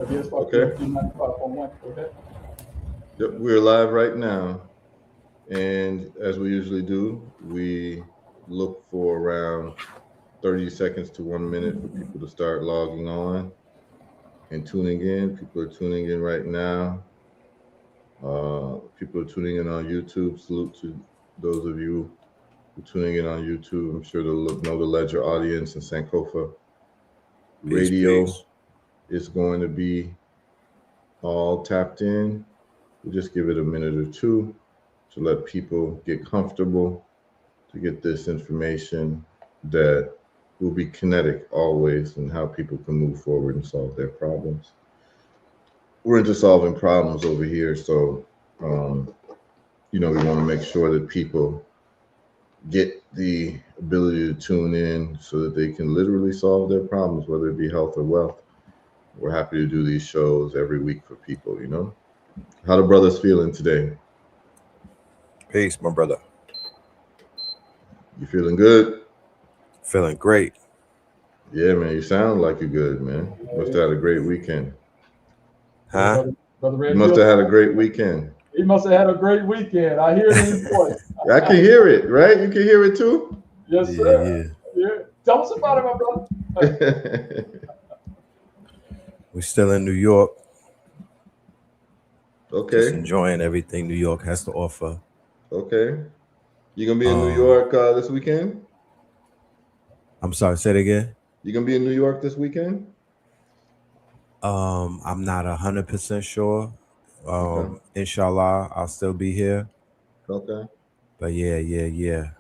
Okay. Yep, we're live right now. And as we usually do, we look for around 30 seconds to 1 minute for people to start logging on and tuning in. People are tuning in right now. People are tuning in on YouTube. Salute to those of you who are tuning in on YouTube. I'm sure they'll know the Ledger audience and Sankofa Peace, Radio peace. is going to be all tapped in. We'll just give it a minute or two to let people get comfortable, to get this information that will be kinetic always and how people can move forward and solve their problems. We're into solving problems over here, so um, we want to make sure that people get the ability to tune in so that they can literally solve their problems, whether it be health or wealth. We're happy to do these shows every week for people. How the brothers feeling today? Peace, my brother. You feeling good? Feeling great. Yeah, man, you sound like you're good, man. Must have had a great weekend. Huh? Brother You Red must Bill, have had a great weekend. he must have had a great weekend. I hear it in his voice. I can hear it, right? You can hear it too? Yes, Yeah, sir. yeah. Yeah. Tell us about it, my brother. We still in New York, just Okay, enjoying everything New York has to offer. okay. You gonna be in New Um, York this weekend? I'm sorry, say it again. You gonna be in New York this weekend? I'm not 100% sure. Okay, Inshallah, I'll still be here. okay, But yeah, yeah, yeah.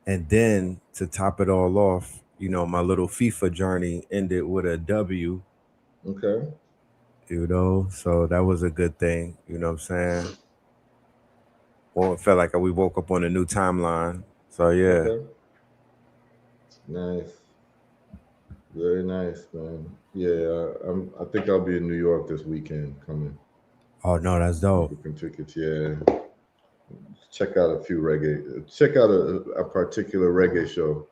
And then to top it all off, my little FIFA journey ended with a W. okay, So that was a good thing. You know what I'm saying? Well, it felt like we woke up on a new timeline. So yeah. okay. Nice, very nice, man. Yeah, I think I'll be in New York this weekend. Coming, Oh no, that's dope. booking tickets. Yeah, check out a few reggae. Check out a particular reggae show.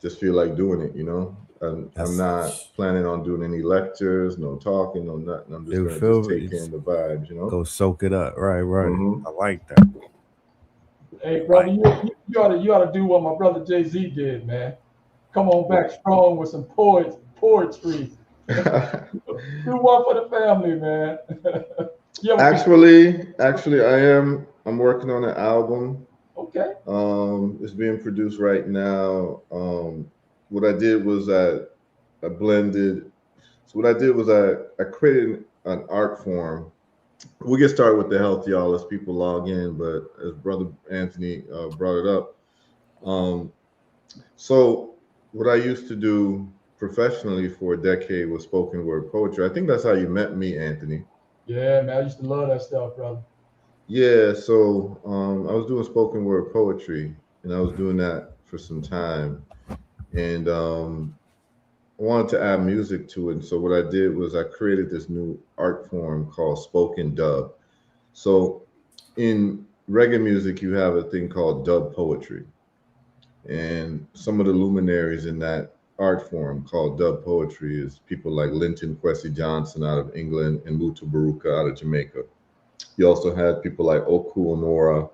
Just feel like doing it. I'm That's not planning on doing any lectures, no talking, no nothing. I'm just you gonna just feel me? take You in just the vibes. go soak it up. Right, right. Mm-hmm. I like that. Hey, I brother, like that. you ought to do what my brother Jay Z did, man. Come on back strong with some poetry. Do one for the family, man. You ever actually, I'm working on an album. okay? It's being produced right now. What I did was I blended. So what I did was I created an art form. We'll get started with the health, y'all, as people log in. But as Brother Anthony brought it up, um, so what I used to do professionally for a decade was spoken word poetry. I think that's how you met me, Anthony. Yeah, man. I used to love that stuff, brother. Yeah, so I was doing spoken word poetry, and I was doing that for some time, and I wanted to add music to it. And so what I did was I created this new art form called spoken dub. So in reggae music, you have a thing called dub poetry, and some of the luminaries in that art form called dub poetry is people like Linton Kwesi Johnson out of England and Mutu Baruka out of Jamaica. You also had people like Oku Onora,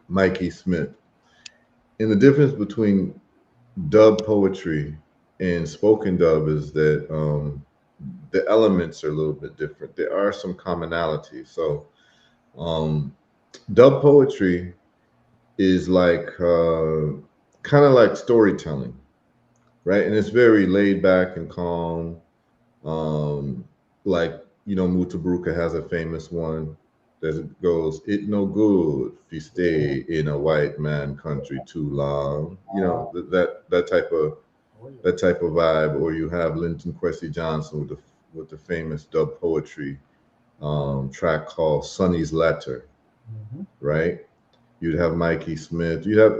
Mikey Smith. And the difference between dub poetry and spoken dub is that the elements are a little bit different. There are some commonalities. So um, dub poetry is like kind of like storytelling, right? And it's very laid back and calm. Um, like Mutabruka has a famous one that goes, "It no good if you stay in a white man country too long." That type of Oh, yeah. vibe. Or you have Linton Kwesi Johnson with the famous dub poetry track called "Sonny's Letter," Mhm. right? You'd have Mikey Smith. You have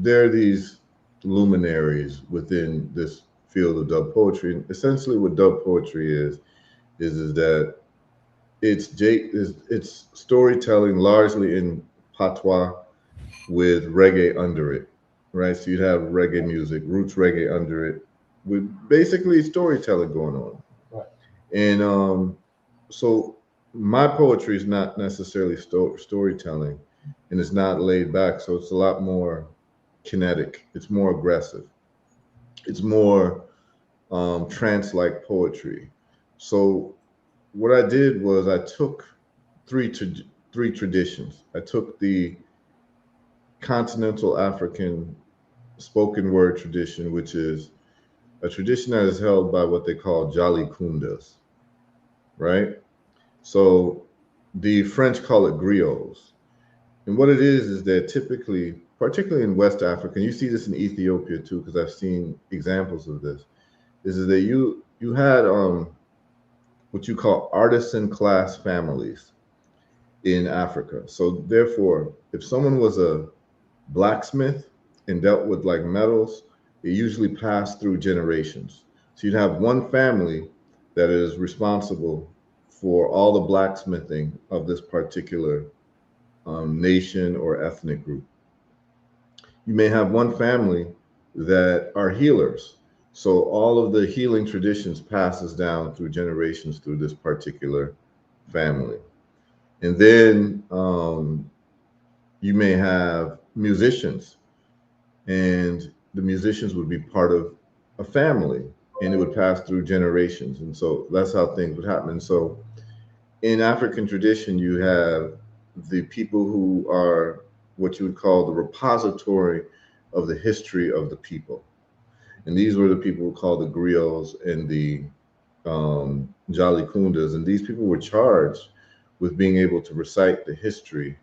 there are these luminaries within this field of dub poetry. And essentially, what dub poetry is that it's storytelling largely in patois with reggae under it, right? So you'd have reggae music, roots reggae under it, with basically storytelling going on. Right. And so my poetry is not necessarily storytelling, and it's not laid back. So it's a lot more kinetic. It's more aggressive. It's more trance-like poetry. So what I did was I took three traditions. I took the continental African spoken word tradition, which is a tradition that is held by what they call Jolly Kundas, right? So the French call it griots. And what it is that typically, particularly in West Africa, and you see this in Ethiopia too, because I've seen examples of this, is that you had what you call artisan class families in Africa. So therefore, if someone was a blacksmith and dealt with like metals, it usually passed through generations. So you'd have one family that is responsible for all the blacksmithing of this particular nation or ethnic group. You may have one family that are healers. So all of the healing traditions passes down through generations through this particular family. And then you may have musicians, and the musicians would be part of a family, and it would pass through generations. And so that's how things would happen. And so in African tradition, you have the people who are what you would call the repository of the history of the people. And these were the people called the griots and the Jolly Kundas. And these people were charged with being able to recite the history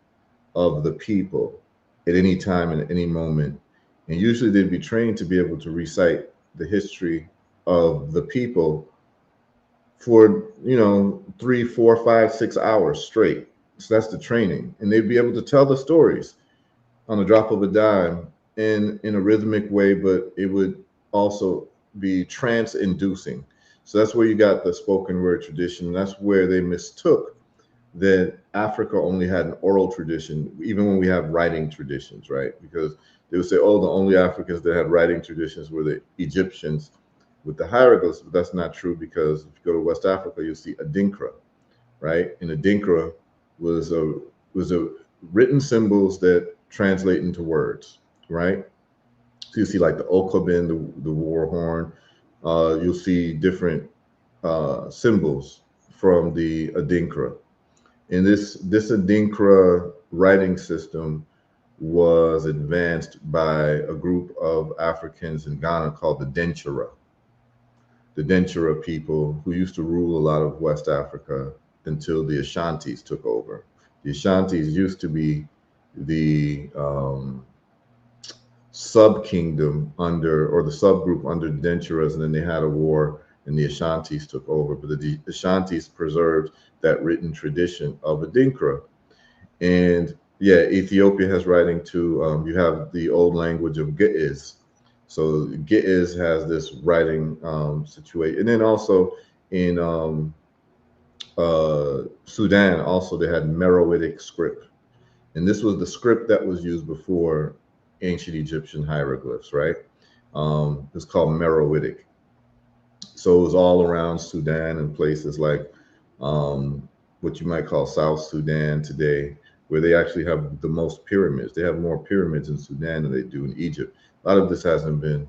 of the people at any time and at any moment. And usually they'd be trained to be able to recite the history of the people for 3, 4, 5, 6 hours straight. So that's the training, and they'd be able to tell the stories on the drop of a dime in a rhythmic way, but it would also be trance inducing. So that's where you got the spoken word tradition. That's where they mistook that Africa only had an oral tradition, even when we have writing traditions, right? Because they would say, oh, the only Africans that had writing traditions were the Egyptians with the hieroglyphs, but that's not true, because if you go to West Africa, you'll see Adinkra, right? And Adinkra was a written symbols that translate into words, right? So you see like the Okabin, the war horn. You'll see different symbols from the Adinkra. And this Adinkra writing system was advanced by a group of Africans in Ghana called the Dentura people, who used to rule a lot of West Africa until the Ashantis took over. The Ashantis used to be the sub kingdom under, or the subgroup under the Denturas, and then they had a war and the Ashantis took over. But the Ashantis preserved that written tradition of Adinkra. And yeah, Ethiopia has writing too. You have the old language of Ge'ez. So Ge'ez has this writing situation. And then also in Sudan, also they had Meroitic script. And this was the script that was used before ancient Egyptian hieroglyphs, right? It's called Meroitic. So it was all around Sudan and places like what you might call South Sudan today, where they actually have the most pyramids. They have more pyramids in Sudan than they do in Egypt. A lot of this hasn't been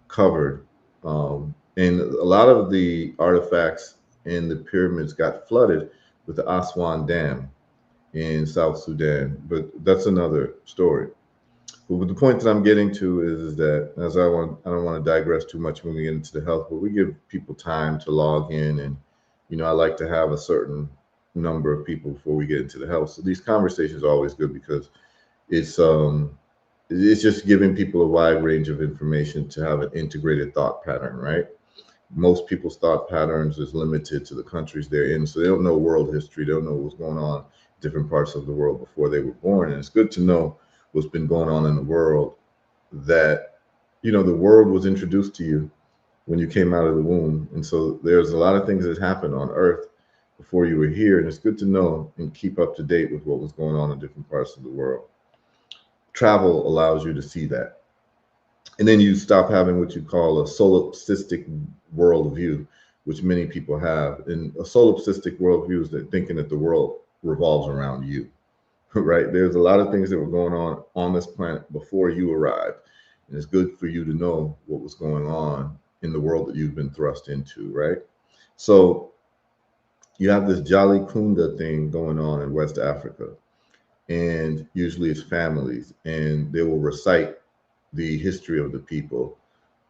covered. And a lot of the artifacts in the pyramids got flooded with the Aswan Dam in South Sudan, but that's another story. But the point that I'm getting to is that, I don't want to digress too much when we get into the health, but we give people time to log in, and I like to have a certain number of people before we get into the health. So these conversations are always good, because it's just giving people a wide range of information to have an integrated thought pattern, right? Most people's thought patterns is limited to the countries they're in, so they don't know world history. They don't know what's going on in different parts of the world before they were born. And it's good to know what's been going on in the world, that the world was introduced to you when you came out of the womb. And so there's a lot of things that happened on earth before you were here, and it's good to know and keep up to date with what was going on in different parts of the world. Travel allows you to see that. And then you stop having what you call a solipsistic worldview, which many people have. And a solipsistic worldview is that thinking that the world revolves around you, right? There's a lot of things that were going on this planet before you arrived. And it's good for you to know what was going on in the world that you've been thrust into, right? So you have this Jolly Kunda thing going on in West Africa, and usually it's families, and they will recite the history of the people.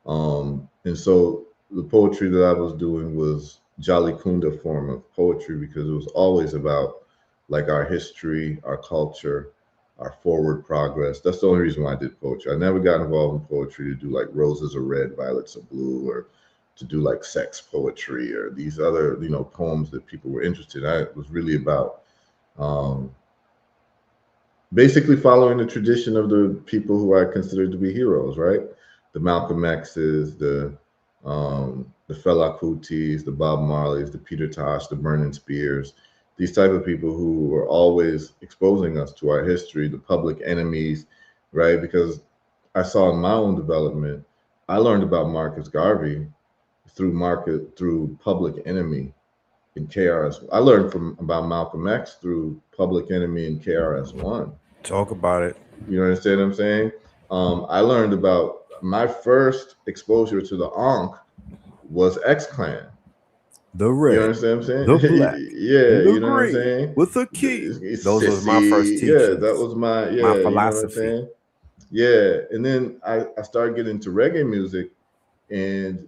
And so the poetry that I was doing was Jolly Kunda form of poetry, because it was always about like our history, our culture, our forward progress. That's the only reason why I did poetry. I never got involved in poetry to do like roses are red, violets are blue, or to do like sex poetry or these other, poems that people were interested in. I was really about um, basically following the tradition of the people who I consider to be heroes, right? The Malcolm X's, the Fela Kutis, the Bob Marleys, the Peter Tosh, the Vernon Spears, these type of people who are always exposing us to our history, the public enemies, right? Because I saw in my own development, I learned about Marcus Garvey through Public Enemy in KRS. I learned about Malcolm X through Public Enemy in KRS-One. Talk about it. You understand what I'm saying? I learned about my first exposure to the Ankh was X Clan. The red, You understand what I'm the saying? black, Yeah, and the you know what I'm green saying? with a key. It's Those was my first sissy. Yeah, that teachings, was my, my you know what I'm philosophy. saying? Yeah. And then I started getting into reggae music, and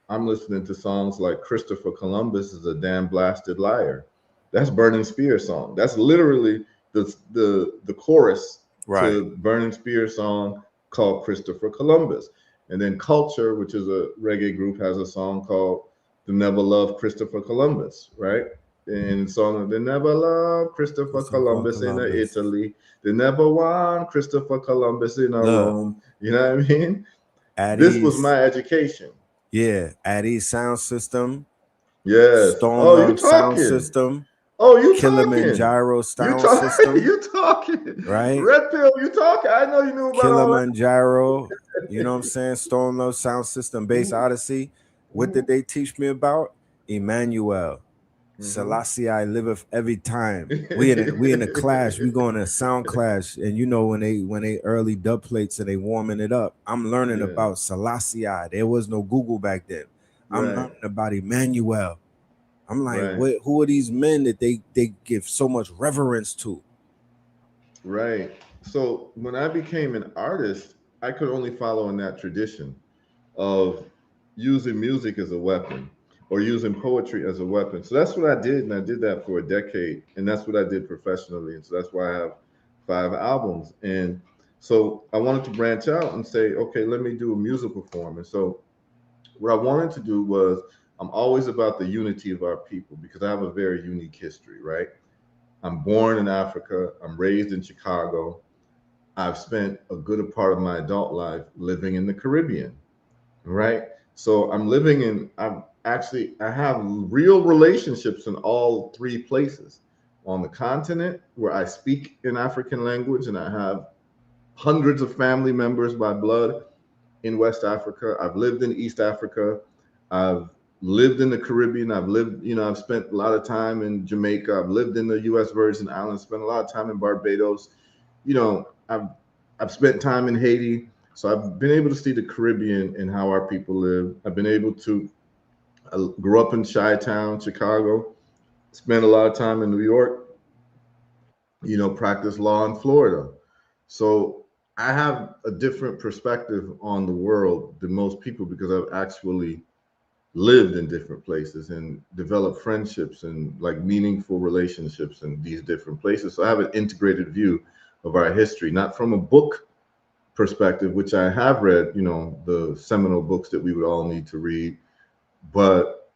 I'm listening to songs like Christopher Columbus is a damn blasted liar. That's Burning Spear song. That's literally the chorus Right. to Burning Spear song called Christopher Columbus. And then Culture, which is a reggae group, has a song called "The Never Love Christopher Columbus," right? And the song "They Never Love Christopher Columbus in Italy. They never want Christopher Columbus in Rome." You know what I mean? This was my education. Yeah, Addy's sound system, Yes. Stone Oh, you Love sound talking? system, Oh, you talking? Kilimanjaro You sound system, You talking? right? Red Pill, you talking? I know you knew about all that. Kilimanjaro, you know what I'm saying? Stone Love sound system, Bass Odyssey. What did they teach me about? Emmanuel. Selassie I liveth every time. We in a clash. We going to sound clash, and when they early dub plates and they warming it up, I'm learning Yeah. about Selassie I. There was no Google back then. I'm learning about Emmanuel. I'm like, who are these men that they give so much reverence to? Right. So when I became an artist, I could only follow in that tradition of using music as a weapon, or using poetry as a weapon. So that's what I did, and I did that for a decade, and that's what I did professionally. And so that's why I have 5 albums. And so I wanted to branch out and say, okay, let me do a musical form. And so what I wanted to do was, I'm always about the unity of our people, because I have a very unique history, right? I'm born in Africa. I'm raised in Chicago. I've spent a good part of my adult life living in the Caribbean, right? So I have real relationships in all 3 places. On the continent, where I speak in African language, and I have hundreds of family members by blood in West Africa. I've lived in East Africa. I've lived in the Caribbean. I've spent a lot of time in Jamaica. I've lived in the U.S. Virgin Islands, spent a lot of time in Barbados. I've spent time in Haiti. So I've been able to see the Caribbean and how our people live. I grew up in Chi-Town, Chicago, spent a lot of time in New York, practiced law in Florida. So I have a different perspective on the world than most people, because I've actually lived in different places and developed friendships and like meaningful relationships in these different places. So I have an integrated view of our history, not from a book perspective, which I have read, the seminal books that we would all need to read, but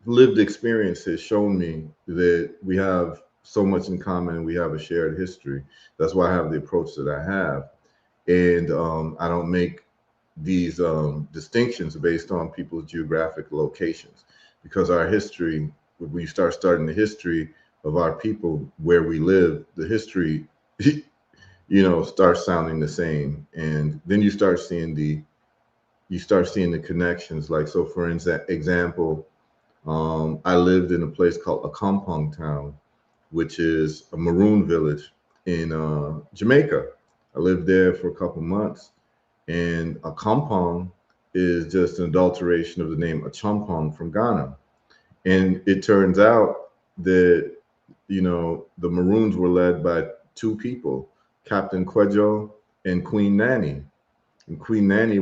lived experience has shown me that we have so much in common, and we have a shared history. That's why I have the approach that I have. And I don't make these distinctions based on people's geographic locations, because our history, when you start studying the history of our people, where we live, the history starts sounding the same. And then you start seeing the connections. Like, so for example, I lived in a place called Akampong Town, which is a maroon village in Jamaica. I lived there for a couple months, and Akampong is just an adulteration of the name Achampong from Ghana. And it turns out that, the Maroons were led by two people, Captain Kwejo and Queen Nanny. And Queen Nanny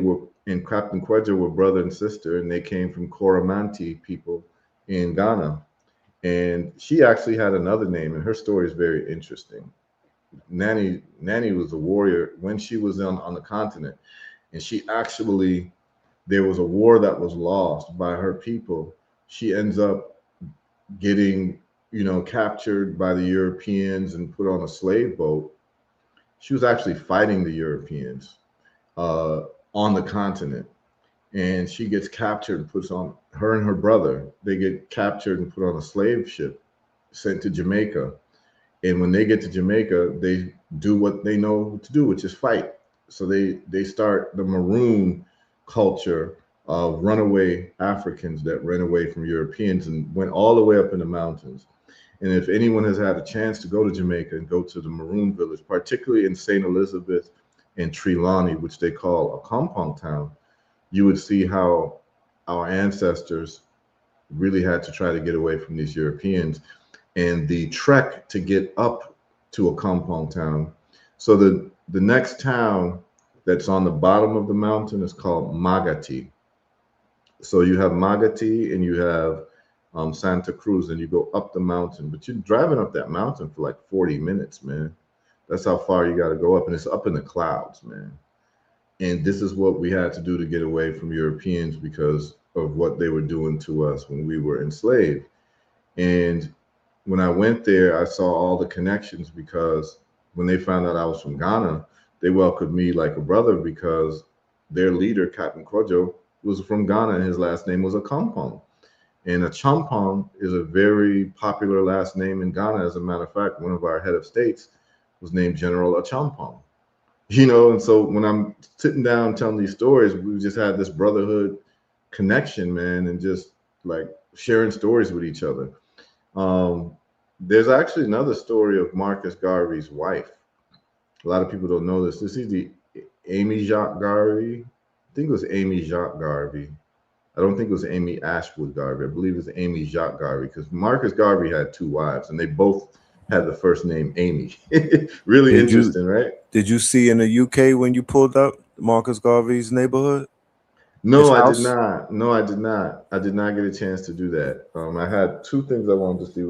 and Captain Kwejo were brother and sister, and they came from Coromantee people in Ghana. And she actually had another name, and her story is very interesting. Nanny was a warrior when she was on the continent, and she actually, there was a war that was lost by her people. She ends up getting, captured by the Europeans and put on a slave boat. She was actually fighting the Europeans uh, on the continent, and she gets captured and puts on, her and her brother, they get captured and put on a slave ship, sent to Jamaica. And when they get to Jamaica, they do what they know to do, which is fight. So they start the maroon culture of runaway Africans that ran away from Europeans and went all the way up in the mountains. And if anyone has had a chance to go to Jamaica and go to the Maroon Village, particularly in St. Elizabeth and Trelawney, which they call a compound town, you would see how our ancestors really had to try to get away from these Europeans, and the trek to get up to a compound town. So the next town that's on the bottom of the mountain is called Magati. So you have Magati and you have Santa Cruz, and you go up the mountain, but you're driving up that mountain for like 40 minutes, man. That's how far you got to go up, and it's up in the clouds, man. And this is what we had to do to get away from Europeans because of what they were doing to us when we were enslaved. And when I went there, I saw all the connections because when they found out I was from Ghana, they welcomed me like a brother because their leader, Captain Kojo, was from Ghana and his last name was Achampong. And Achampong is a very popular last name in Ghana. As a matter of fact, one of our head of states was named General Achampong. And so when I'm sitting down telling these stories, we just had this brotherhood connection, man, and just like sharing stories with each other. There's actually another story of Marcus Garvey's wife. A lot of people don't know this. This is the Amy Jacques Garvey. I think it was Amy Jacques Garvey. I don't think it was Amy Ashwood Garvey. I believe it was Amy Jacques Garvey because Marcus Garvey had two wives and they both had the first name Amy. Really interesting, right? Did you see in the UK when you pulled up Marcus Garvey's neighborhood? No, I did not. No, I did not. I did not get a chance to do that. I had two things I wanted to see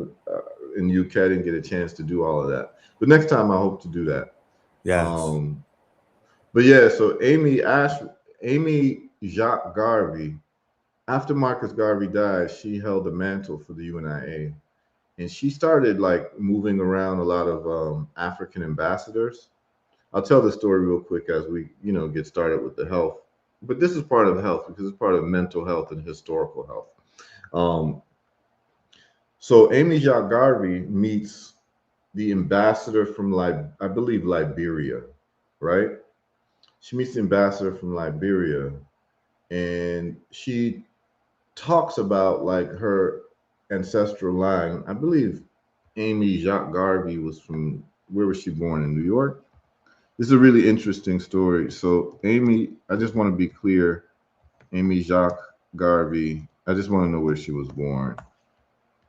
in UK. I didn't get a chance to do all of that. But next time I hope to do that. Yes. But yeah, so Amy Jacques Garvey, after Marcus Garvey died, she held the mantle for the UNIA. And she started like moving around a lot of African ambassadors. I'll tell the story real quick as we, get started with the health. But this is part of health because it's part of mental health and historical health. So Amy Jacques Garvey meets the ambassador from, I believe, Liberia, right? She meets the ambassador from Liberia, and she talks about like her ancestral line. I believe Amy Jacques Garvey was from, where was she born? In New York? This is a really interesting story. So Amy, I just want to be clear, Amy Jacques Garvey, I just want to know where she was born,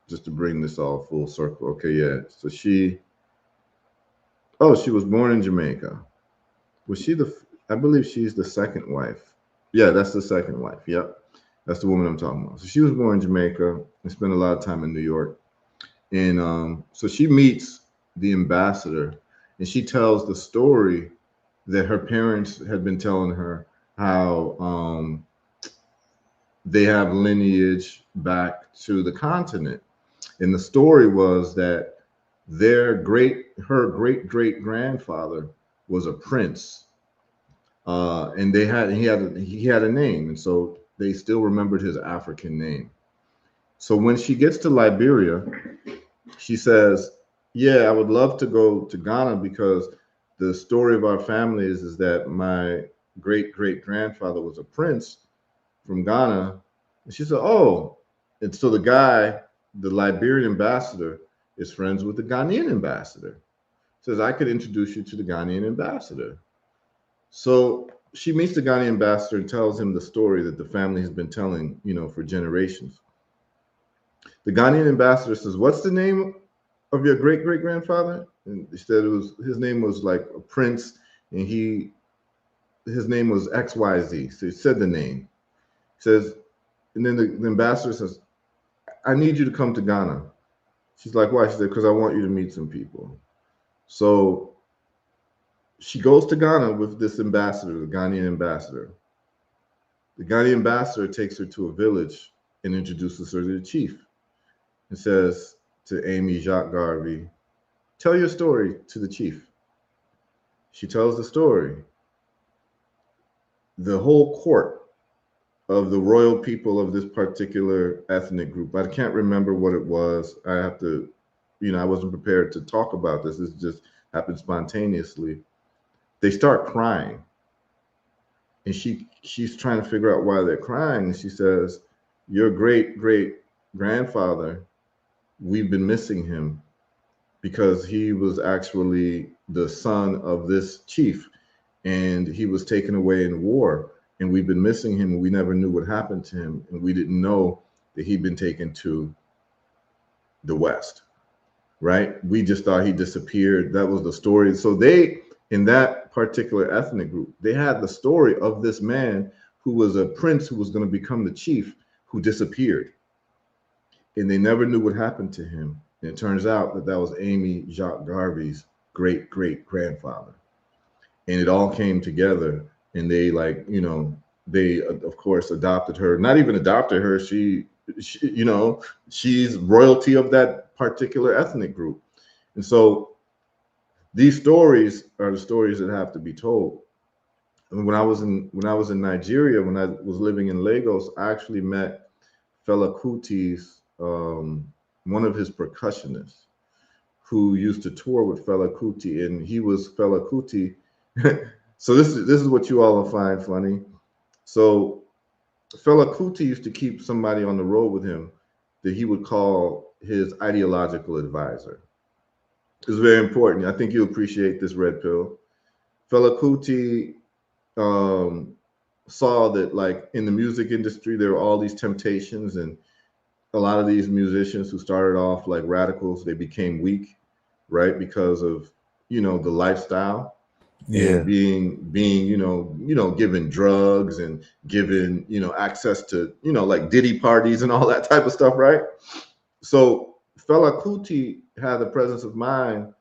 just to bring this all full circle. Okay, yeah. So she was born in Jamaica. Was she I believe she's the second wife. Yeah, that's the second wife. Yep. That's the woman I'm talking about. So she was born in Jamaica and spent a lot of time in New york. And so she meets the ambassador and she tells the story that her parents had been telling her, how they have lineage back to the continent. And the story was that her great grandfather was a prince, and he had a name, and so they still remembered his African name. So when she gets to Liberia, she says, "Yeah, I would love to go to Ghana because the story of our family is that my great grandfather was a prince from Ghana." And she said, "Oh, And so the guy, the Liberian ambassador, is friends with the Ghanaian ambassador. Says, I could introduce you to the Ghanaian ambassador. So she meets the Ghanaian ambassador and tells him the story that the family has been telling, for generations. The Ghanaian ambassador says, what's the name of your great great grandfather? And he said his name was like a prince, and his name was XYZ. So he said the name. He says, and then the ambassador says, I need you to come to Ghana. She's like, why? She said, because I want you to meet some people. So she goes to Ghana with this ambassador, the Ghanaian ambassador. The Ghanaian ambassador takes her to a village and introduces her to the chief and says to Amy Jacques Garvey, tell your story to the chief. She tells the story. The whole court of the royal people of this particular ethnic group, I can't remember what it was. I have to, I wasn't prepared to talk about this. This just happened spontaneously. They start crying. And she's trying to figure out why they're crying. And she says, your great great grandfather, we've been missing him because he was actually the son of this chief, and he was taken away in war, and we've been missing him, and we never knew what happened to him, and we didn't know that he'd been taken to the West, right? We just thought he disappeared. That was the story. So they, in that particular ethnic group, they had the story of this man who was a prince who was going to become the chief, who disappeared, and they never knew what happened to him. And it turns out that was Amy Jacques Garvey's great great grandfather. And it all came together, and they they of course adopted her. Not even adopted her. She's royalty of that particular ethnic group. And so these stories are the stories that have to be told. And when I was in Nigeria, when I was living in Lagos, I actually met Fela Kuti's one of his percussionists who used to tour with Fela Kuti, and he was Fela Kuti. So this is what you all will find funny. So Fela Kuti used to keep somebody on the road with him that he would call his ideological advisor. It's very important. I think you'll appreciate this, Red Pill. Fela Kuti saw that, like, in the music industry, there were all these temptations, and a lot of these musicians who started off like radicals, they became weak, right? Because of, the lifestyle. Yeah. And being given drugs and given, access to, like Diddy parties and all that type of stuff, right? So Fela Kuti had the presence of mind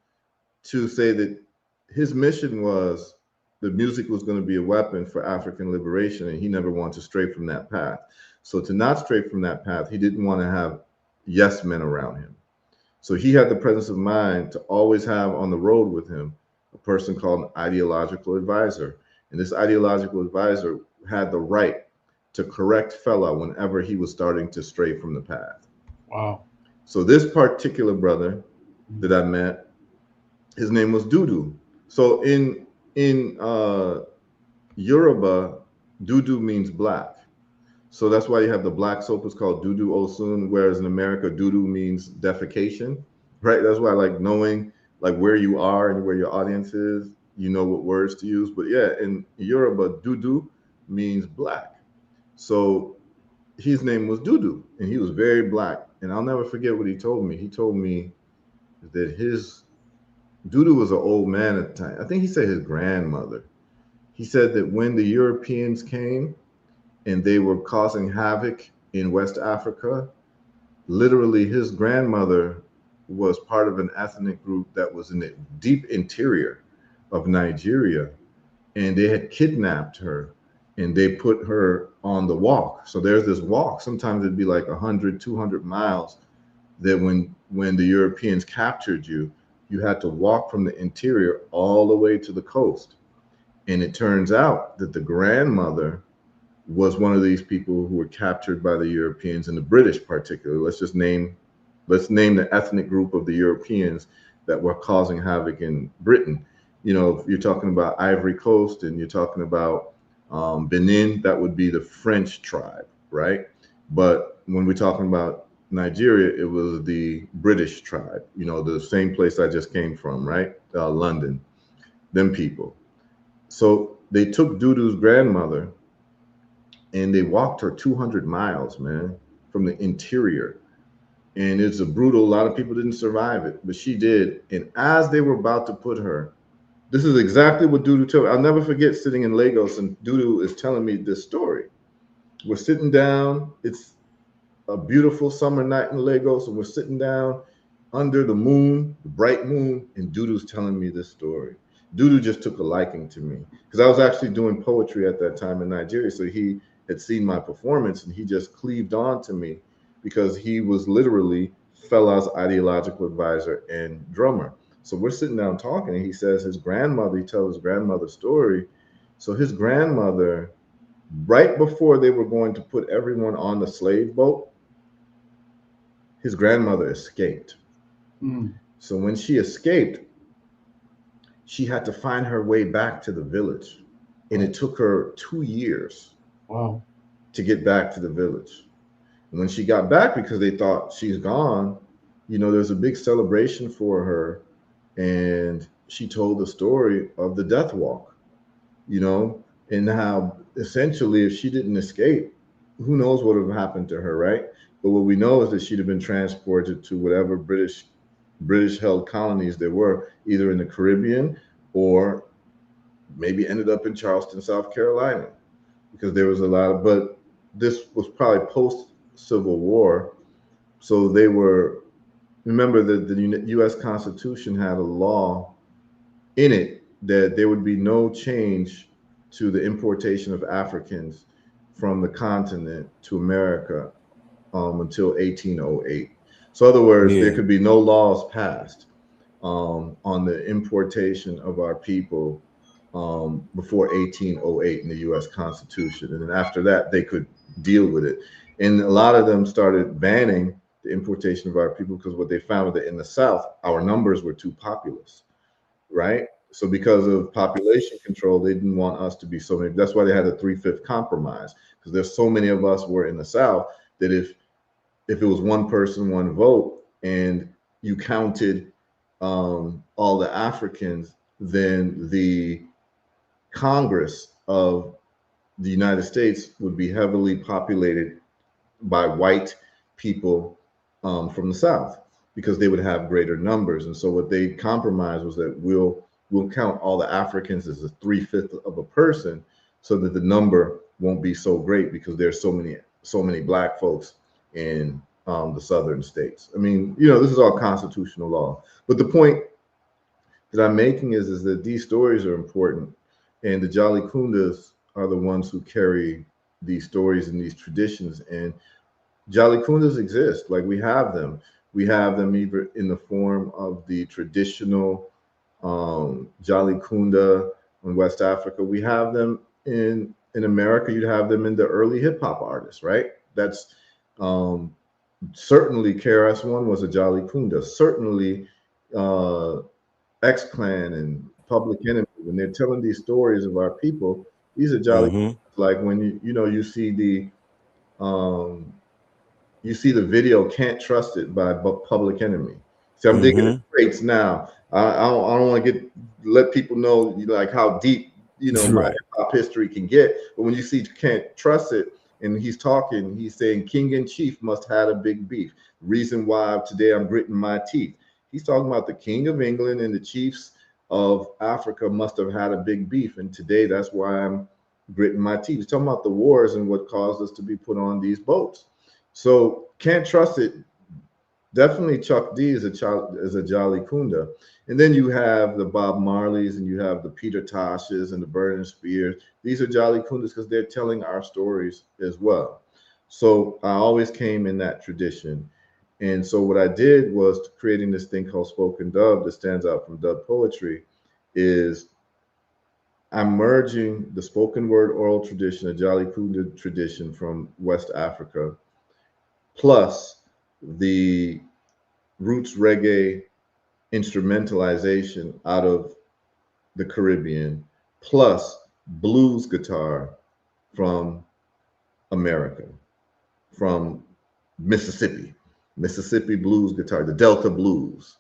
to say that his mission was that music was going to be a weapon for African liberation, and he never wanted to stray from that path. So to not stray from that path, he didn't want to have yes men around him. So he had the presence of mind to always have on the road with him a person called an ideological advisor. And this ideological advisor had the right to correct Fela whenever he was starting to stray from the path. Wow. So this particular brother that I met, his name was Dudu. So in Yoruba, Dudu means black. So that's why you have the black soap is called Dudu Osun, whereas in America, Dudu means defecation, right? That's why, like, knowing like where you are and where your audience is, you know what words to use. But yeah, in Yoruba, Dudu means black. So his name was Dudu, and he was very black. And I'll never forget what he told me. He told me that Dudu was an old man at the time. I think he said his grandmother. He said that when the Europeans came and they were causing havoc in West Africa, literally his grandmother was part of an ethnic group that was in the deep interior of Nigeria, and they had kidnapped her and they put her on the walk. So there's this walk, sometimes it'd be like 100, 200 miles, that when the Europeans captured you, you had to walk from the interior all the way to the coast. And it turns out that the grandmother was one of these people who were captured by the Europeans, and the British particularly. Let's name the ethnic group of the Europeans that were causing havoc in Britain. If you're talking about Ivory Coast and you're talking about Benin, that would be the French tribe, right? But when we're talking about Nigeria, it was the British tribe, you know, the same place I just came from, right? London, them people. So they took Dudu's grandmother and they walked her 200 miles, man, from the interior. And it's a brutal, a lot of people didn't survive it, but she did. And as they were about to put her, this is exactly what Dudu told me. I'll never forget sitting in Lagos and Dudu is telling me this story. We're sitting down. It's a beautiful summer night in Lagos, and we're sitting down under the moon, the bright moon, and Dudu's telling me this story. Dudu just took a liking to me because I was actually doing poetry at that time in Nigeria. So he had seen my performance and he just cleaved on to me because he was literally Fela's ideological advisor and drummer. So we're sitting down talking, and he says his grandmother, he tells his grandmother's story. So his grandmother, right before they were going to put everyone on the slave boat, his grandmother escaped. Mm. So when she escaped, she had to find her way back to the village. And it took her 2 years Wow. to get back to the village. And when she got back, because they thought she's gone, you know, there's a big celebration for her. And she told the story of the death walk, you know, and how essentially if she didn't escape, who knows what would have happened to her, right? But what we know is that she'd have been transported to whatever British held colonies there were, either in the Caribbean or maybe ended up in Charleston, South Carolina, because there was a lot of, but this was probably post Civil War. So they were, remember that the US Constitution had a law in it that there would be no change to the importation of Africans from the continent to America until 1808. So, in other words, there Yeah. could be no laws passed on the importation of our people before 1808 in the U.S. Constitution, and then after that, they could deal with it. And a lot of them started banning the importation of our people because what they found was that in the South, our numbers were too populous, right? So because of population control, they didn't want us to be so many. That's why they had a 3/5 compromise, because there's so many of us were in the South that if it was one person, one vote, and you counted all the Africans, then the Congress of the United States would be heavily populated by white people from the South because they would have greater numbers. And so what they compromised was that we'll count all the Africans as a 3/5 of a person, so that the number won't be so great because there's so many black folks in the southern states. I mean, you know, this is all constitutional law. But the point that I'm making is that these stories are important, and the Jolly Kundas are the ones who carry these stories and these traditions. And Jolly Kundas exist. Like we have them. We have them either in the form of the traditional Jolly Kunda in West Africa. We have them in America. You'd have them in the early hip hop artists, right? That's um, certainly KRS-One was a Jolly Kunda. Certainly X Clan and Public Enemy. When they're telling these stories of our people, these are Jolly Mm-hmm. Kundas. Like when you know um, you see the video "Can't Trust It" by Public Enemy. See, I'm digging the Mm-hmm. crates now. I don't want to let people know like how deep my Right. hip hop history can get. But when you see "Can't Trust It" and he's talking, he's saying King and Chief must have had a big beef. Reason why today I'm gritting my teeth. He's talking about the King of England and the chiefs of Africa must have had a big beef, and today that's why I'm gritting my teeth. He's talking about the wars and what caused us to be put on these boats. So Can't Trust It. Definitely Chuck D is a Jolly Kunda. And then you have the Bob Marleys and you have the Peter Toshes and the Burning Spears. These are Jolly Kundas because they're telling our stories as well. So I always came in that tradition. And so what I did was creating this thing called spoken dub that stands out from dub poetry is I'm merging the spoken word oral tradition, a Jolly Kunda tradition from West Africa, plus the roots reggae instrumentalization out of the Caribbean, plus blues guitar from America, from Mississippi blues guitar, the Delta blues,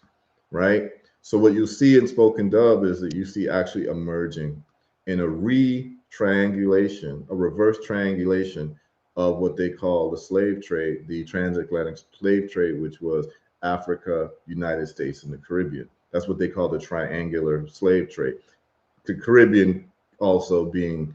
right? So what you see in spoken dub is that you see actually emerging in a reverse triangulation of what they call the slave trade, the transatlantic slave trade, which was Africa, United States, and the Caribbean. That's what they call the triangular slave trade. The Caribbean also being,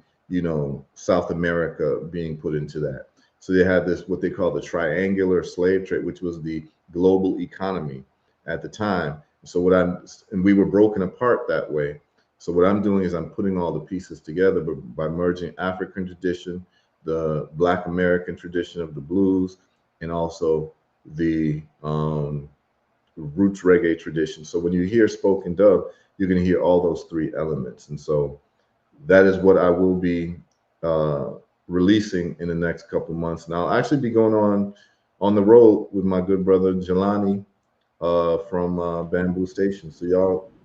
South America being put into that. So they had this, what they call the triangular slave trade, which was the global economy at the time. So and we were broken apart that way. So what I'm doing is I'm putting all the pieces together by merging African tradition, the Black American tradition of the blues, and also the roots reggae tradition. So when you hear spoken dub, you're going to hear all those three elements. And so that is what I will be releasing in the next couple months. And I'll actually be going on the road with my good brother Jelani from Bamboo Station. So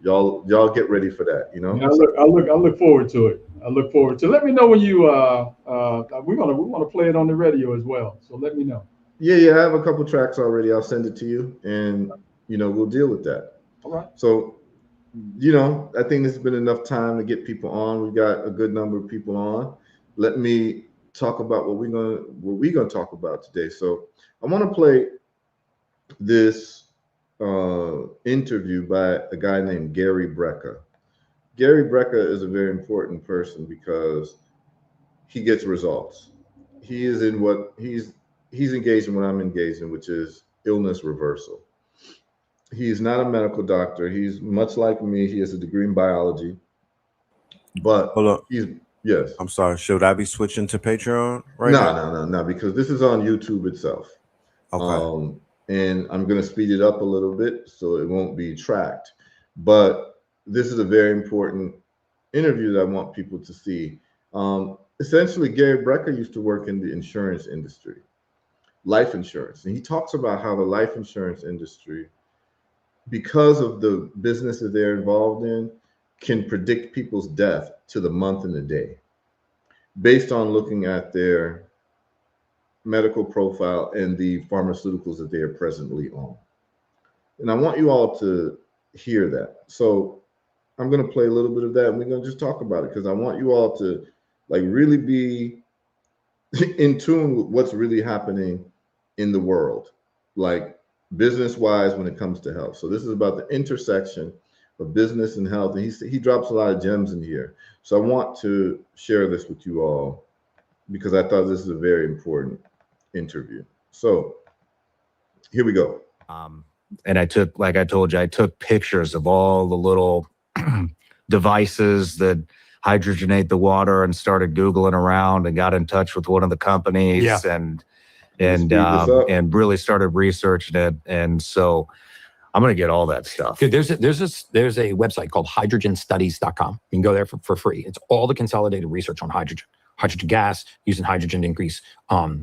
y'all get ready for that. Yeah, I look forward to it. I look forward to. Let me know when you we want to play it on the radio as well. So let me know. Yeah, I have a couple tracks already. I'll send it to you, and we'll deal with that. All right. So I think it's been enough time to get people on. We got a good number of people on. Let me talk about what we're gonna talk about today. So I want to play this interview by a guy named Gary Brecka. Gary Brecka is a very important person because he gets results. He is in what he's engaged in what I'm engaged in, which is illness reversal. He's not a medical doctor. He's much like me. He has a degree in biology, but hold on. Yes. I'm sorry. Should I be switching to Patreon right now? No, because this is on YouTube itself. Okay. And I'm going to speed it up a little bit so it won't be tracked. But this is a very important interview that I want people to see. Essentially, Gary Brecka used to work in the insurance industry, life insurance. And he talks about how the life insurance industry, because of the business that they're involved in, can predict people's death to the month and the day based on looking at their medical profile and the pharmaceuticals that they are presently on. And I want you all to hear that. So I'm going to play a little bit of that, and we're going to just talk about it because I want you all to really be in tune with what's really happening in the world, business wise when it comes to health. So this is about the intersection of business and health, and he drops a lot of gems in here. So I want to share this with you all because I thought this is a very important interview. So here we go. And I took, like I told you, I took pictures of all the little devices that hydrogenate the water and started Googling around and got in touch with one of the companies and really started researching it. And so I'm going to get all that stuff. Dude, there's a website called hydrogenstudies.com. You can go there for free. It's all the consolidated research on hydrogen gas, using hydrogen to increase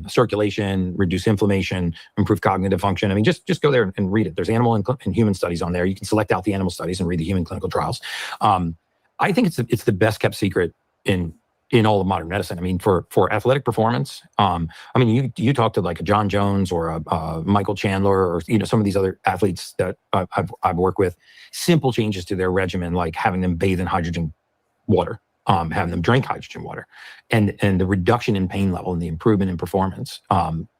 circulation, reduce inflammation, improve cognitive function. I mean, just go there and read it. There's animal and human studies on there. You can select out the animal studies and read the human clinical trials. I think it's the best kept secret in all of modern medicine. I mean, for athletic performance, I mean, you talk to like a John Jones or a Michael Chandler or some of these other athletes that I've worked with. Simple changes to their regimen, like having them bathe in hydrogen water, having them drink hydrogen water, and the reduction in pain level and the improvement in performance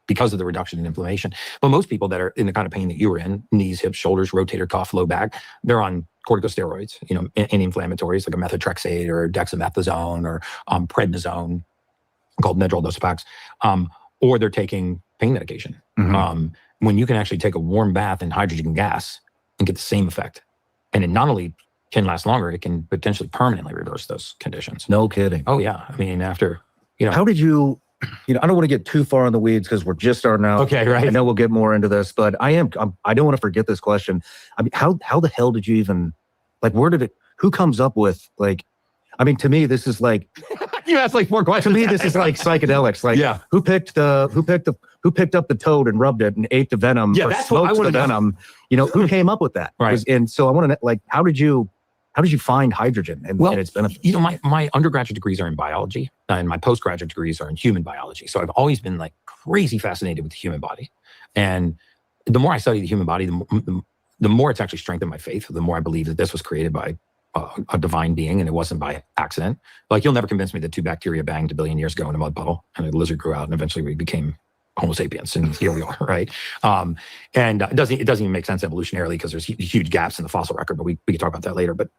because of the reduction in inflammation. But most people that are in the kind of pain that you were in, knees, hips, shoulders, rotator cuff, low back, they're on corticosteroids, anti-inflammatories like a methotrexate or dexamethasone or prednisone, called Medrol Dosapax, or they're taking pain medication. Mm-hmm. When you can actually take a warm bath in hydrogen gas and get the same effect. And it not only can last longer, it can potentially permanently reverse those conditions. No kidding. Oh yeah. I mean, after, how did you, I don't want to get too far in the weeds because we're just starting out. Okay, right. I know we'll get more into this, but I don't want to forget this question. I mean, how the hell did you even, who comes up with to me, this is like, you asked like 4 questions. To me, this is like psychedelics. Who picked up the toad and rubbed it and ate the venom or smoked the venom? Who came up with that? Right. And so I want to know, how did you find hydrogen and its benefits? My undergraduate degrees are in biology and my postgraduate degrees are in human biology. So I've always been crazy fascinated with the human body. And the more I study the human body, the more it's actually strengthened my faith, the more I believe that this was created by a divine being and it wasn't by accident. Like, you'll never convince me that 2 bacteria banged 1 billion years ago in a mud puddle and a lizard grew out and eventually we became Homo sapiens, and here we are, right? And it doesn't even make sense evolutionarily because there's huge gaps in the fossil record, but we can talk about that later. But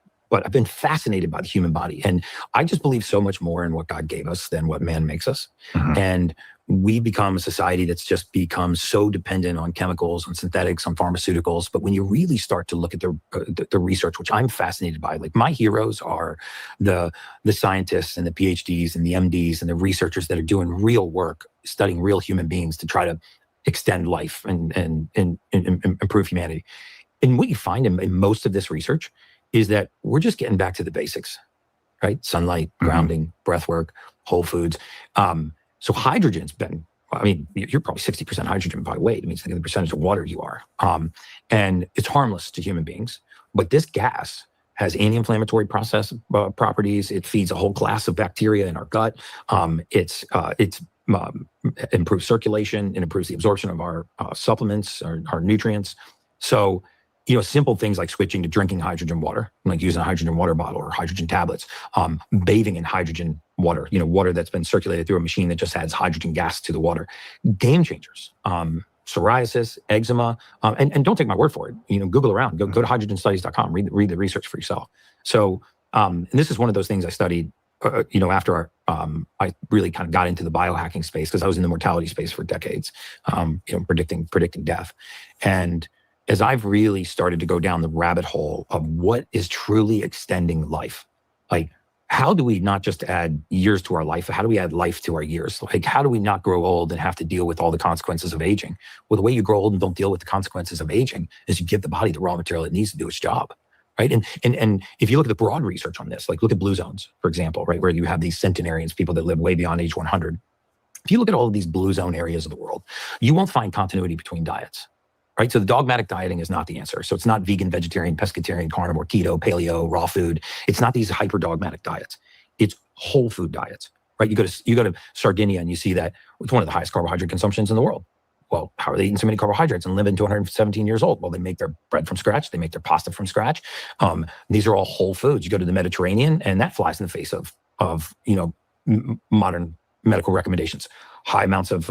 I've been fascinated by the human body, and I just believe so much more in what God gave us than what man makes us. And we become a society that's just become so dependent on chemicals, on synthetics, on pharmaceuticals. But when you really start to look at the research, which I'm fascinated by, like my heroes are the scientists and the PhDs and the MDs and the researchers that are doing real work, studying real human beings to try to extend life and improve humanity. And what you find in most of this research is that we're just getting back to the basics, right? Sunlight, grounding, breath work, whole foods. So hydrogen's been, I mean, you're probably 60% hydrogen by weight. It means think of the percentage of water you are. And it's harmless to human beings. But this gas has anti-inflammatory properties. It feeds a whole class of bacteria in our gut. It's improves circulation. It improves the absorption of our supplements, our nutrients. So, simple things like switching to drinking hydrogen water, like using a hydrogen water bottle or hydrogen tablets, bathing in hydrogen water, water that's been circulated through a machine that just adds hydrogen gas to the water. Game changers. Psoriasis, eczema, and don't take my word for it. Google around, go to hydrogenstudies.com, read the research for yourself. So, and this is one of those things I studied, after I really kind of got into the biohacking space because I was in the mortality space for decades, predicting death. And as I've really started to go down the rabbit hole of what is truly extending life, like how do we not just add years to our life, how do we add life to our years? Like, how do we not grow old and have to deal with all the consequences of aging? Well, the way you grow old and don't deal with the consequences of aging is you give the body the raw material it needs to do its job, right? And if you look at the broad research on this, like look at blue zones, for example, right, where you have these centenarians, people that live way beyond age 100. If you look at all of these blue zone areas of the world, you won't find continuity between diets. Right? So the dogmatic dieting is not the answer. So it's not vegan, vegetarian, pescatarian, carnivore, keto, paleo, raw food. It's not these hyper dogmatic diets. It's whole food diets, right? You go to Sardinia and you see that it's one of the highest carbohydrate consumptions in the world. Well, how are they eating so many carbohydrates and living to 117 years old? Well, they make their bread from scratch. They make their pasta from scratch. These are all whole foods. You go to the Mediterranean and that flies in the face of modern medical recommendations. High amounts of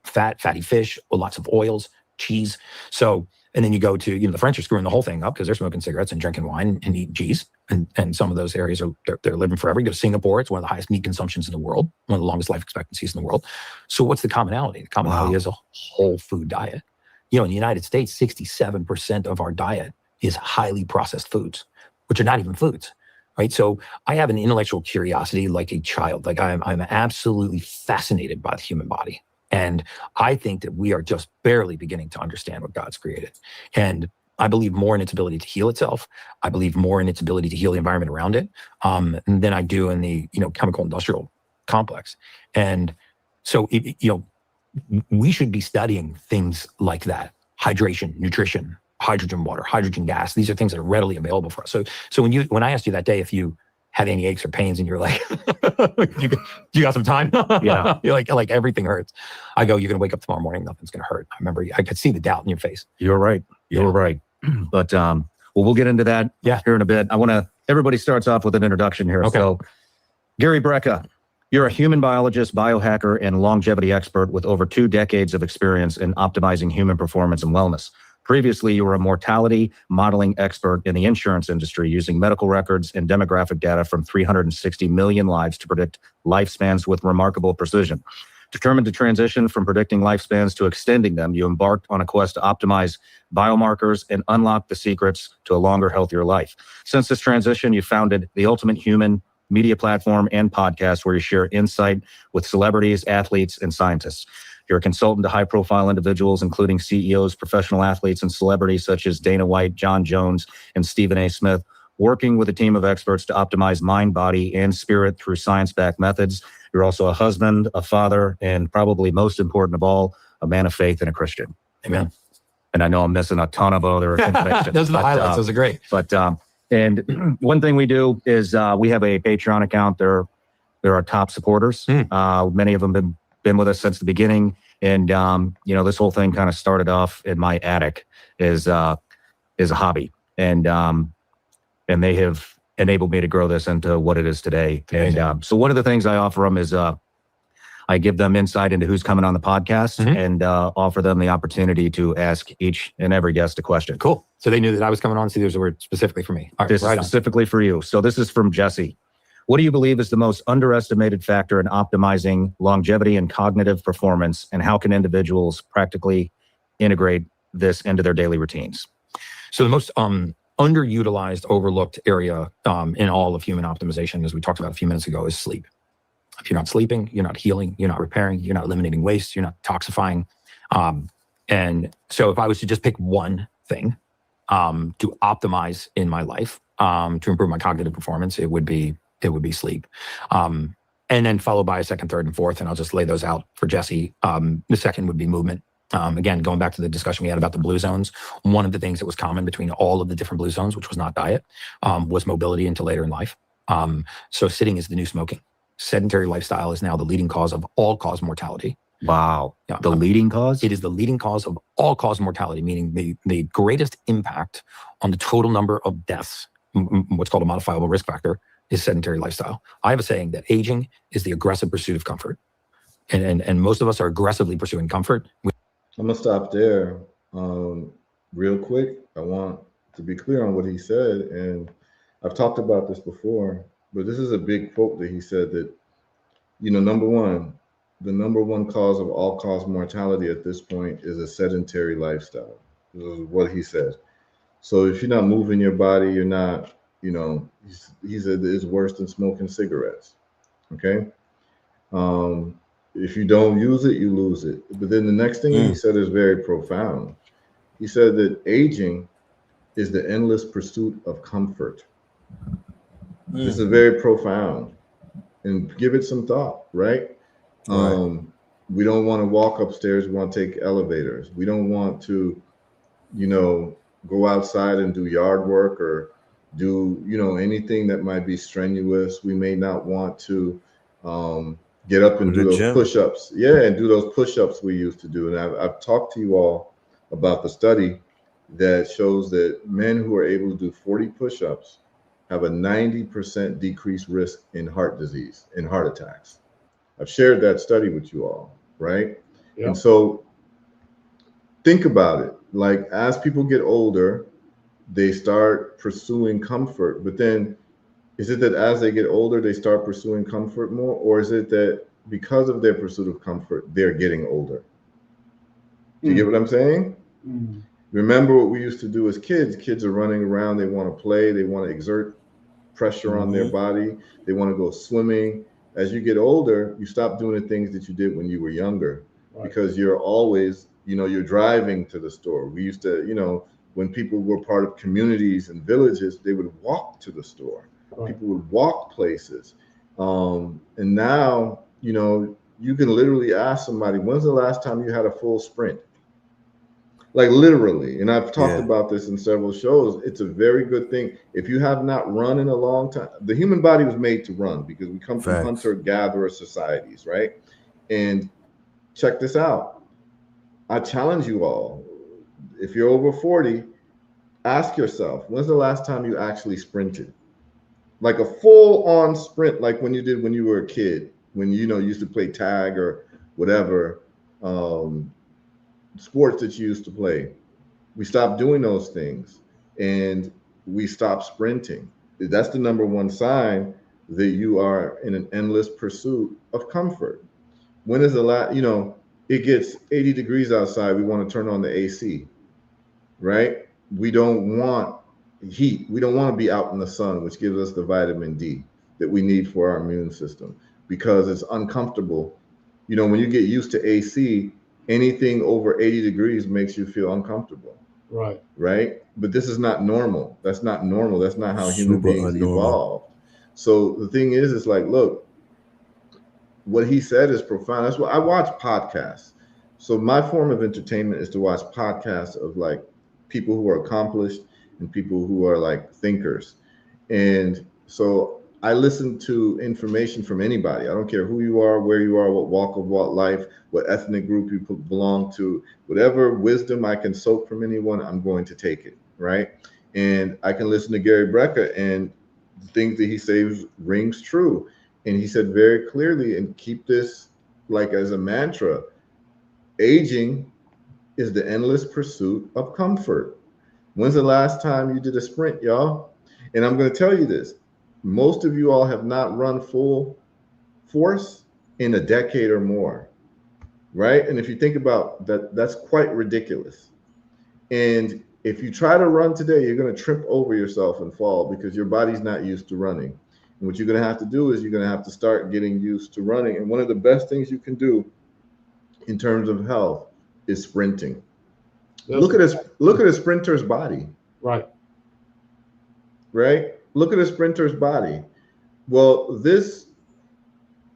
fatty fish, lots of oils, cheese. So, and then you go to, the French are screwing the whole thing up because they're smoking cigarettes and drinking wine and eating cheese. And some of those areas they're living forever. You go to Singapore, it's one of the highest meat consumptions in the world, one of the longest life expectancies in the world. So what's the commonality? The commonality is a whole food diet. In the United States, 67% of our diet is highly processed foods, which are not even foods. Right. So I have an intellectual curiosity like a child. Like I'm absolutely fascinated by the human body. And I think that we are just barely beginning to understand what God's created. And I believe more in its ability to heal itself. I believe more in its ability to heal the environment around it than I do in the chemical industrial complex. And so we should be studying things like that: hydration, nutrition, hydrogen water, hydrogen gas. These are things that are readily available for us. So when I asked you that day if you had any aches or pains and you're like, you got some time? Yeah. You're like everything hurts. I go, you're going to wake up tomorrow morning, nothing's going to hurt. I remember I could see the doubt in your face. You're right. You're right. But we'll get into that here in a bit. Everybody starts off with an introduction here. Okay. So Gary Brecka, you're a human biologist, biohacker, and longevity expert with over 2 decades of experience in optimizing human performance and wellness. Previously, you were a mortality modeling expert in the insurance industry, using medical records and demographic data from 360 million lives to predict lifespans with remarkable precision. Determined to transition from predicting lifespans to extending them, you embarked on a quest to optimize biomarkers and unlock the secrets to a longer, healthier life. Since this transition, you founded The Ultimate Human media platform and podcast where you share insight with celebrities, athletes, and scientists. You're a consultant to high-profile individuals, including CEOs, professional athletes, and celebrities such as Dana White, John Jones, and Stephen A. Smith, working with a team of experts to optimize mind, body, and spirit through science-backed methods. You're also a husband, a father, and probably most important of all, a man of faith and a Christian. Amen. And I know I'm missing a ton of other convictions. Those are the highlights. Those are great. But and one thing we do is we have a Patreon account. They're our top supporters. Many of them have been with us since the beginning. And this whole thing kind of started off in my attic as a hobby, and they have enabled me to grow this into what it is today. And so one of the things I offer them is I give them insight into who's coming on the podcast, and offer them the opportunity to ask each and every guest a question. Cool. So they knew that I was coming on, so these were specifically for me. All right, this is specifically for you. So this is from Jesse. What do you believe is the most underestimated factor in optimizing longevity and cognitive performance, and how can individuals practically integrate this into their daily routines? So the most underutilized, overlooked area in all of human optimization, as we talked about a few minutes ago, is sleep. If you're not sleeping, you're not healing, you're not repairing, you're not eliminating waste, you're not toxifying. And so if I was to just pick one thing to optimize in my life to improve my cognitive performance, it would be sleep. And then followed by a second, third, and fourth, and I'll just lay those out for Jesse. The second would be movement. Again, going back to the discussion we had about the blue zones, one of the things that was common between all of the different blue zones, which was not diet, was mobility into later in life. So sitting is the new smoking. Sedentary lifestyle is now the leading cause of all-cause mortality. Wow. Yeah. The leading cause? It is the leading cause of all-cause mortality, meaning the greatest impact on the total number of deaths, what's called a modifiable risk factor, is sedentary lifestyle. I have a saying that aging is the aggressive pursuit of comfort. And most of us are aggressively pursuing comfort. I'm going to stop there real quick. I want to be clear on what he said. And I've talked about this before, but this is a big quote that he said that, number one, the number one cause of all-cause mortality at this point is a sedentary lifestyle. This is what he said. So if you're not moving your body, you're not, he said it's worse than smoking cigarettes. Okay. If you don't use it, you lose it. But then the next thing he said is very profound. He said that aging is the endless pursuit of comfort. This is very profound, and give it some thought, right? We don't want to walk upstairs. We want to take elevators. We don't want to, go outside and do yard work or do, anything that might be strenuous. We may not want to get up and do those push-ups. Yeah, and do those push-ups we used to do. And I've talked to you all about the study that shows that men who are able to do 40 push-ups have a 90% decreased risk in heart disease, in heart attacks. I've shared that study with you all, right? Yep. And so think about it. Like, as people get older, they start pursuing comfort. But then is it that as they get older, they start pursuing comfort more? Or is it that because of their pursuit of comfort, they're getting older? Do you get what I'm saying? Remember what we used to do as kids. Kids are running around. They want to play. They want to exert pressure on their body. They want to go swimming. As you get older, you stop doing the things that you did when you were younger, because you're always, you're driving to the store. We used to, when people were part of communities and villages, they would walk to the store. People would walk places. And now, you can literally ask somebody, when's the last time you had a full sprint? Like, literally. And I've talked about this in several shows. It's a very good thing. If you have not run in a long time, the human body was made to run because we come from hunter-gatherer societies, right? And check this out. I challenge you all. If you're over 40, ask yourself, when's the last time you actually sprinted? Like a full-on sprint, like when you did when you were a kid, when you used to play tag or whatever, sports that you used to play. We stopped doing those things and we stopped sprinting. That's the number one sign that you are in an endless pursuit of comfort. When is the last, it gets 80 degrees outside, we want to turn on the AC, right? We don't want heat. We don't want to be out in the sun, which gives us the vitamin D that we need for our immune system, because it's uncomfortable. When you get used to AC, anything over 80 degrees makes you feel uncomfortable. Right. But this is not normal. That's not normal. That's not how human beings evolved. So the thing is, it's like, look, what he said is profound. That's why I watch podcasts. So my form of entertainment is to watch podcasts of like people who are accomplished and people who are like thinkers. And so I listen to information from anybody. I don't care who you are, where you are, what walk of what life, what ethnic group you belong to, whatever wisdom I can soak from anyone, I'm going to take it, right? And I can listen to Gary Brecka, and the things that he says rings true. And he said very clearly, and keep this like as a mantra, aging is the endless pursuit of comfort. When's the last time you did a sprint, y'all? And I'm going to tell you this. Most of you all have not run full force in a decade or more, right? And if you think about that, that's quite ridiculous. And if you try to run today, you're going to trip over yourself and fall because your body's not used to running. And what you're going to have to do is you're going to have to start getting used to running. And one of the best things you can do in terms of health is sprinting. Look at a sprinter's body. Right. Right? Look at a sprinter's body. Well, this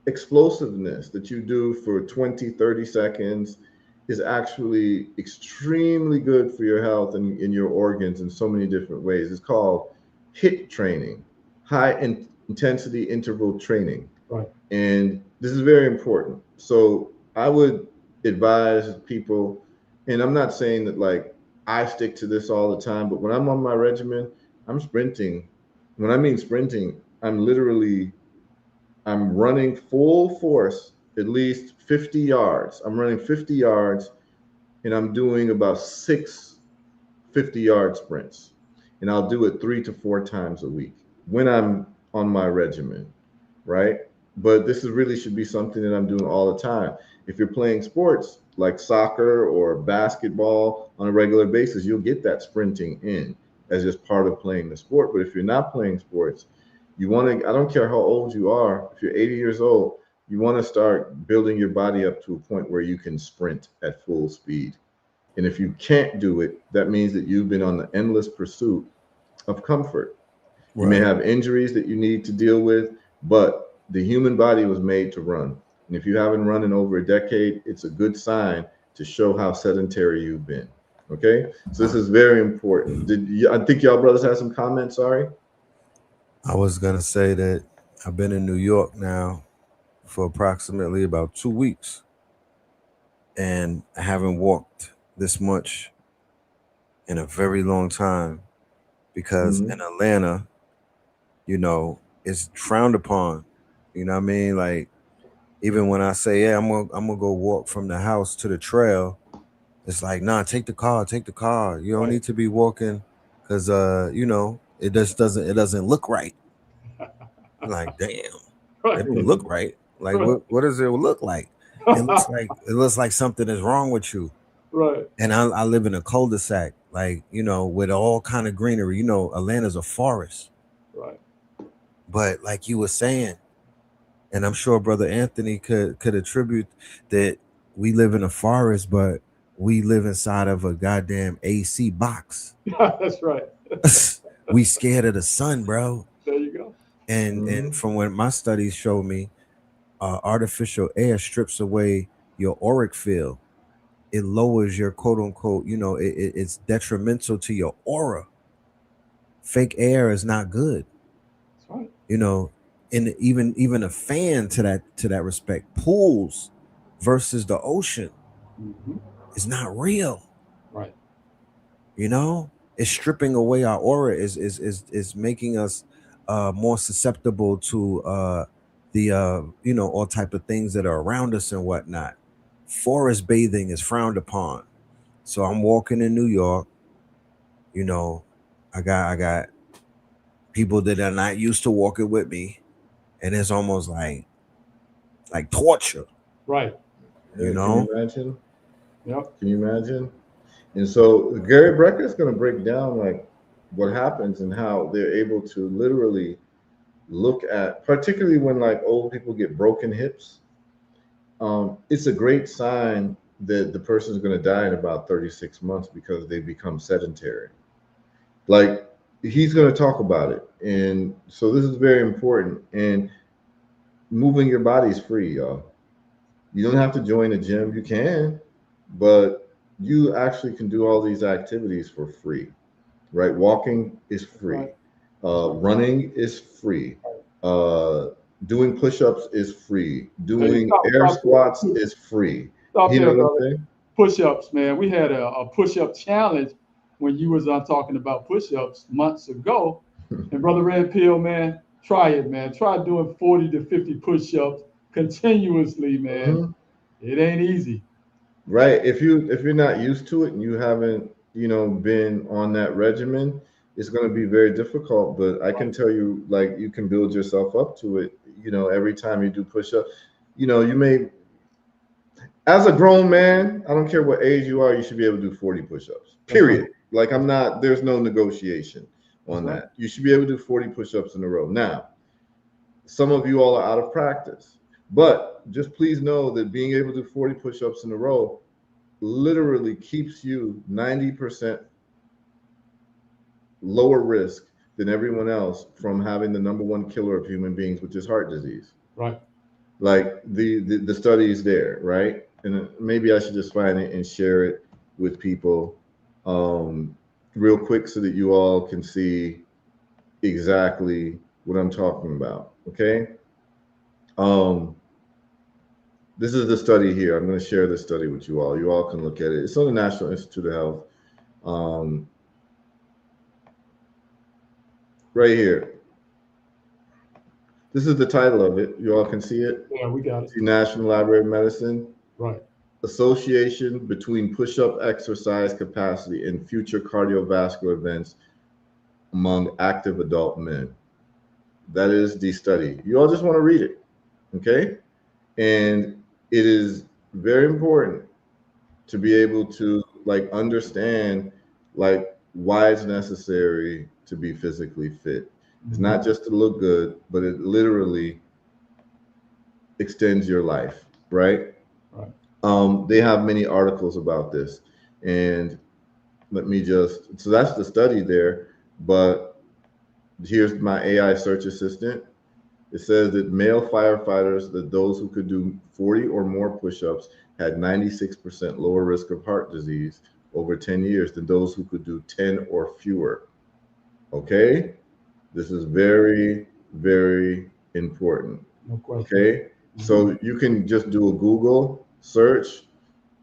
explosiveness that you do for 20, 30 seconds is actually extremely good for your health and in your organs in so many different ways. It's called HIIT training, intensity interval training. Right. And this is very important. So I would advise people, and I'm not saying that like I stick to this all the time, but when I'm on my regimen, I'm sprinting. When I mean sprinting, I'm running full force, at least 50 yards. I'm running 50 yards, and I'm doing about 6 50-yard sprints. And I'll do it 3 to 4 times a week when I'm on my regimen, right? But this really should be something that I'm doing all the time. If you're playing sports like soccer or basketball on a regular basis, you'll get that sprinting in as just part of playing the sport. But if you're not playing sports, you want to, I don't care how old you are, if you're 80 years old, you want to start building your body up to a point where you can sprint at full speed. And if you can't do it, that means that you've been on the endless pursuit of comfort. Right. You may have injuries that you need to deal with, but the human body was made to run. And if you haven't run in over a decade, it's a good sign to show how sedentary you've been. Okay, so this is very important. I think y'all brothers have some comments? Sorry. I was gonna say that I've been in New York now for approximately about 2 weeks, and I haven't walked this much in a very long time because in Atlanta, you know, it's frowned upon. You know what I mean? Like, even when I say, yeah, I'm gonna go walk from the house to the trail, it's like, nah, take the car. You don't need to be walking because you know, it doesn't look right. Like, damn, it don't look right. Like, what does it look like? It looks like something is wrong with you. Right. And I live in a cul-de-sac, like, you know, with all kind of greenery. You know, Atlanta's a forest. Right. But like you were saying, and I'm sure Brother Anthony could attribute that we live in a forest, but we live inside of a goddamn AC box. That's right. We scared of the sun, bro. There you go. And from what my studies show me, artificial air strips away your auric field. It lowers your quote unquote, you know, it's detrimental to your aura. Fake air is not good. That's right. You know, and even a fan to that respect, pools versus the ocean is not real. Right. You know, it's stripping away our aura, is making us more susceptible to the you know, all type of things that are around us and whatnot. Forest bathing is frowned upon. So I'm walking in New York, you know, I got people that are not used to walking with me, and it's almost like torture. Right. You know? Can you imagine? Yep. Can you imagine? And so Gary Brecka is going to break down like what happens and how they're able to literally look at, particularly when like old people get broken hips. It's a great sign that the person is going to die in about 36 months because they become sedentary. Like, he's going to talk about it. And so this is very important. And moving your body is free, y'all. You don't have to join a gym. You can, but you actually can do all these activities for free, right? Walking is free. Running is free. Doing push-ups is free. Hey, Doing stop, air stop, squats is free. stop You know there, what I'm brother. saying? Push-ups, man. We had a push-up challenge when you was talking about push-ups months ago. And Brother Red Pill, man, try it, man. Try doing 40 to 50 push-ups continuously, man. Mhm. It ain't easy. Right. If you're not used to it and you haven't, been on that regimen, it's going to be very difficult. But I can tell you, like, you can build yourself up to it. Every time you do push up, you may, as a grown man, I don't care what age you are, you should be able to do 40 push-ups. That's right. Period. Like, there's no negotiation on That's right. that. You should be able to do 40 push-ups in a row. Now, some of you all are out of practice, but just please know that being able to do 40 push-ups in a row literally keeps you 90% lower risk than everyone else from having the number one killer of human beings, which is heart disease. Right. Like the study is there, right? And maybe I should just find it and share it with people real quick so that you all can see exactly what I'm talking about. Okay. This is the study here. I'm going to share this study with you all. You all can look at it. It's on the National Institute of Health. Right here. This is the title of it. You all can see it. Yeah, we got it. The National Library of Medicine. Right. Association between push-up exercise capacity and future cardiovascular events among active adult men. That is the study. You all just want to read it, okay? And it is very important to be able to understand why it's necessary to be physically fit. It's not just to look good, but it literally extends your life, right? Right. They have many articles about this, and so that's the study there. But here's my AI search assistant. It says that male firefighters, that those who could do 40 or more push-ups, had 96% lower risk of heart disease over 10 years than those who could do 10 or fewer. Okay? This is very, very important. No question. Okay? So you can just do a Google search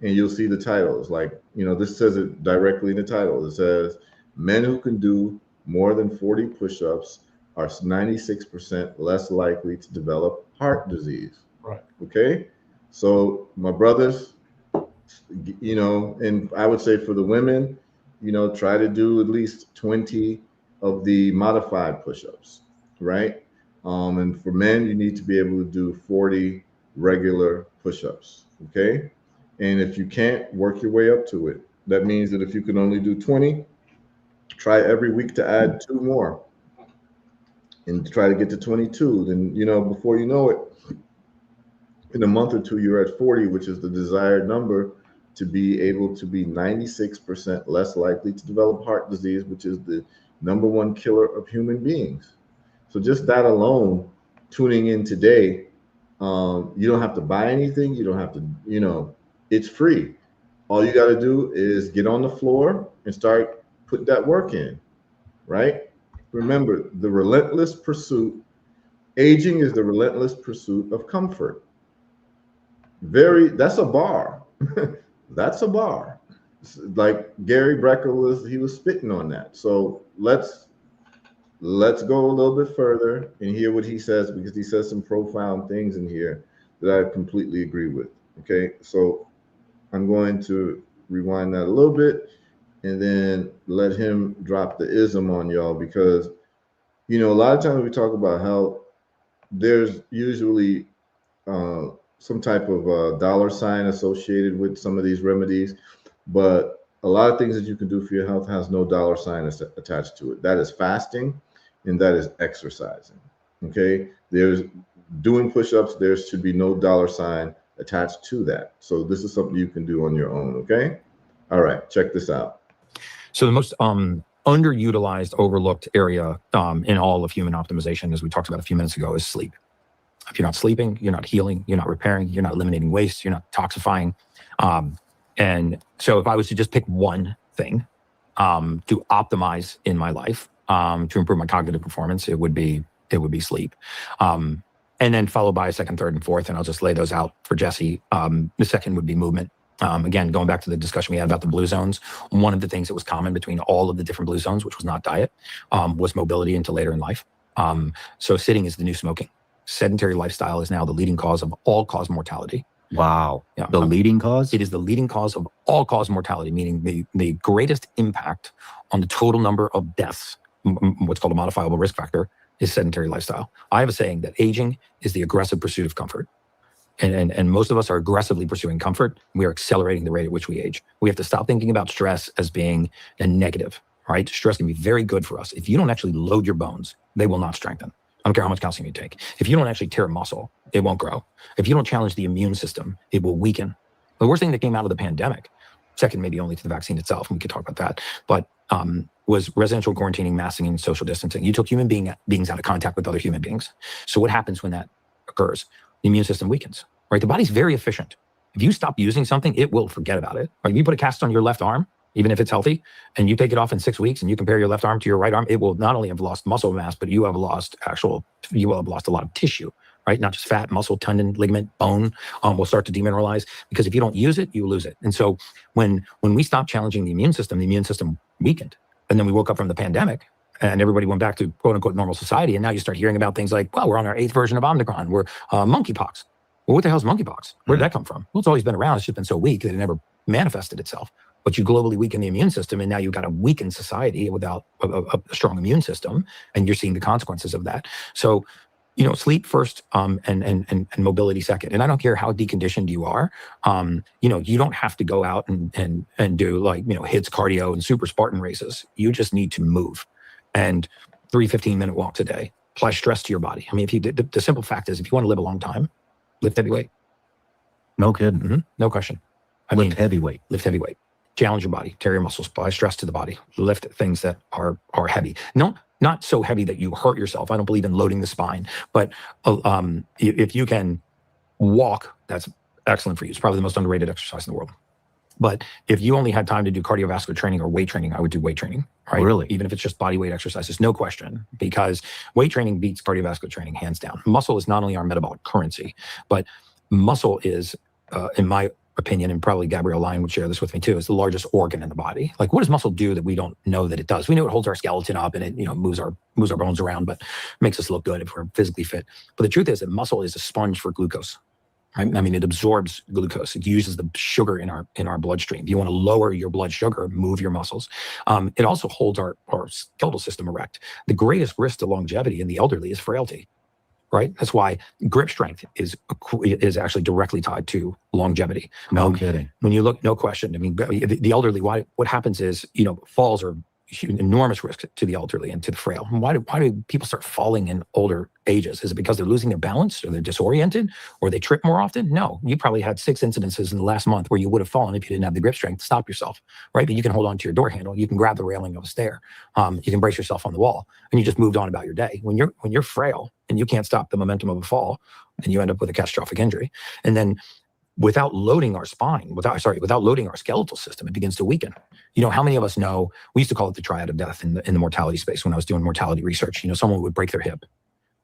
and you'll see the titles. This says it directly in the title. It says, men who can do more than 40 push-ups are 96% less likely to develop heart disease. Right. Okay? So my brothers, and I would say for the women, try to do at least 20 of the modified push-ups, right? And for men, you need to be able to do 40 regular push-ups, okay? And if you can't, work your way up to it. That means that if you can only do 20, try every week to add 2 more and try to get to 22. Then, before you know it, in a month or two, you're at 40, which is the desired number to be able to be 96% less likely to develop heart disease, which is the number one killer of human beings. So just that alone, tuning in today, you don't have to buy anything. You don't have to, it's free. All you got to do is get on the floor and start putting that work in, right? Remember, the relentless pursuit, aging is the relentless pursuit of comfort. That's a bar. That's a bar. Like Gary Brecker was spitting on that. So let's go a little bit further and hear what he says, because he says some profound things in here that I completely agree with. Okay, so I'm going to rewind that a little bit and then let him drop the ism on y'all, because a lot of times we talk about health, there's usually some type of dollar sign associated with some of these remedies, but a lot of things that you can do for your health has no dollar sign attached to it. That is fasting, and that is exercising. Okay, there's doing push-ups. There should be no dollar sign attached to that. So this is something you can do on your own. Okay, all right, check this out. So the most underutilized, overlooked area in all of human optimization, as we talked about a few minutes ago, is sleep. If you're not sleeping, you're not healing, you're not repairing, you're not eliminating waste, you're not toxifying. And so if I was to just pick one thing to optimize in my life, to improve my cognitive performance, it would be it would be sleep. And then followed by a second, third, and fourth, and I'll just lay those out for Jesse. The second would be movement. Again, going back to the discussion we had about the blue zones, one of the things that was common between all of the different blue zones, which was not diet, was mobility into later in life. So sitting is the new smoking. Sedentary lifestyle is now the leading cause of all-cause mortality. Wow. Yeah. The leading cause? It is the leading cause of all-cause mortality, meaning the greatest impact on the total number of deaths, what's called a modifiable risk factor, is sedentary lifestyle. I have a saying that aging is the aggressive pursuit of comfort. And most of us are aggressively pursuing comfort. We are accelerating the rate at which we age. We have to stop thinking about stress as being a negative, right? Stress can be very good for us. If you don't actually load your bones, they will not strengthen. I don't care how much calcium you take. If you don't actually tear a muscle, it won't grow. If you don't challenge the immune system, it will weaken. The worst thing that came out of the pandemic, second maybe only to the vaccine itself, and we could talk about that, but was residential quarantining, masking, and social distancing. You took human beings out of contact with other human beings. So what happens when that occurs? The immune system weakens, right? The body's very efficient. If you stop using something, it will forget about it. Right? If you put a cast on your left arm, even if it's healthy, and you take it off in 6 weeks and you compare your left arm to your right arm, it will not only have lost muscle mass, but you will have lost a lot of tissue, right? Not just fat, muscle, tendon, ligament, bone will start to demineralize, because if you don't use it, you lose it. And so when we stopped challenging the immune system weakened. And then we woke up from the pandemic and everybody went back to quote unquote normal society. And now you start hearing about things like, well, we're on our 8th version of Omicron. We're monkeypox. Well, what the hell is monkeypox? Where did that come from? Well, it's always been around. It's just been so weak that it never manifested itself. But you globally weaken the immune system, and now you've got a weakened society without a strong immune system, and you're seeing the consequences of that. So, sleep first, and mobility second. And I don't care how deconditioned you are. You don't have to go out and do HIITs cardio and super Spartan races. You just need to move, and 3 15-minute walks a day. Apply stress to your body. I mean, the simple fact is, if you want to live a long time, lift heavy weight. No kidding. Mm-hmm. No question. Lift heavy weight. Lift heavy weight. Challenge your body. Tear your muscles. Apply stress to the body. Lift things that are heavy. No, not so heavy that you hurt yourself. I don't believe in loading the spine. But if you can walk, that's excellent for you. It's probably the most underrated exercise in the world. But if you only had time to do cardiovascular training or weight training, I would do weight training. Right? Really? Even if it's just body weight exercises, no question, because weight training beats cardiovascular training hands down. Muscle is not only our metabolic currency, but muscle is, in my opinion, and probably Gabrielle Lyon would share this with me too, is the largest organ in the body. Like, what does muscle do that we don't know that it does? We know it holds our skeleton up and it, moves our bones around, but makes us look good if we're physically fit. But the truth is that muscle is a sponge for glucose. Right? I mean, it absorbs glucose. It uses the sugar in our bloodstream. If you want to lower your blood sugar, move your muscles. It also holds our skeletal system erect. The greatest risk to longevity in the elderly is frailty. Right? That's why grip strength is actually directly tied to longevity. No kidding. When you look, no question. I mean, the elderly, what happens is, falls are enormous risk to the elderly and to the frail. Why do people start falling in older ages? Is it because they're losing their balance, or they're disoriented, or they trip more often? No, you probably had 6 incidences in the last month where you would have fallen if you didn't have the grip strength to stop yourself, right? But you can hold on to your door handle, you can grab the railing of a stair, you can brace yourself on the wall, and you just moved on about your day. When you're frail and you can't stop the momentum of a fall, and you end up with a catastrophic injury, and then without loading our spine, without loading our skeletal system, it begins to weaken. How many of us know, we used to call it the triad of death in the mortality space when I was doing mortality research. Someone would break their hip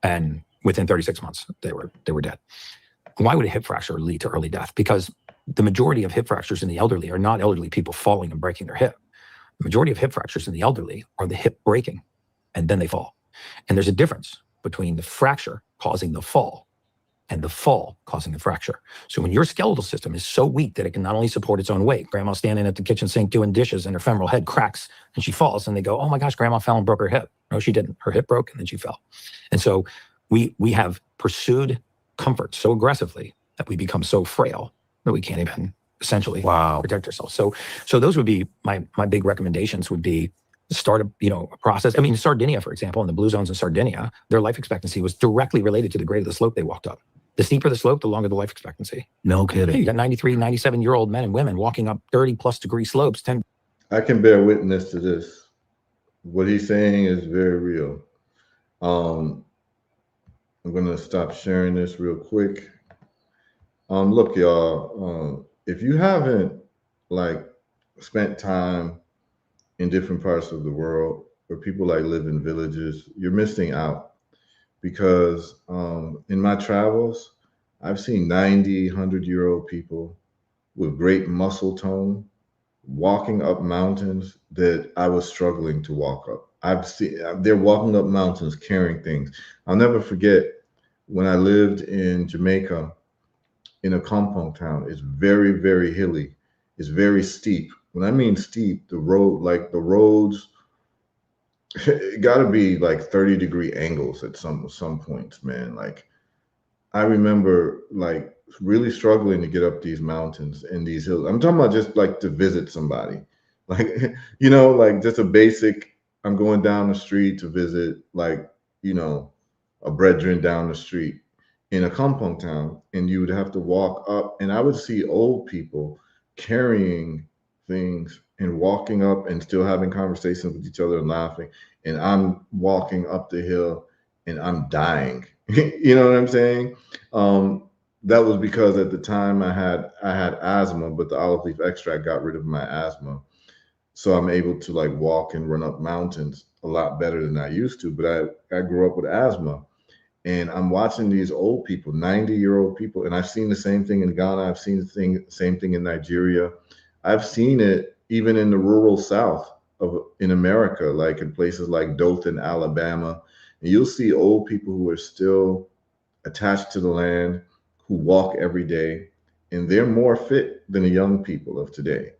and within 36 months, they were dead. Why would a hip fracture lead to early death? Because the majority of hip fractures in the elderly are not elderly people falling and breaking their hip. The majority of hip fractures in the elderly are the hip breaking and then they fall. And there's a difference between the fracture causing the fall and the fall causing the fracture. So when your skeletal system is so weak that it can not only support its own weight, grandma's standing at the kitchen sink doing dishes and her femoral head cracks and she falls, and they go, oh my gosh, grandma fell and broke her hip. No, she didn't. Her hip broke and then she fell. And so we have pursued comfort so aggressively that we become so frail that we can't even essentially protect ourselves. So those would be my big recommendations would be start a process. I mean, Sardinia, for example, in the blue zones in Sardinia, their life expectancy was directly related to the grade of the slope they walked up. The steeper the slope, the longer the life expectancy. No kidding. You got 93, 97-year-old men and women walking up 30+ degree slopes. I can bear witness to this. What he's saying is very real. I'm going to stop sharing this real quick. Look, y'all, if you haven't spent time in different parts of the world where people live in villages, you're missing out. because in my travels, I've seen 90, 100-year-old people with great muscle tone walking up mountains that I was struggling to walk up. I've seen they're walking up mountains carrying things. I'll never forget when I lived in Jamaica in a compound town. It's very, very hilly. It's very steep. When I mean steep, the roads, it got to be like 30-degree angles at some points, man. Like I remember like really struggling to get up these mountains and these hills. I'm talking about just like to visit somebody. Like, like just a basic, I'm going down the street to visit like, a brethren down the street in a compound town, and you would have to walk up, and I would see old people carrying things and walking up and still having conversations with each other and laughing. And I'm walking up the hill and I'm dying. You know what I'm saying? That was because at the time I had asthma, but the olive leaf extract got rid of my asthma. So I'm able to like walk and run up mountains a lot better than I used to. But I grew up with asthma. And I'm watching these old people, 90-year-old people, and I've seen the same thing in Ghana. I've seen the same thing in Nigeria. I've seen it even in the rural South in America, like in places like Dothan, Alabama. And you'll see old people who are still attached to the land, who walk every day, and they're more fit than the young people of today.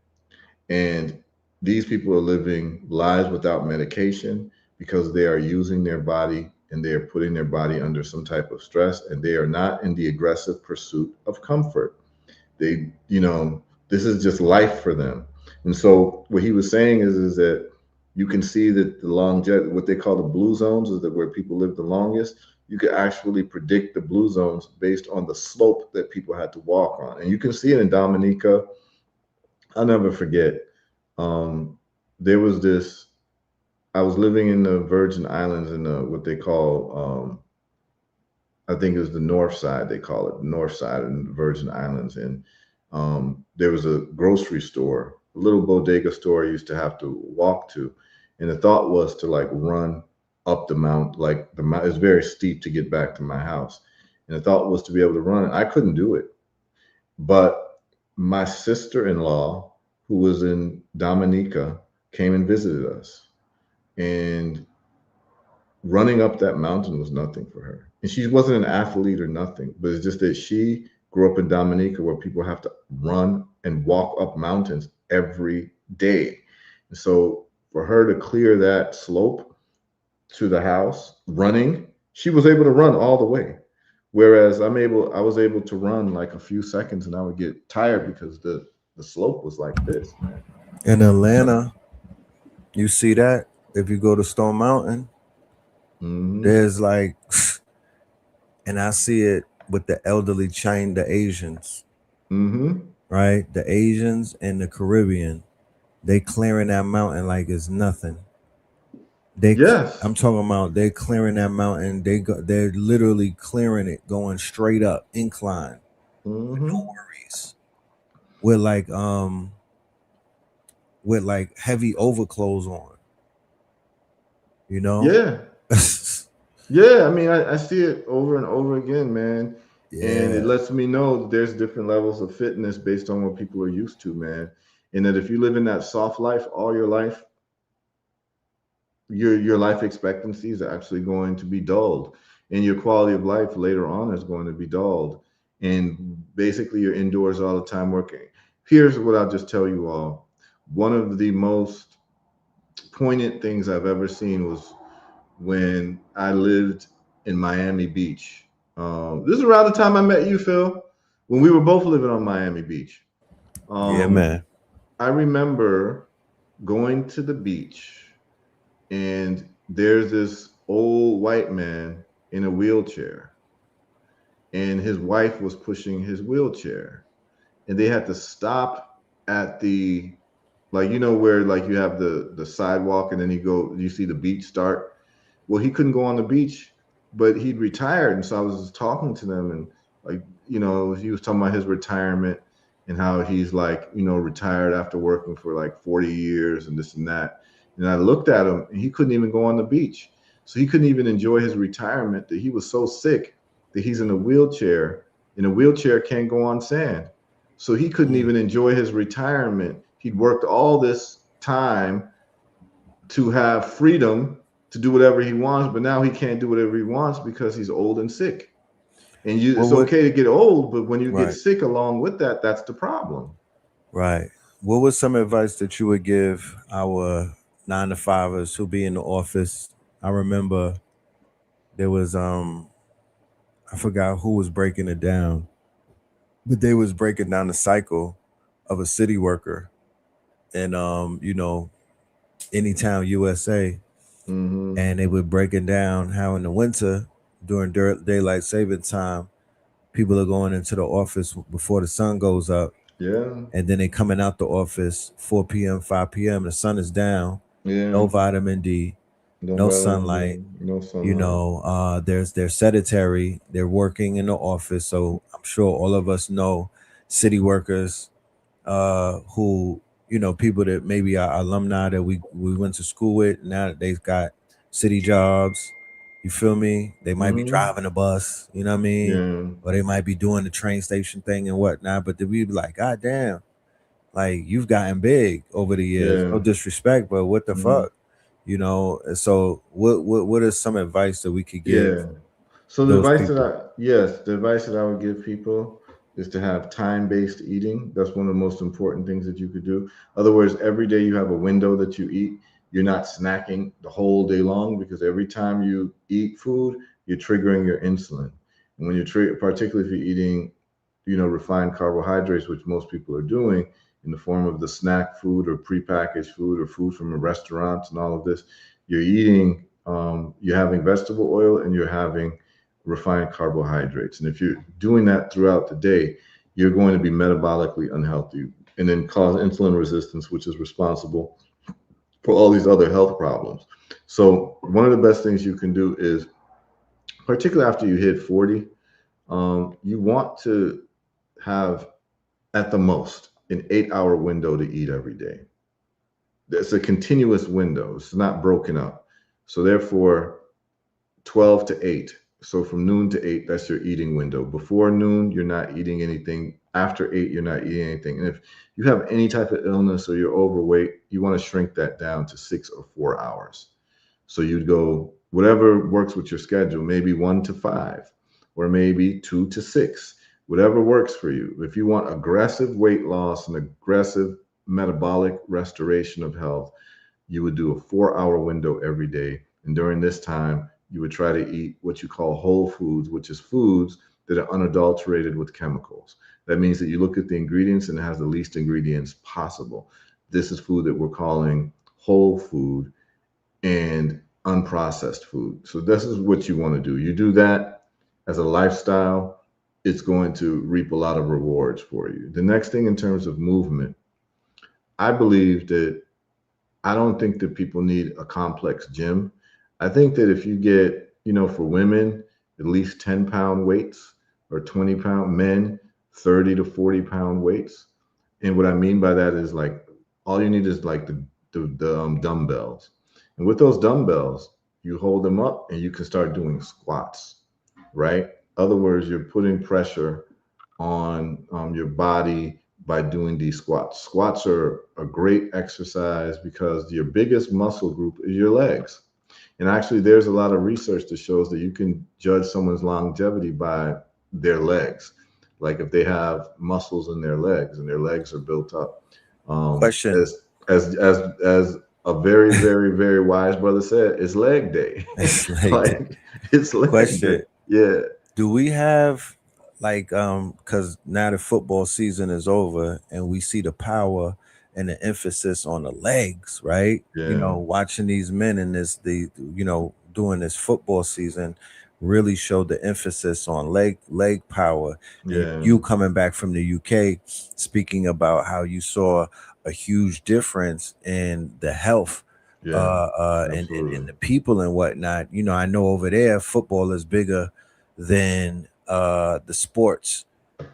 And these people are living lives without medication because they are using their body and they are putting their body under some type of stress, and they are not in the aggressive pursuit of comfort. This is just life for them. And so what he was saying is that you can see that the longevity, what they call the blue zones, is that where people live the longest. You can actually predict the blue zones based on the slope that people had to walk on. And you can see it in Dominica. I'll never forget. There was this, I was living in the Virgin Islands in what they call, I think it was the North Side, they call it, the North Side in the Virgin Islands. And there was a grocery store, a little bodega store I used to have to walk to. And the thought was to like run up the mount, like the mount is very steep to get back to my house. And the thought was to be able to run it. I couldn't do it. But my sister-in-law, who was in Dominica, came and visited us. And running up that mountain was nothing for her. And she wasn't an athlete or nothing, but it's just that she grew up in Dominica where people have to run and walk up mountains every day. And so for her to clear that slope to the house running, she was able to run all the way. Whereas I was able to run like a few seconds and I would get tired because the slope was like this, man. In Atlanta, you see that if you go to Stone Mountain, there's like, and I see it with the elderly the Asians, right? The Asians and the Caribbean, they clearing that mountain like it's nothing. I'm talking about they're clearing that mountain. They're literally clearing it, going straight up, incline, with no worries. With like heavy overclothes on. Yeah. Yeah, I mean, I see it over and over again, man. Yeah. And it lets me know that there's different levels of fitness based on what people are used to, man. And that if you live in that soft life all your life, your life expectancy is actually going to be dulled, and your quality of life later on is going to be dulled. And basically, you're indoors all the time working. Here's what I'll just tell you all. One of the most poignant things I've ever seen was when I lived in Miami Beach. This is around the time I met you, Phil, when we were both living on Miami Beach. Yeah, man. I remember going to the beach, and there's this old white man in a wheelchair, and his wife was pushing his wheelchair, and they had to stop at the, like, where like you have the sidewalk and then you see the beach start. Well, he couldn't go on the beach, but he'd retired. And so I was just talking to them, and like, he was talking about his retirement and how he's like, retired after working for like 40 years and this and that. And I looked at him and he couldn't even go on the beach. So he couldn't even enjoy his retirement, that he was so sick that he's in a wheelchair. In a wheelchair can't go on sand. So he couldn't even enjoy his retirement. He'd worked all this time to have freedom to do whatever he wants, but now he can't do whatever he wants because he's old and sick. And it's okay to get old, but when you get sick along with that, that's the problem. Right. What was some advice that you would give our 9-to-5ers who be in the office? I remember there was I forgot who was breaking it down, but they was breaking down the cycle of a city worker in Anytown, USA. Mm-hmm. And they were breaking down how in the winter during daylight saving time, people are going into the office before the sun goes up. Yeah. And then they coming out the office 4 p.m., 5 p.m. The sun is down. Yeah. No vitamin D, no sunlight. No sunlight. They're sedentary. They're working in the office. So I'm sure all of us know city workers who, people that maybe are alumni that we went to school with. Now that they've got city jobs, you feel me? They might be driving a bus, you know what I mean? Yeah. Or they might be doing the train station thing and whatnot. But we be like, God damn, like you've gotten big over the years. Yeah. No disrespect, but what the fuck? So what is some advice that we could give? Yeah. So the advice that I would give people is to have time-based eating. That's one of the most important things that you could do. In other words, every day you have a window that you eat. You're not snacking the whole day long, because every time you eat food, you're triggering your insulin. And when you're particularly if you're eating, refined carbohydrates, which most people are doing in the form of the snack food or prepackaged food or food from the restaurants and all of this, you're eating, you're having vegetable oil and you're having refined carbohydrates. And if you're doing that throughout the day, you're going to be metabolically unhealthy and then cause insulin resistance, which is responsible for all these other health problems. So one of the best things you can do is, particularly after you hit 40, you want to have at the most an 8-hour window to eat every day. It's a continuous window. It's not broken up. So therefore, 12 to 8. So from noon to 8, that's your eating window. Before noon, you're not eating anything. After 8, you're not eating anything. And if you have any type of illness or you're overweight, you want to shrink that down to 6 or 4 hours. So you'd go whatever works with your schedule, maybe 1 to 5, or maybe 2 to 6, whatever works for you. If you want aggressive weight loss and aggressive metabolic restoration of health, you would do a 4-hour window every day. And during this time, you would try to eat what you call whole foods, which is foods that are unadulterated with chemicals. That means that you look at the ingredients and it has the least ingredients possible. This is food that we're calling whole food and unprocessed food. So this is what you want to do. You do that as a lifestyle, it's going to reap a lot of rewards for you. The next thing in terms of movement, I believe that I don't think that people need a complex gym. I think that if you get, for women, at least 10-pound weights, or 20-pound, men, 30 to 40-pound weights. And what I mean by that is like, all you need is like the dumbbells. And with those dumbbells, you hold them up and you can start doing squats, right? In other words, you're putting pressure on your body by doing these squats. Squats are a great exercise because your biggest muscle group is your legs. And actually, there's a lot of research that shows that you can judge someone's longevity by their legs. Like if they have muscles in their legs and their legs are built up. Question. As a very, very, very wise brother said, it's leg day. It's leg day. Yeah. Do we have because now the football season is over and we see the power and the emphasis on the legs, right? Yeah. Watching these men in doing this football season really showed the emphasis on leg power. Yeah. You coming back from the UK, speaking about how you saw a huge difference in the health and the people and whatnot. I know over there football is bigger than the sports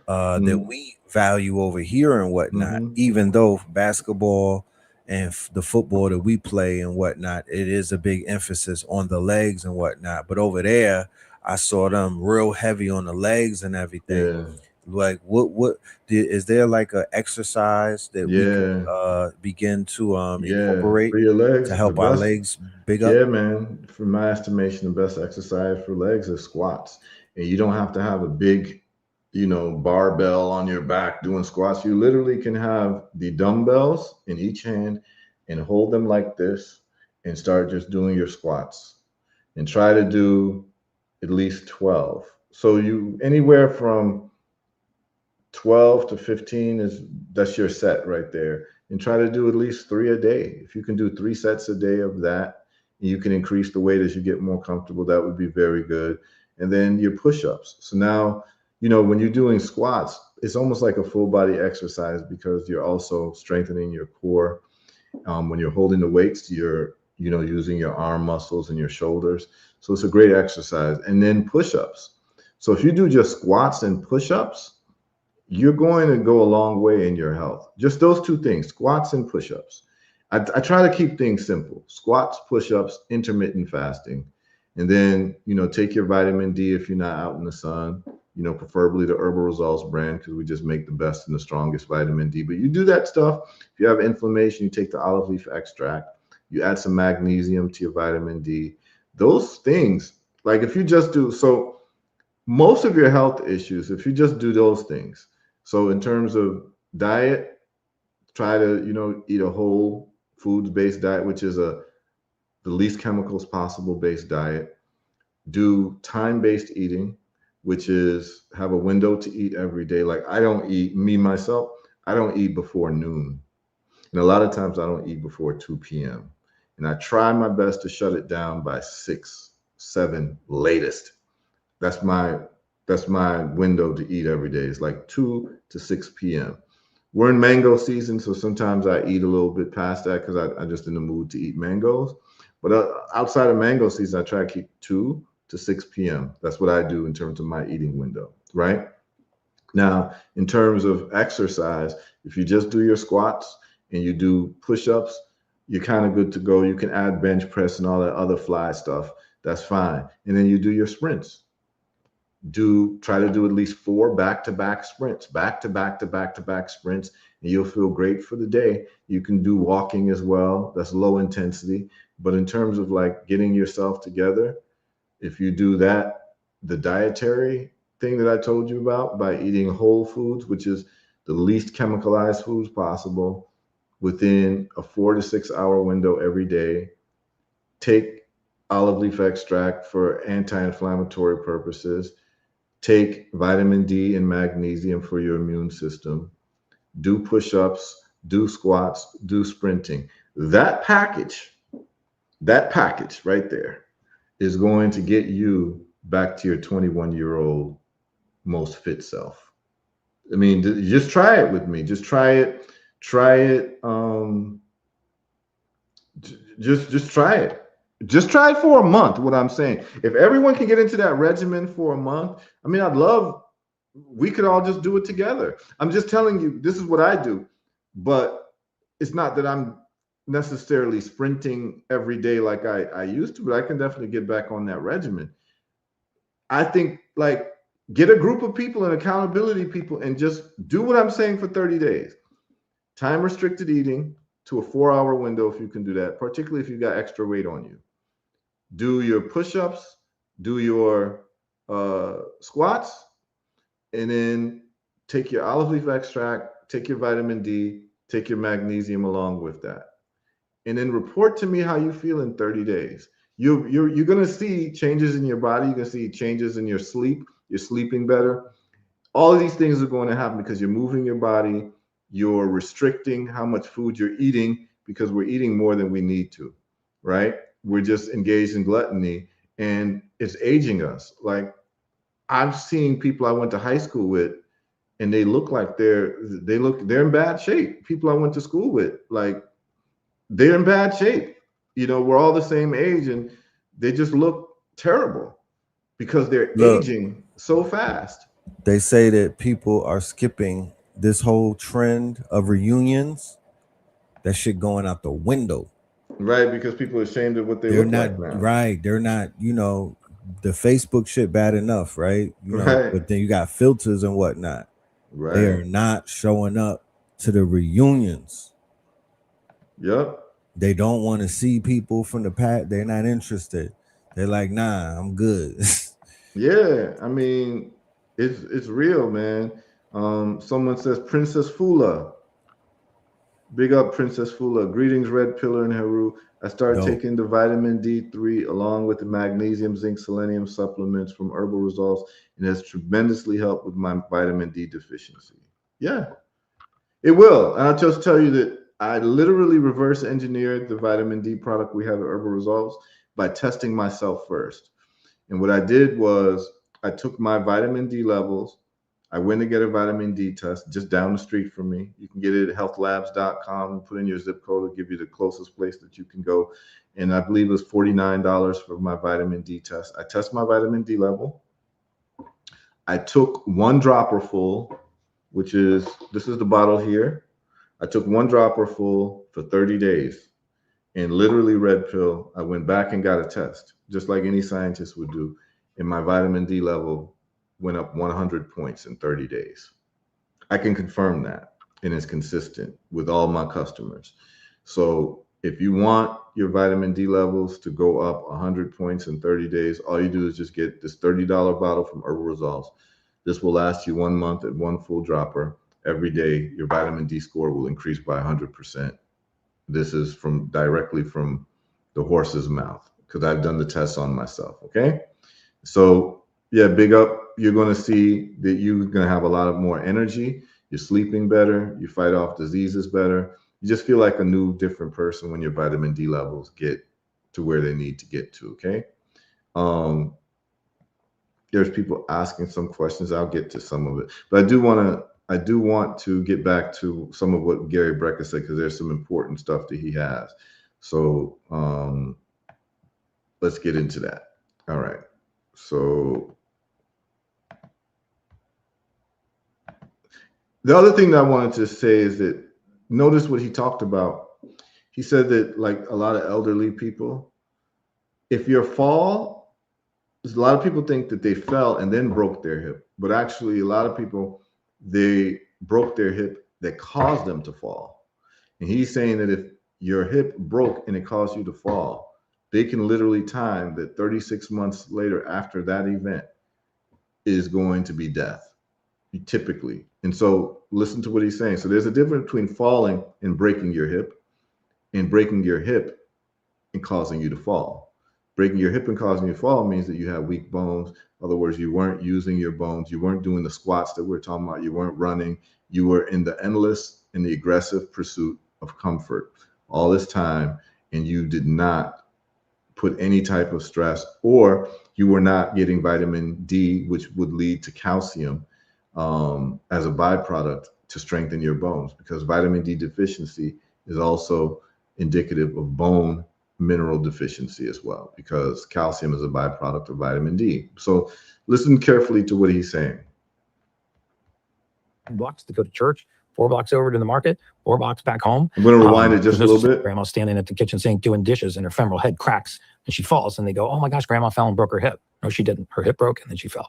that we value over here and whatnot, even though basketball and the football that we play and whatnot, it is a big emphasis on the legs and whatnot. But over there, I saw them real heavy on the legs and everything. Yeah. Like is there like a exercise that we could Yeah. begin to Yeah. incorporate For your to legs, the help our best. legs big up? Yeah, man. For my estimation, the best exercise for legs is squats. And you don't have to have a big, barbell on your back doing squats. You literally can have the dumbbells in each hand and hold them like this and start just doing your squats and try to do at least 12. So you anywhere from 12 to 15 that's your set right there, and try to do at least 3 a day. If you can do 3 sets a day of that, and you can increase the weight as you get more comfortable, that would be very good. And then your push-ups. So now, when you're doing squats, it's almost like a full body exercise because you're also strengthening your core. When you're holding the weights, you're using your arm muscles and your shoulders. So it's a great exercise. And then push-ups. So if you do just squats and push-ups, you're going to go a long way in your health. Just those 2 things, squats and push-ups. I try to keep things simple: squats, push-ups, intermittent fasting. And then, take your vitamin D if you're not out in the sun, preferably the Herbal Results brand, because we just make the best and the strongest vitamin D. But you do that stuff. If you have inflammation, you take the olive leaf extract, you add some magnesium to your vitamin D. Those things, like if you just do, so most of your health issues, if you just do those things. So in terms of diet, try to, eat a whole foods-based diet, which is the least chemicals possible based diet. Do time-based eating, which is have a window to eat every day. Like I don't eat, myself, I don't eat before noon. And a lot of times I don't eat before 2 p.m. And I try my best to shut it down by 6, 7 latest. That's my window to eat every day. It's like 2 to 6 p.m. We're in mango season, so sometimes I eat a little bit past that because I'm just in the mood to eat mangoes. But outside of mango season, I try to keep 2 to 6 p.m. That's what I do in terms of my eating window, right? Now, in terms of exercise, if you just do your squats and you do push-ups, you're kind of good to go. You can add bench press and all that other fly stuff. That's fine. And then you do your sprints. Try to do at least 4 back-to-back sprints, back-to-back sprints, and you'll feel great for the day. You can do walking as well. That's low intensity. But in terms of like getting yourself together, if you do that, the dietary thing that I told you about by eating whole foods, which is the least chemicalized foods possible within a 4 to 6 hour window every day, take olive leaf extract for anti-inflammatory purposes, take vitamin D and magnesium for your immune system, do push-ups, do squats, do sprinting. That package right there is going to get you back to your 21-year-old most fit self. I mean, just try it with me. Just try it. Try it. Just try it. Just try it for a month. What I'm saying, if everyone can get into that regimen for a month, I mean, we could all just do it together. I'm just telling you, this is what I do, but it's not that I'm necessarily sprinting every day like I used to, but I can definitely get back on that regimen. I think like get a group of people and accountability people and just do what I'm saying for 30 days. Time restricted eating to a 4-hour window if you can do that, particularly if you got extra weight on you. Do your push-ups, do your squats, and then take your olive leaf extract, take your vitamin D, take your magnesium along with that. And then report to me how you feel in 30 days. You're going to see changes in your body. You're going to see changes in your sleep. You're sleeping better. All of these things are going to happen because you're moving your body. You're restricting how much food you're eating because we're eating more than we need to, right? We're just engaged in gluttony and it's aging us. Like I've seen people I went to high school with and they look like they're in bad shape. People I went to school with, like they're in bad shape. We're all the same age and they just look terrible because they're aging so fast. They say that people are skipping this whole trend of reunions. that shit going out the window. Right, because people are ashamed of what they They're look not like now. right. They're not, the Facebook shit bad enough, right? Right. But then you got filters and whatnot. Right. They are not showing up to the reunions. Yep. They don't want to see people from the past. They're not interested. They're like, nah, I'm good. Yeah, I mean, it's real, man. Someone says Princess Fula. Big up Princess Fula. Greetings, Red Pillar and Heru. I started taking the vitamin D3 along with the magnesium, zinc, selenium supplements from Herbal Results, and has tremendously helped with my vitamin D deficiency. Yeah, it will. And I'll just tell you that I literally reverse engineered the vitamin D product we have at Herbal Results by testing myself first. And what I did was I took my vitamin D levels. I went to get a vitamin D test just down the street from me. You can get it at healthlabs.com. Put in your zip code. It'll give you the closest place that you can go. And I believe it was $49 for my vitamin D test. I test my vitamin D level. I took 1 dropper full, this is the bottle here. I took 1 dropper full for 30 days. And literally, Red Pill, I went back and got a test, just like any scientist would do. And my vitamin D level went up 100 points in 30 days. I can confirm that, and it's consistent with all my customers. So if you want your vitamin D levels to go up 100 points in 30 days, all you do is just get this $30 bottle from Herbal Results. This will last you 1 month at 1 full dropper. Every day, your vitamin D score will increase by 100%. This is directly from the horse's mouth, because I've done the tests on myself. Okay. So yeah, big up. You're going to see that you're going to have a lot of more energy. You're sleeping better. You fight off diseases better. You just feel like a new, different person when your vitamin D levels get to where they need to get to. Okay. There's people asking some questions. I'll get to some of it, but I do want to get back to some of what Gary Brecker said, because there's some important stuff that he has. So let's get into that. All right. So the other thing that I wanted to say is that notice what he talked about. He said that, like a lot of elderly people, if your fall, a lot of people think that they fell and then broke their hip, but actually a lot of people, they broke their hip that caused them to fall. And he's saying that if your hip broke and it caused you to fall, they can literally time that 36 months later after that event is going to be death, typically. And so listen to what he's saying. So there's a difference between falling and breaking your hip, and breaking your hip and causing you to fall. Breaking your hip and causing you to fall means that you have weak bones. In other words, you weren't using your bones. You weren't doing the squats that we're talking about. You weren't running. You were in the endless and the aggressive pursuit of comfort all this time, and you did not put any type of stress, or you were not getting vitamin D, which would lead to calcium as a byproduct to strengthen your bones, because vitamin D deficiency is also indicative of bone mineral deficiency as well, because calcium is a byproduct of vitamin D. So listen carefully to what he's saying. Blocks to go to church, 4 blocks over to the market, 4 blocks back home. I'm going to rewind it just a little bit. Grandma's standing at the kitchen sink doing dishes, and her femoral head cracks and she falls, and they go, "Oh my gosh, Grandma fell and broke her hip." No, she didn't. Her hip broke and then she fell.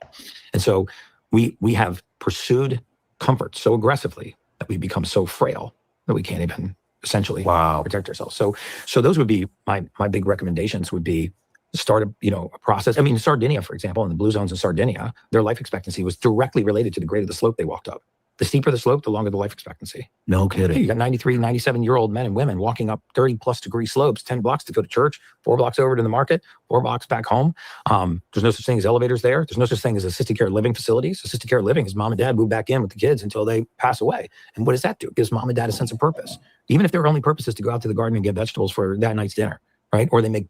And so we have pursued comfort so aggressively that we become so frail that we can't even essentially protect ourselves. So those would be my big recommendations. Would be start a process. I mean, Sardinia, for example, in the blue zones in Sardinia, their life expectancy was directly related to the grade of the slope they walked up. The steeper the slope, the longer the life expectancy. No kidding. You got 93, 97-year-old men and women walking up 30+ degree slopes, 10 blocks to go to church, 4 blocks over to the market, 4 blocks back home. There's no such thing as elevators there. There's no such thing as assisted care living facilities. Assisted care living is mom and dad move back in with the kids until they pass away. And what does that do? It gives mom and dad a sense of purpose. Even if their only purpose is to go out to the garden and get vegetables for that night's dinner. Right? Or they make,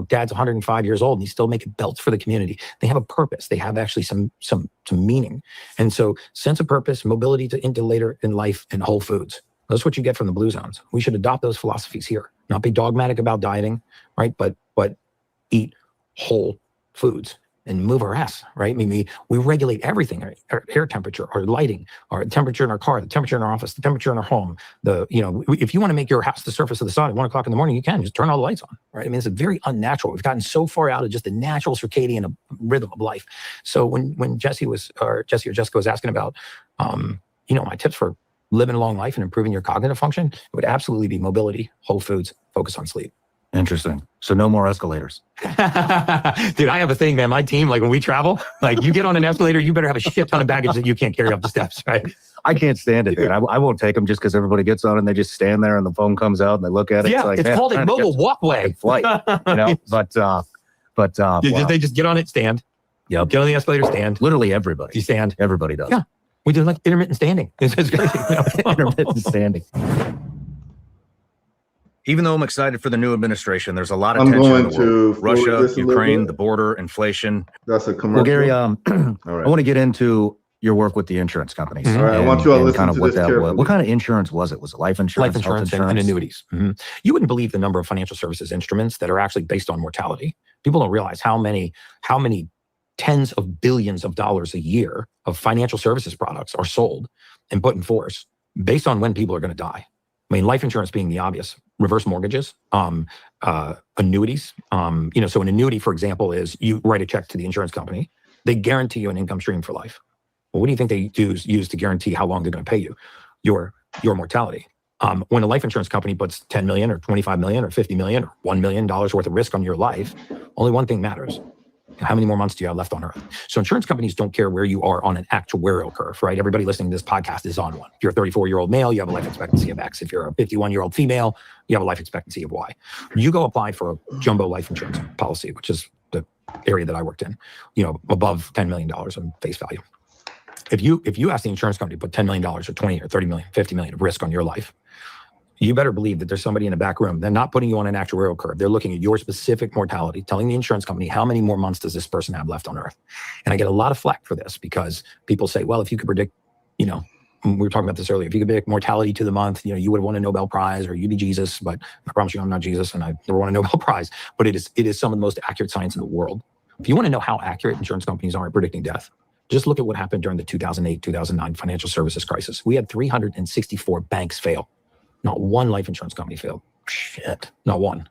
dad's 105 years old and he's still making belts for the community. They have a purpose. They have actually some meaning. And so sense of purpose, mobility into later in life, and whole foods. That's what you get from the blue zones. We should adopt those philosophies here. Not be dogmatic about dieting, right? But eat whole foods. and move our ass, right? I mean, we regulate everything, right? Our air temperature, our lighting, our temperature in our car, the temperature in our office, the temperature in our home. If you want to make your house the surface of the sun at 1 o'clock in the morning, you can just turn all the lights on, right? I mean, it's very unnatural. We've gotten so far out of just the natural circadian rhythm of life. So when Jesse or Jessica was asking about, my tips for living a long life and improving your cognitive function, it would absolutely be mobility, whole foods, focus on sleep. Interesting. So no more escalators. Dude, I have a thing, man. My team, like when we travel, like you get on an escalator, you better have a shit ton of baggage that you can't carry up the steps, right? I can't stand it, dude. I won't take them just because everybody gets on and they just stand there and the phone comes out and they look at it. Yeah, it's called a mobile walkway. Flight, They just get on it, stand. Yep. Get on the escalator, stand. Literally everybody. You stand. Everybody does. Yeah. We do like intermittent standing. Intermittent standing. Even though I'm excited for the new administration, there's a lot of tension in the world. Russia, Ukraine, the border, inflation. That's a commercial. Well, Gary, All right. I want to get into your work with the insurance companies. Mhm. All right, I want you all to listen kind of to what this that carefully. was. What kind of insurance was it? Was it life insurance? Life insurance and annuities. Mm-hmm. You wouldn't believe the number of financial services instruments that are actually based on mortality. People don't realize how many tens of billions of dollars a year of financial services products are sold and put in force based on when people are going to die. I mean, life insurance being the obvious, reverse mortgages, annuities. So an annuity, for example, is you write a check to the insurance company. They guarantee you an income stream for life. Well, what do you think they use to guarantee how long they're going to pay you? Your mortality. When a life insurance company puts 10 million or 25 million or 50 million or $1 million worth of risk on your life, only one thing matters. How many more months do you have left on Earth? So insurance companies don't care where you are on an actuarial curve, right? Everybody listening to this podcast is on one. If you're a 34-year-old male, you have a life expectancy of X. If you're a 51-year-old female, you have a life expectancy of Y. You go apply for a jumbo life insurance policy, which is the area that I worked in, above $10 million in face value. If you ask the insurance company to put $10 million or 20 or 30 million, 50 million of risk on your life, you better believe that there's somebody in the back room. They're not putting you on an actuarial curve. They're looking at your specific mortality, telling the insurance company how many more months does this person have left on Earth. And I get a lot of flack for this because people say, well, if you could predict, we were talking about this earlier, if you could predict mortality to the month, you would have won a Nobel Prize or you'd be Jesus. But I promise you, I'm not Jesus and I never won a Nobel Prize. But it is some of the most accurate science in the world. If you want to know how accurate insurance companies are at predicting death, just look at what happened during the 2008-2009 financial services crisis. We had 364 banks fail. Not one life insurance company failed. Shit, not one.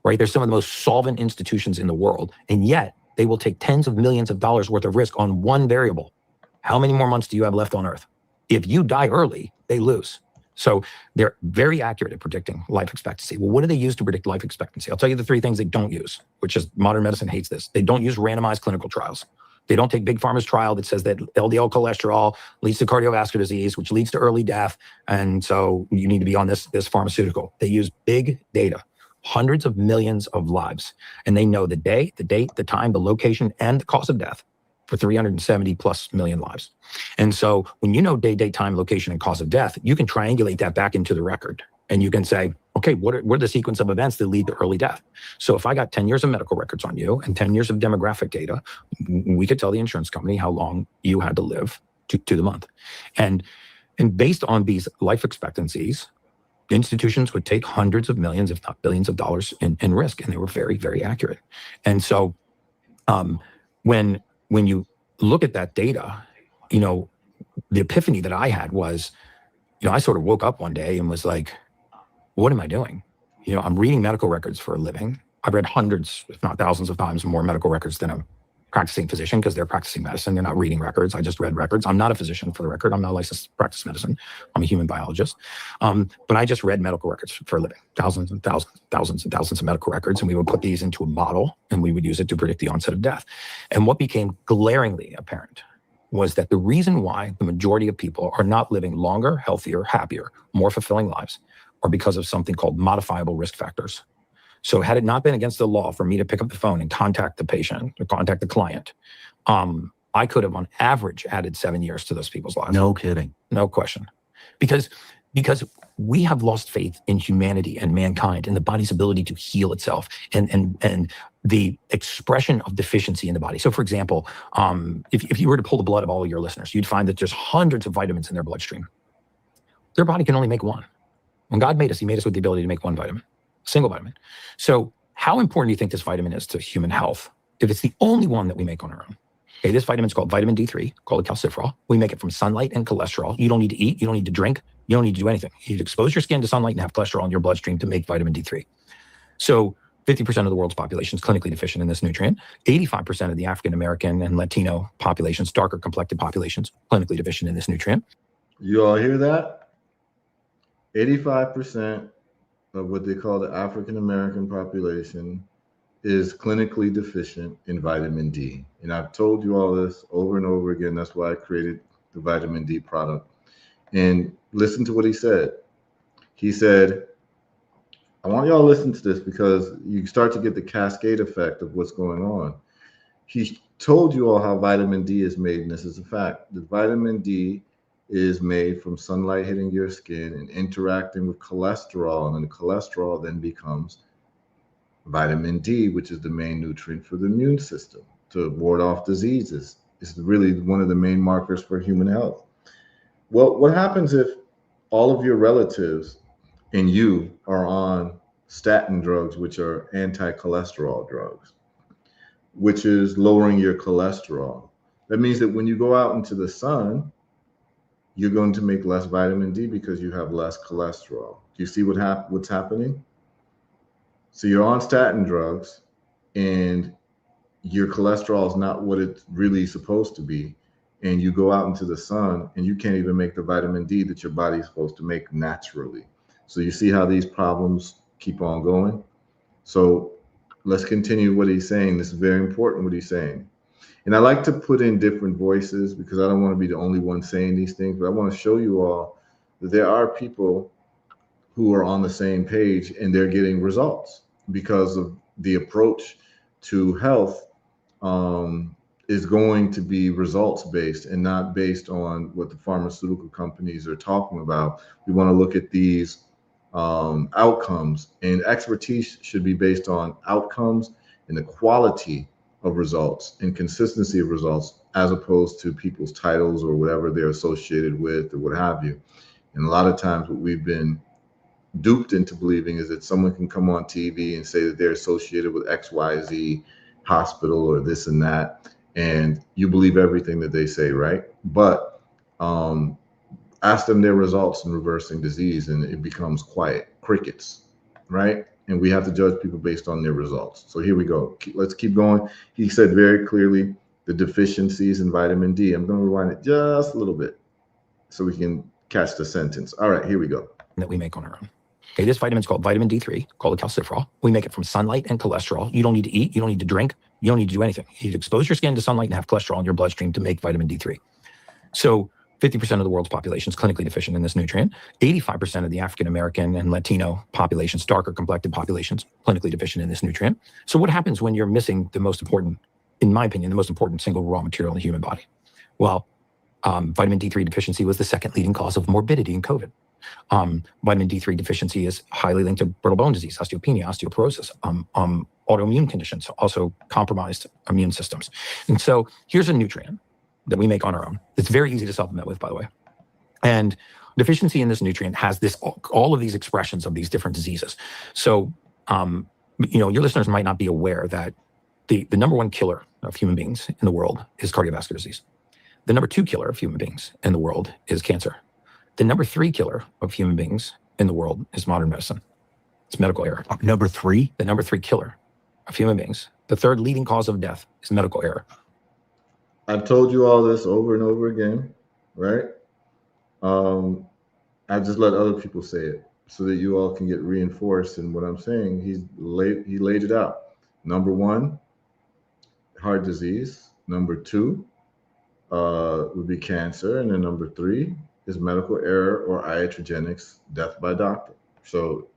Right? They're some of the most solvent institutions in the world, and yet they will take tens of millions of dollars worth of risk on one variable. How many more months do you have left on Earth? If you die early, they lose. So they're very accurate at predicting life expectancy. Well, what do they use to predict life expectancy? I'll tell you the three things they don't use, which is modern medicine hates this. They don't use randomized clinical trials. They don't take Big Pharma's trial that says that LDL cholesterol leads to cardiovascular disease, which leads to early death. And so you need to be on this pharmaceutical. They use big data, hundreds of millions of lives. And they know the day, the date, the time, the location, and the cause of death for 370 plus million lives. And so when you know day, date, time, location, and cause of death, you can triangulate that back into the record. And you can say, okay, what are the sequence of events that lead to early death? So if I got 10 years of medical records on you and 10 years of demographic data, we could tell the insurance company how long you had to live to the month. And based on these life expectancies, institutions would take hundreds of millions, if not billions of dollars in risk. And they were very, very accurate. And so when you look at that data, the epiphany that I had was, I sort of woke up one day and was like, what am I doing? I'm reading medical records for a living. I've read hundreds, if not thousands of times more medical records than a practicing physician because they're practicing medicine. They're not reading records. I just read records. I'm not a physician for the record. I'm not licensed to practice medicine. I'm a human biologist. But I just read medical records for a living, thousands and thousands of medical records. And we would put these into a model and we would use it to predict the onset of death. And what became glaringly apparent was that the reason why the majority of people are not living longer, healthier, happier, more fulfilling lives are because of something called modifiable risk factors. So had it not been against the law for me to pick up the phone and contact the patient or contact the client, I could have on average added 7 years to those people's lives. No kidding. No question. Because we have lost faith in humanity and mankind and the body's ability to heal itself and the expression of deficiency in the body. So for example, if you were to pull the blood of all of your listeners, you'd find that there's hundreds of vitamins in their bloodstream. Their body can only make one. When God made us, he made us with the ability to make one vitamin, a single vitamin. So how important do you think this vitamin is to human health? if it's the only one that we make on our own, okay, this vitamin's called vitamin D3, called calciferol. We make it from sunlight and cholesterol. You don't need to eat. You don't need to drink. You don't need to do anything. You need to expose your skin to sunlight and have cholesterol in your bloodstream to make vitamin D3. So 50% of the world's population is clinically deficient in this nutrient. 85% of the African American and Latino populations, darker complected populations, clinically deficient in this nutrient. You all hear that? 85% of what they call the African American population is clinically deficient in vitamin D. And I've told you all this over and over again. That's why I created the vitamin D product. And listen to what he said. He said, I want y'all to listen to this because you start to get the cascade effect of what's going on. He told you all how vitamin D is made, and this is a fact. The vitamin D is made from sunlight hitting your skin and interacting with cholesterol, and then the cholesterol then becomes vitamin D, which is the main nutrient for the immune system to ward off diseases. It's really one of the main markers for human health. Well, what happens if all of your relatives and you are on statin drugs, which are anti-cholesterol drugs, which is lowering your cholesterol? That means that when you go out into the sun, you're going to make less vitamin D because you have less cholesterol. Do you see what's happening? So you're on statin drugs and your cholesterol is not what it's really supposed to be. And you go out into the sun and you can't even make the vitamin D that your body is supposed to make naturally. So you see how these problems keep on going? So let's continue what he's saying. This is very important what he's saying. And I like to put in different voices because I don't want to be the only one saying these things, but I want to show you all that there are people who are on the same page and they're getting results because of the approach to health is going to be results based and not based on what the pharmaceutical companies are talking about. We want to look at these outcomes, and expertise should be based on outcomes and the quality of results and consistency of results, as opposed to people's titles or whatever they're associated with or what have you. And a lot of times what we've been duped into believing is that someone can come on TV and say that they're associated with XYZ hospital or this and that, and you believe everything that they say, right? But ask them their results in reversing disease and it becomes quiet, crickets, right? And we have to judge people based on their results. So here we go. Let's keep going. He said very clearly the deficiencies in vitamin D. I'm going to rewind it just a little bit so we can catch the sentence. All right, here we go. That we make on our own. Okay, this vitamin's called vitamin D3, called calciferol. We make it from sunlight and cholesterol. You don't need to eat. You don't need to drink. You don't need to do anything. You need to expose your skin to sunlight and have cholesterol in your bloodstream to make vitamin D3. So 50% of the world's population is clinically deficient in this nutrient. 85% of the African American and Latino populations, darker complected populations, clinically deficient in this nutrient. So what happens when you're missing the most important, in my opinion, the most important single raw material in the human body? Well, vitamin D3 deficiency was the second leading cause of morbidity in COVID. Vitamin D3 deficiency is highly linked to brittle bone disease, osteopenia, osteoporosis, autoimmune conditions, also compromised immune systems. And so here's a nutrient that we make on our own. It's very easy to supplement with, by the way. And deficiency in this nutrient has all of these expressions of these different diseases. So, your listeners might not be aware that the number one killer of human beings in the world is cardiovascular disease. The number two killer of human beings in the world is cancer. The number three killer of human beings in the world is modern medicine. It's medical error. Number three? The number three killer of human beings. The third leading cause of death is medical error. I've told you all this over and over again, right? I just let other people say it so that you all can get reinforced in what I'm saying. He laid it out. Number one, heart disease. Number two would be cancer. And then number three is medical error or iatrogenics, death by doctor. So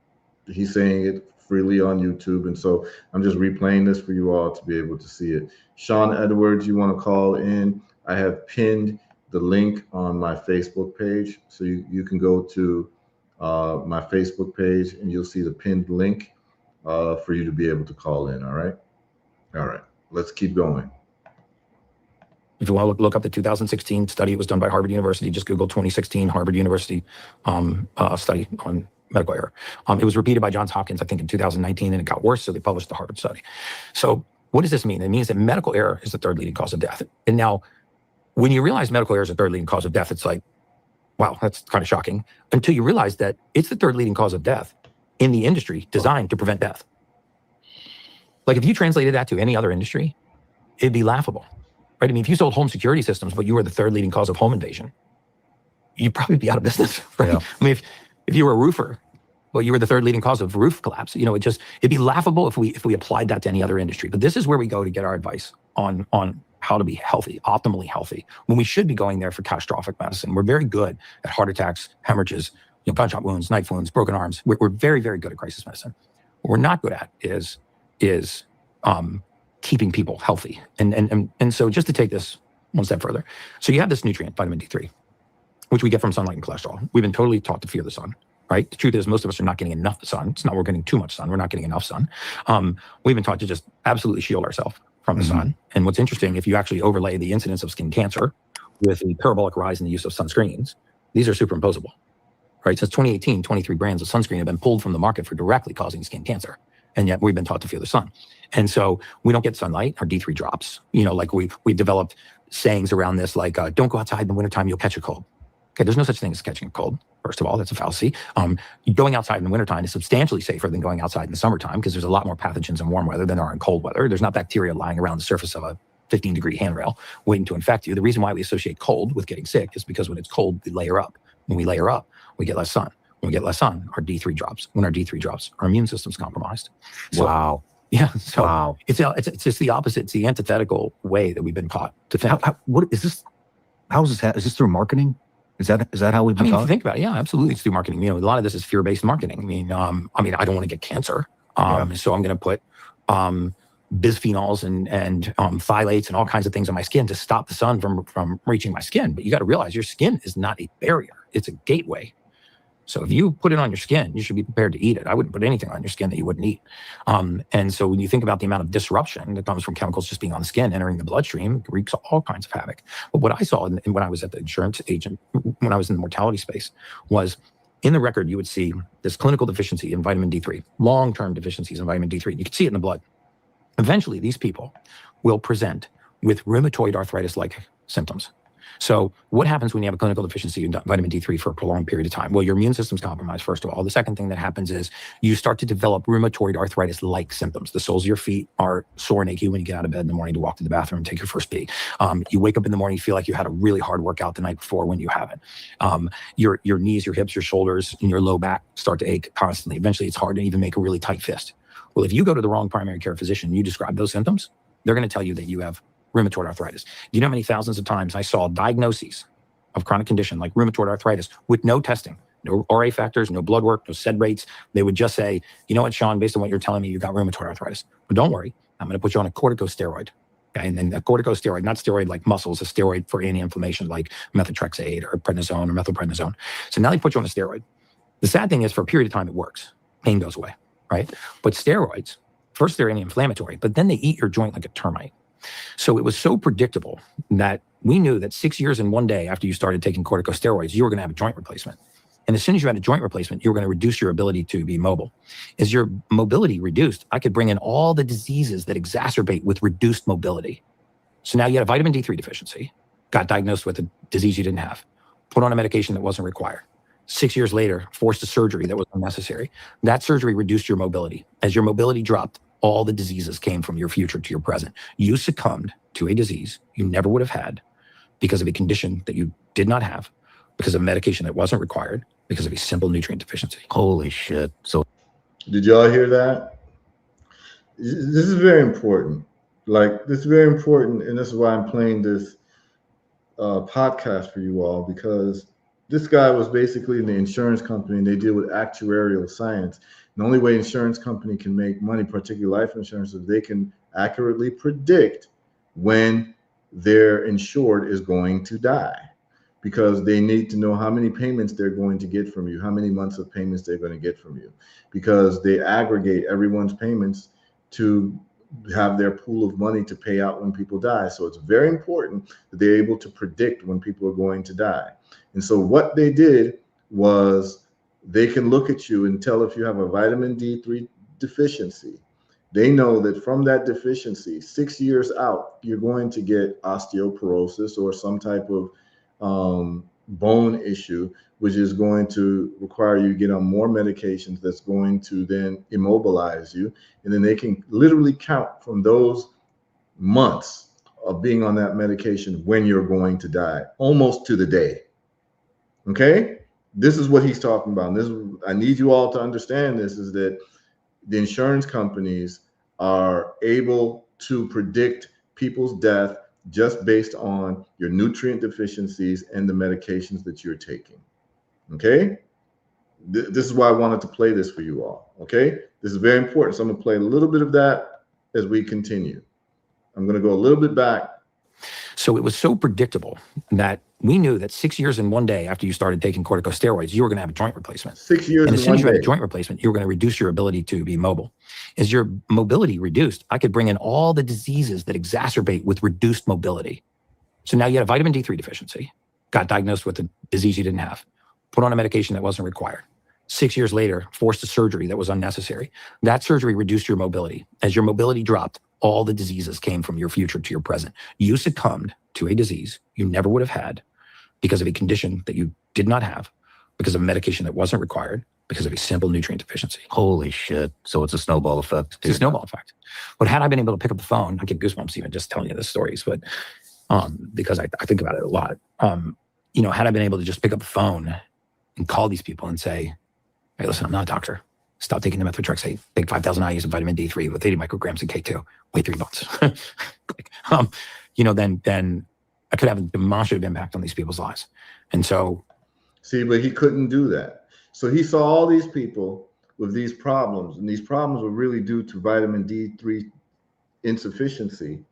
he's saying it freely on YouTube. And so I'm just replaying this for you all to be able to see it. Sean Edwards, you want to call in? I have pinned the link on my Facebook page. So you can go to my Facebook page and you'll see the pinned link for you to be able to call in. All right. All right. Let's keep going. If you want to look up the 2016 study, it was done by Harvard University. Just Google 2016 Harvard University study on medical error. It was repeated by Johns Hopkins, I think, in 2019, and it got worse, so they published the Harvard study. So what does this mean? It means that medical error is the third leading cause of death. And now, when you realize medical error is the third leading cause of death, it's like, wow, that's kind of shocking. Until you realize that it's the third leading cause of death in the industry designed to prevent death. Like if you translated that to any other industry, it'd be laughable, right? I mean, if you sold home security systems, but you were the third leading cause of home invasion, you'd probably be out of business, right? Yeah. I mean, if you were a roofer, well, you were the third leading cause of roof collapse. You know, it'd be laughable if we applied that to any other industry. But this is where we go to get our advice on how to be healthy, optimally healthy, when we should be going there for catastrophic medicine. We're very good at heart attacks, hemorrhages, gunshot wounds, knife wounds, broken arms. We're very, very good at crisis medicine. What we're not good at is keeping people healthy. And so just to take this one step further. So you have this nutrient, vitamin D3, which we get from sunlight and cholesterol. We've been totally taught to fear the sun, right? The truth is most of us are not getting enough sun. It's not we're getting too much sun. We're not getting enough sun. We've been taught to just absolutely shield ourselves from the sun. And what's interesting, if you actually overlay the incidence of skin cancer with the parabolic rise in the use of sunscreens, these are superimposable, right? Since 2018, 23 brands of sunscreen have been pulled from the market for directly causing skin cancer. And yet we've been taught to fear the sun. And so we don't get sunlight, our D3 drops. Like we developed sayings around this, like, don't go outside in the wintertime, you'll catch a cold. Okay, there's no such thing as catching a cold. First of all, that's a fallacy. Going outside in the wintertime is substantially safer than going outside in the summertime because there's a lot more pathogens in warm weather than there are in cold weather. There's not bacteria lying around the surface of a 15-degree handrail waiting to infect you. The reason why we associate cold with getting sick is because when it's cold, we layer up. When we layer up, we get less sun. When we get less sun, our D3 drops. When our D3 drops, our immune system's compromised. So, wow. Yeah. So wow. It's just the opposite. It's the antithetical way that we've been taught to think. What is this? How is this? Is this through marketing? Is that how we've been taught? If you think about it, yeah, absolutely. It's through marketing. A lot of this is fear-based marketing. I don't want to get cancer. So I'm going to put bisphenols and phthalates and all kinds of things on my skin to stop the sun from reaching my skin. But you got to realize your skin is not a barrier. It's a gateway. So if you put it on your skin, you should be prepared to eat it. I wouldn't put anything on your skin that you wouldn't eat. And so when you think about the amount of disruption that comes from chemicals just being on the skin, entering the bloodstream, it wreaks all kinds of havoc. But what I saw when I was at the insurance agent, when I was in the mortality space, was in the record, you would see this clinical deficiency in vitamin D3, long-term deficiencies in vitamin D3. You can see it in the blood. Eventually, these people will present with rheumatoid arthritis-like symptoms. So what happens when you have a clinical deficiency in vitamin D3 for a prolonged period of time? Well, your immune system's compromised, first of all. The second thing that happens is you start to develop rheumatoid arthritis-like symptoms. The soles of your feet are sore and achy when you get out of bed in the morning to walk to the bathroom and take your first pee. You wake up in the morning, you feel like you had a really hard workout the night before when you haven't. Your knees, your hips, your shoulders, and your low back start to ache constantly. Eventually, it's hard to even make a really tight fist. Well, if you go to the wrong primary care physician and you describe those symptoms, they're going to tell you that you have rheumatoid arthritis. Do you know how many thousands of times I saw diagnoses of chronic condition like rheumatoid arthritis with no testing, no RA factors, no blood work, no SED rates? They would just say, you know what, Sean, based on what you're telling me, you got rheumatoid arthritis. But don't worry, I'm going to put you on a corticosteroid. Okay? And then a corticosteroid, not steroid like muscles, a steroid for anti-inflammation like methotrexate or prednisone or methylprednisone. So now they put you on a steroid. The sad thing is for a period of time, it works. Pain goes away, right? But steroids, first they're anti-inflammatory, but then they eat your joint like a termite. So it was so predictable that we knew that 6 years and 1 day after you started taking corticosteroids, you were going to have a joint replacement. And as soon as you had a joint replacement, you were going to reduce your ability to be mobile. As your mobility reduced, I could bring in all the diseases that exacerbate with reduced mobility. So now you had a vitamin D3 deficiency, got diagnosed with a disease you didn't have, put on a medication that wasn't required. 6 years later, forced a surgery that was unnecessary. That surgery reduced your mobility. As your mobility dropped, all the diseases came from your future to your present. You succumbed to a disease you never would have had because of a condition that you did not have, because of medication that wasn't required, because of a simple nutrient deficiency. Holy shit. So did y'all hear that? This is very important. This is very important, and this is why I'm playing this podcast for you all, because this guy was basically in the insurance company, and they deal with actuarial science. The only way insurance company can make money, particularly life insurance, is they can accurately predict when their insured is going to die, because they need to know how many payments they're going to get from you, how many months of payments they're going to get from you, because they aggregate everyone's payments to have their pool of money to pay out when people die. So it's very important that they're able to predict when people are going to die. And so what they did was they can look at you and tell if you have a vitamin D3 deficiency They know that from that deficiency, 6 years out, you're going to get osteoporosis or some type of bone issue, which is going to require you to get on more medications that's going to then immobilize you. And then they can literally count from those months of being on that medication when you're going to die, almost to the day. Okay? This is what he's talking about. And this is, I need you all to understand this, is that the insurance companies are able to predict people's death just based on your nutrient deficiencies and the medications that you're taking. Okay? This is why I wanted to play this for you all. Okay? This is very important. So I'm going to play a little bit of that as we continue. I'm going to go a little bit back. So it was so predictable that we knew that 6 years and 1 day after you started taking corticosteroids, you were going to have a joint replacement. 6 years and as soon as you had a day. joint replacement, you were going to reduce your ability to be mobile. As your mobility reduced, I could bring in all the diseases that exacerbate with reduced mobility. So now you had a vitamin D3 deficiency, got diagnosed with a disease you didn't have, put on a medication that wasn't required. 6 years later, forced a surgery that was unnecessary. That surgery reduced your mobility. As your mobility dropped, all the diseases came from your future to your present. You succumbed to a disease you never would have had because of a condition that you did not have, because of a medication that wasn't required, because of a simple nutrient deficiency. Holy shit. So it's a snowball effect. It's a snowball effect. But had I been able to pick up the phone, I get goosebumps even just telling you the stories, but because I think about it a lot. Had I been able to just pick up the phone and call these people and say, hey, listen, I'm not a doctor. Stop taking the methotrexate. Take 5,000 IUs of vitamin D3 with 80 micrograms of K2. Wait 3 months. Then I could have a demonstrative impact on these people's lives. And so. See, but he couldn't do that. So he saw all these people with these problems, and these problems were really due to vitamin D3 insufficiency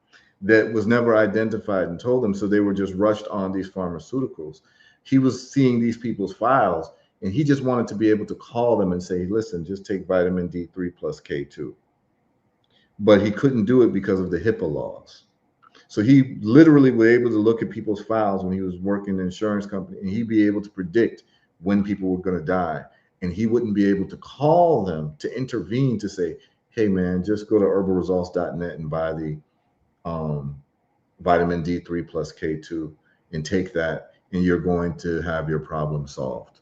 that was never identified and told them. So they were just rushed on these pharmaceuticals. He was seeing these people's files, and he just wanted to be able to call them and say, listen, just take vitamin D3 plus K2. But he couldn't do it because of the HIPAA laws. So he literally was able to look at people's files when he was working in an insurance company, and he'd be able to predict when people were going to die. And he wouldn't be able to call them to intervene to say, hey, man, just go to herbalresults.net and buy the vitamin D3 plus K2 and take that, and you're going to have your problem solved.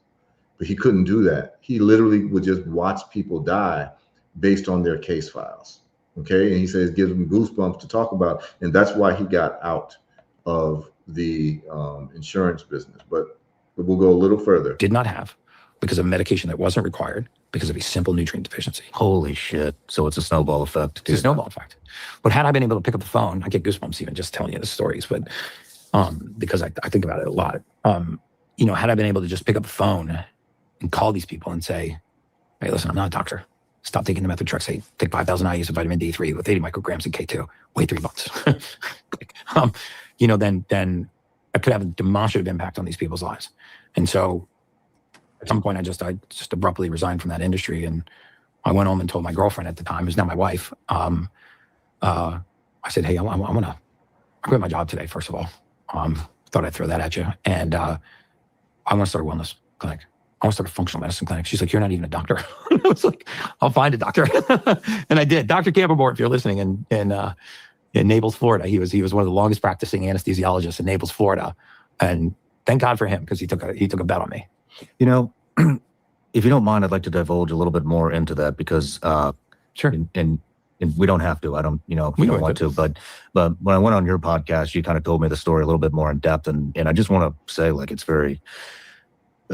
But he couldn't do that. He literally would just watch people die based on their case files. Okay. And he says it gives him goosebumps to talk about. And that's why he got out of the insurance business. But we'll go a little further. Did not have because of medication that wasn't required, because of a simple nutrient deficiency. Holy shit. So it's a snowball effect. It's a snowball effect. But had I been able to pick up the phone, I get goosebumps even just telling you the stories, but because I think about it a lot. Had I been able to just pick up the phone and call these people and say, hey, listen, I'm not a doctor. Stop taking the methotrexate. Take 5,000 IUs of vitamin D3 with 80 micrograms of K2. Wait 3 months. Then I could have a demonstrative impact on these people's lives. And so at some point, I just abruptly resigned from that industry. And I went home and told my girlfriend at the time, who's now my wife, I said, hey, I want to quit my job today, first of all. Thought I'd throw that at you. And I want to start a wellness clinic. I want to start a functional medicine clinic. She's like, you're not even a doctor. I was like, I'll find a doctor. And I did. Dr. Campermore, if you're listening, in Naples, Florida. He was one of the longest practicing anesthesiologists in Naples, Florida. And thank God for him, because he took a bet on me. If you don't mind, I'd like to divulge a little bit more into that, because Sure. And we don't have to. I don't, if you don't want to. But when I went on your podcast, you kind of told me the story a little bit more in depth, and I just want to say, like, it's very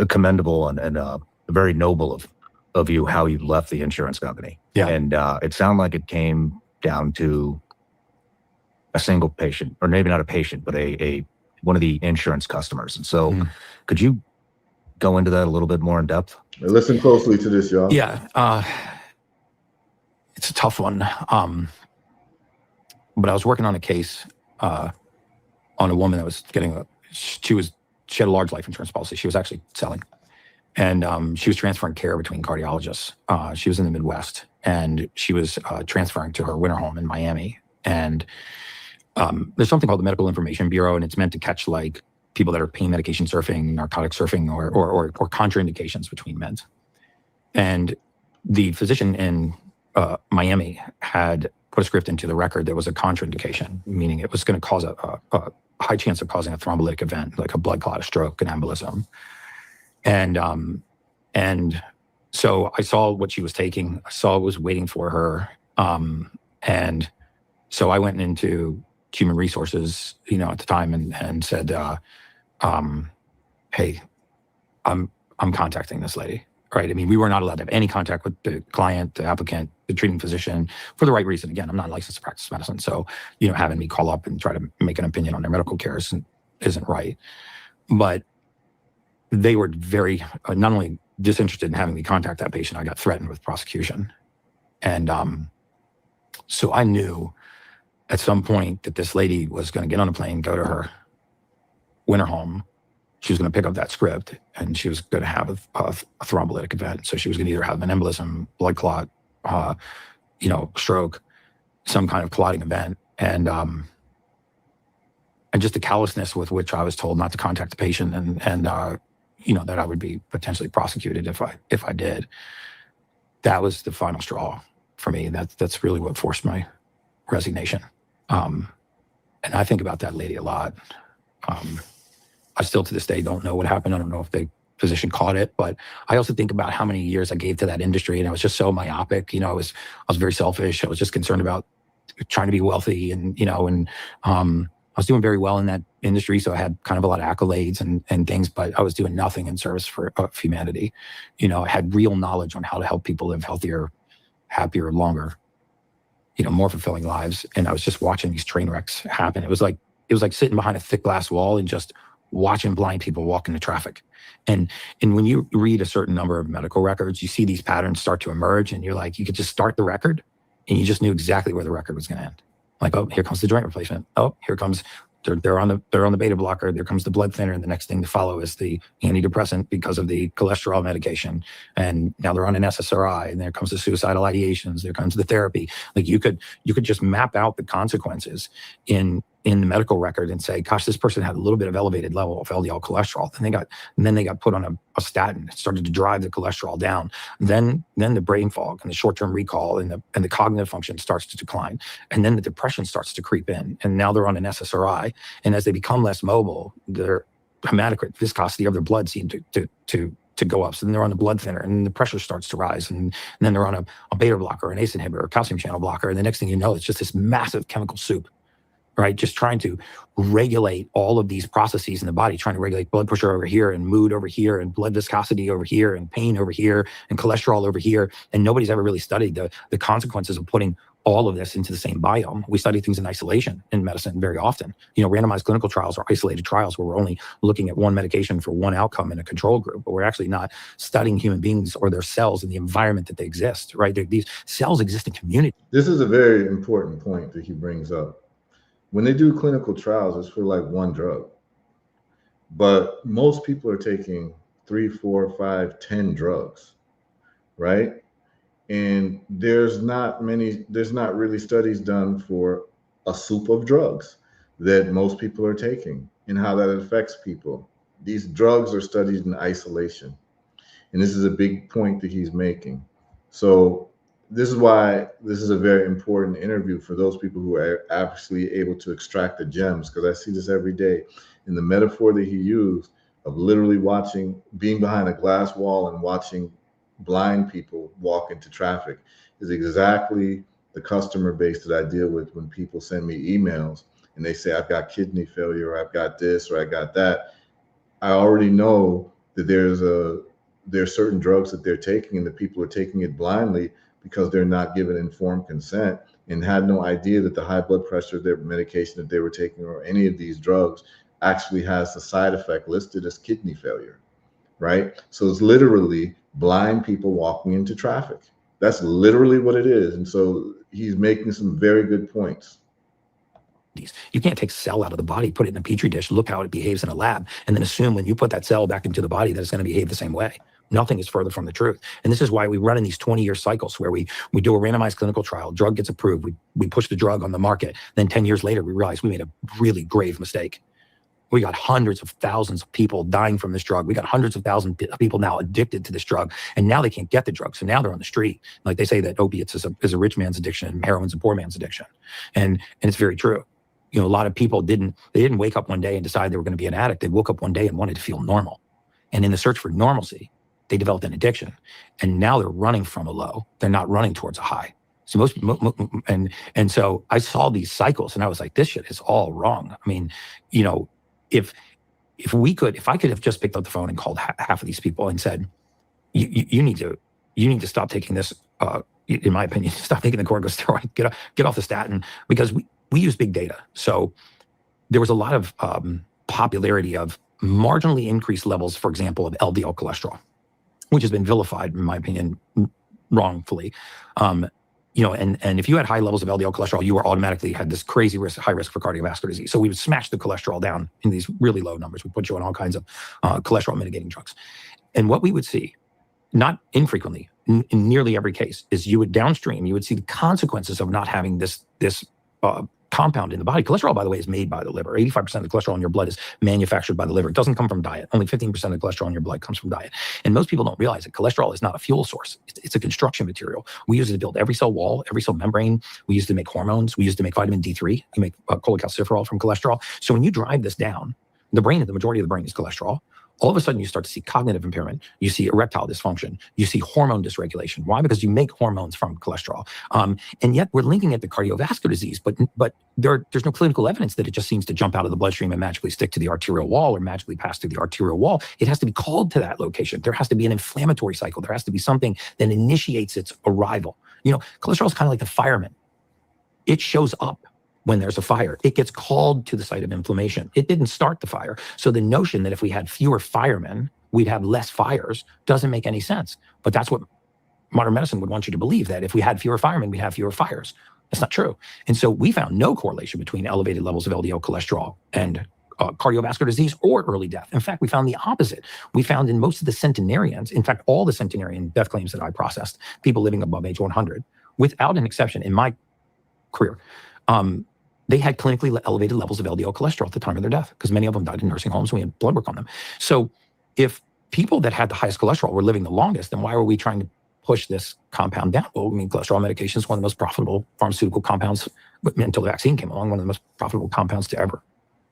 commendable and very noble of you how you left the insurance company. Yeah. And it sounded like it came down to a single patient, or maybe not a patient, but a one of the insurance customers. And so, could you go into that a little bit more in depth? Listen closely to this, y'all. Yeah. It's a tough one. But I was working on a case on a woman that was she had a large life insurance policy. She was actually selling. And she was transferring care between cardiologists. She was in the Midwest, and she was transferring to her winter home in Miami. And there's something called the Medical Information Bureau, and it's meant to catch, like, people that are pain medication surfing, narcotic surfing, or contraindications between meds. And the physician in Miami had put a script into the record that was a contraindication, meaning it was going to cause a high chance of causing a thrombolytic event, like a blood clot, a stroke, an embolism. And so I saw what she was taking. I saw what was waiting for her. And so I went into human resources, at the time and said, hey, I'm contacting this lady, right? I mean, we were not allowed to have any contact with the client, the applicant, the treating physician, for the right reason. Again, I'm not licensed to practice medicine. So, having me call up and try to make an opinion on their medical care isn't right. But they were very, not only disinterested in having me contact that patient, I got threatened with prosecution. And so I knew at some point that this lady was going to get on a plane, go to her winter home. She was going to pick up that script, and she was going to have a thrombolytic event. So she was going to either have an embolism, blood clot, stroke, some kind of clotting event. And just the callousness with which I was told not to contact the patient and that I would be potentially prosecuted if I did. That was the final straw for me. That's really what forced my resignation. And I think about that lady a lot. I still to this day don't know what happened. I don't know if the physician caught it, but I also think about how many years I gave to that industry, and I was just so myopic. I was very selfish. I was just concerned about trying to be wealthy, and I was doing very well in that industry, so I had kind of a lot of accolades and things, but I was doing nothing in service for humanity. I had real knowledge on how to help people live healthier, happier, longer, more fulfilling lives. And I was just watching these train wrecks happen. It was like sitting behind a thick glass wall and just watching blind people walk into traffic. And when you read a certain number of medical records, you see these patterns start to emerge, and you're like, you could just start the record and you just knew exactly where the record was going to end. Like, oh, here comes the joint replacement. Oh, here comes they're on the beta blocker. There comes the blood thinner, and the next thing to follow is the antidepressant because of the cholesterol medication. And now they're on an SSRI, and there comes the suicidal ideations. There comes the therapy. Like you could just map out the consequences in the medical record and say, gosh, this person had a little bit of elevated level of LDL cholesterol. And then they got put on a statin. It started to drive the cholesterol down. Then the brain fog and the short-term recall and the cognitive function starts to decline. And then the depression starts to creep in. And now they're on an SSRI. And as they become less mobile, their hematocrit viscosity of their blood seems to go up. So then they're on the blood thinner, and the pressure starts to rise. And then they're on a beta blocker, an ACE inhibitor, a calcium channel blocker. And the next thing you know, it's just this massive chemical soup. Right, just trying to regulate all of these processes in the body, trying to regulate blood pressure over here and mood over here and blood viscosity over here and pain over here and cholesterol over here. And nobody's ever really studied the consequences of putting all of this into the same biome. We study things in isolation in medicine very often. Randomized clinical trials are isolated trials where we're only looking at one medication for one outcome in a control group, but we're actually not studying human beings or their cells and the environment that they exist, right? These cells exist in community. This is a very important point that he brings up. When they do clinical trials, it's for like one drug. But most people are taking 3, 4, 5, 10 drugs, right? And there's not really studies done for a soup of drugs that most people are taking and how that affects people. These drugs are studied in isolation. And this is a big point that he's making. So this is why this is a very important interview for those people who are actually able to extract the gems, because I see this every day. And the metaphor that he used of literally being behind a glass wall and watching blind people walk into traffic is exactly the customer base that I deal with when people send me emails and they say, I've got kidney failure, or I've got this, or I got that. I already know that there's certain drugs that they're taking, and the people are taking it blindly because they're not given informed consent and had no idea that the high blood pressure, their medication that they were taking, or any of these drugs actually has the side effect listed as kidney failure, right? So it's literally blind people walking into traffic. That's literally what it is. And so he's making some very good points. You can't take a cell out of the body, put it in a petri dish, look how it behaves in a lab, and then assume when you put that cell back into the body that it's going to behave the same way. Nothing is further from the truth. And this is why we run in these 20-year cycles where we do a randomized clinical trial, drug gets approved, we push the drug on the market. Then 10 years later, we realize we made a really grave mistake. We got hundreds of thousands of people dying from this drug. We got hundreds of thousands of people now addicted to this drug, and now they can't get the drug. So now they're on the street. Like they say that opiates is a rich man's addiction and heroin's a poor man's addiction. And it's very true. You know, a lot of people didn't wake up one day and decide they were going to be an addict. They woke up one day and wanted to feel normal. And in the search for normalcy, they developed an addiction. And now they're running from a low. They're not running towards a high. So and so I saw these cycles and I was like, this shit is all wrong. I mean, you know, if I could have just picked up the phone and called half of these people and said, you need to stop taking this, in my opinion, stop taking the corticosteroid, get off the statin, because we use big data. So there was a lot of popularity of marginally increased levels, for example, of LDL cholesterol, which has been vilified, in my opinion, wrongfully. You know, and if you had high levels of LDL cholesterol, you were automatically had this crazy high risk for cardiovascular disease. So we would smash the cholesterol down in these really low numbers. We put you on all kinds of cholesterol mitigating drugs. And what we would see, not infrequently, in nearly every case, is you would downstream, you would see the consequences of not having this compound in the body. Cholesterol, by the way, is made by the liver. 85% of the cholesterol in your blood is manufactured by the liver. It doesn't come from diet. Only 15% of the cholesterol in your blood comes from diet. And most people don't realize that cholesterol is not a fuel source. It's a construction material. We use it to build every cell wall, every cell membrane. We use it to make hormones. We use it to make vitamin D3. You make cholecalciferol from cholesterol. So when you drive this down, the majority of the brain is cholesterol. All of a sudden, you start to see cognitive impairment. You see erectile dysfunction. You see hormone dysregulation. Why? Because you make hormones from cholesterol. And yet we're linking it to cardiovascular disease, but there's no clinical evidence that it just seems to jump out of the bloodstream and magically stick to the arterial wall or magically pass through the arterial wall. It has to be called to that location. There has to be an inflammatory cycle. There has to be something that initiates its arrival. You know, cholesterol is kind of like the fireman. It shows up when there's a fire. It gets called to the site of inflammation. It didn't start the fire. So the notion that if we had fewer firemen, we'd have less fires doesn't make any sense. But that's what modern medicine would want you to believe, that if we had fewer firemen, we'd have fewer fires. That's not true. And so we found no correlation between elevated levels of LDL cholesterol and cardiovascular disease or early death. In fact, we found the opposite. We found in most of the centenarians, in fact, all the centenarian death claims that I processed, people living above age 100, without an exception in my career, they had clinically elevated levels of LDL cholesterol at the time of their death, because many of them died in nursing homes. We had blood work on them. So if people that had the highest cholesterol were living the longest, then why were we trying to push this compound down? Well, I mean, cholesterol medication is one of the most profitable pharmaceutical compounds, until the vaccine came along, one of the most profitable compounds to ever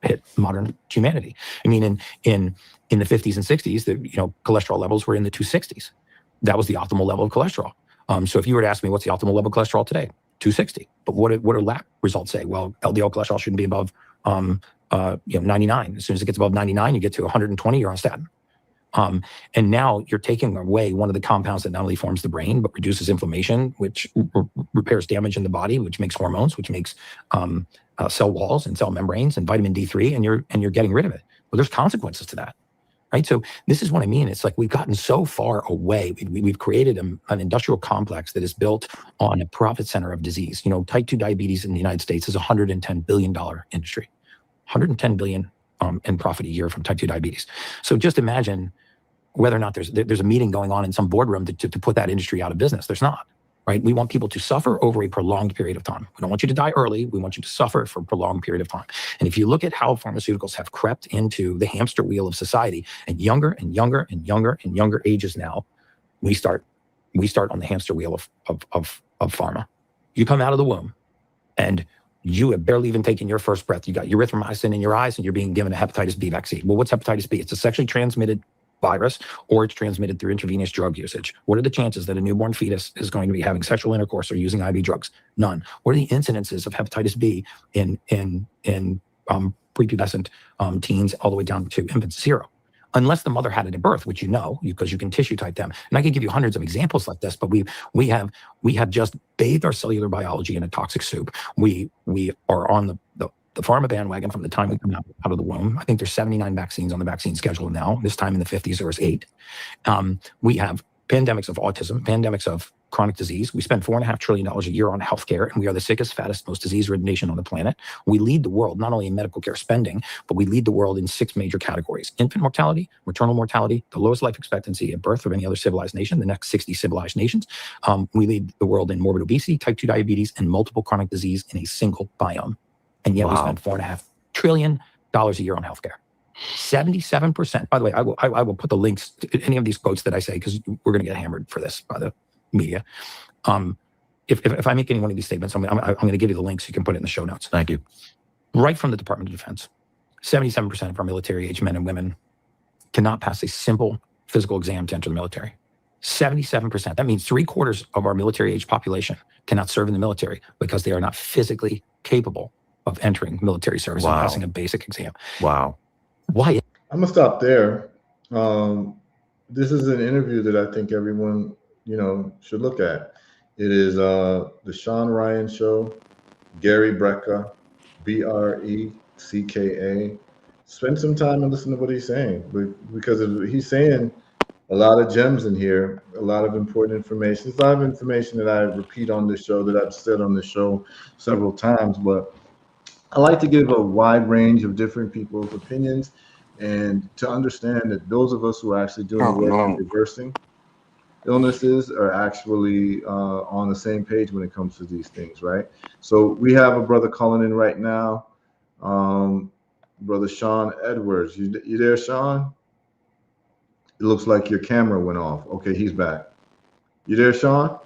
hit modern humanity. I mean, in the 50s and 60s, cholesterol levels were in the 260s. That was the optimal level of cholesterol. So if you were to ask me what's the optimal level of cholesterol today, 260. But what do lab results say? Well, LDL cholesterol shouldn't be above 99. As soon as it gets above 99, you get to 120, you're on statin. And now you're taking away one of the compounds that not only forms the brain, but reduces inflammation, which repairs damage in the body, which makes hormones, which makes cell walls and cell membranes and vitamin D3, and you're getting rid of it. Well, there's consequences to that. Right. So this is what I mean. It's like we've gotten so far away. We've created an industrial complex that is built on a profit center of disease. Type 2 diabetes in the United States is a $110 billion industry, $110 billion in profit a year from type 2 diabetes. So just imagine whether or not there's a meeting going on in some boardroom to put that industry out of business. There's not. Right? We want people to suffer over a prolonged period of time. We don't want you to die early. We want you to suffer for a prolonged period of time. And if you look at how pharmaceuticals have crept into the hamster wheel of society, and younger and younger and younger and younger ages now, we start on the hamster wheel of pharma. You come out of the womb and you have barely even taken your first breath. You got erythromycin in your eyes and you're being given a hepatitis B vaccine. Well, what's hepatitis B? It's a sexually transmitted virus, or it's transmitted through intravenous drug usage. What are the chances that a newborn fetus is going to be having sexual intercourse or using IV drugs? None. What are the incidences of hepatitis B in prepubescent teens all the way down to infants? 0. Unless the mother had it at birth, which because you can tissue type them. And I could give you hundreds of examples like this, but we have just bathed our cellular biology in a toxic soup. We are on the pharma bandwagon from the time we come out of the womb. I think there's 79 vaccines on the vaccine schedule now. This time in the 50s, there was 8. We have pandemics of autism, pandemics of chronic disease. We spend $4.5 trillion a year on healthcare, and we are the sickest, fattest, most disease-ridden nation on the planet. We lead the world, not only in medical care spending, but we lead the world in 6 major categories: infant mortality, maternal mortality, the lowest life expectancy at birth of any other civilized nation, the next 60 civilized nations. We lead the world in morbid obesity, type 2 diabetes, and multiple chronic disease in a single biome. And yet we spend $4.5 trillion a year on healthcare. 77%. By the way, I will put the links to any of these quotes that I say, because we're going to get hammered for this by the media. If I make any one of these statements, I'm going to give you the links. You can put it in the show notes. Thank you. Right from the Department of Defense, 77% of our military-age men and women cannot pass a simple physical exam to enter the military. 77%. That means 3/4 of our military-age population cannot serve in the military because they are not physically capable of entering military service and passing a basic exam. Wow. Why? I'm gonna stop there. This is an interview that I think everyone, should look at. It is the Sean Ryan Show, Gary Brecka, Brecka. Spend some time and listen to what he's saying, because he's saying a lot of gems in here, a lot of important information. There's a lot of information that I repeat on this show, that I've said on the show several times, but I like to give a wide range of different people's opinions, and to understand that those of us who are actually doing the work in reversing illnesses are actually on the same page when it comes to these things, right? So we have a brother calling in right now, brother Sean Edwards. You there, Sean? It looks like your camera went off. Okay, he's back. You there, Sean?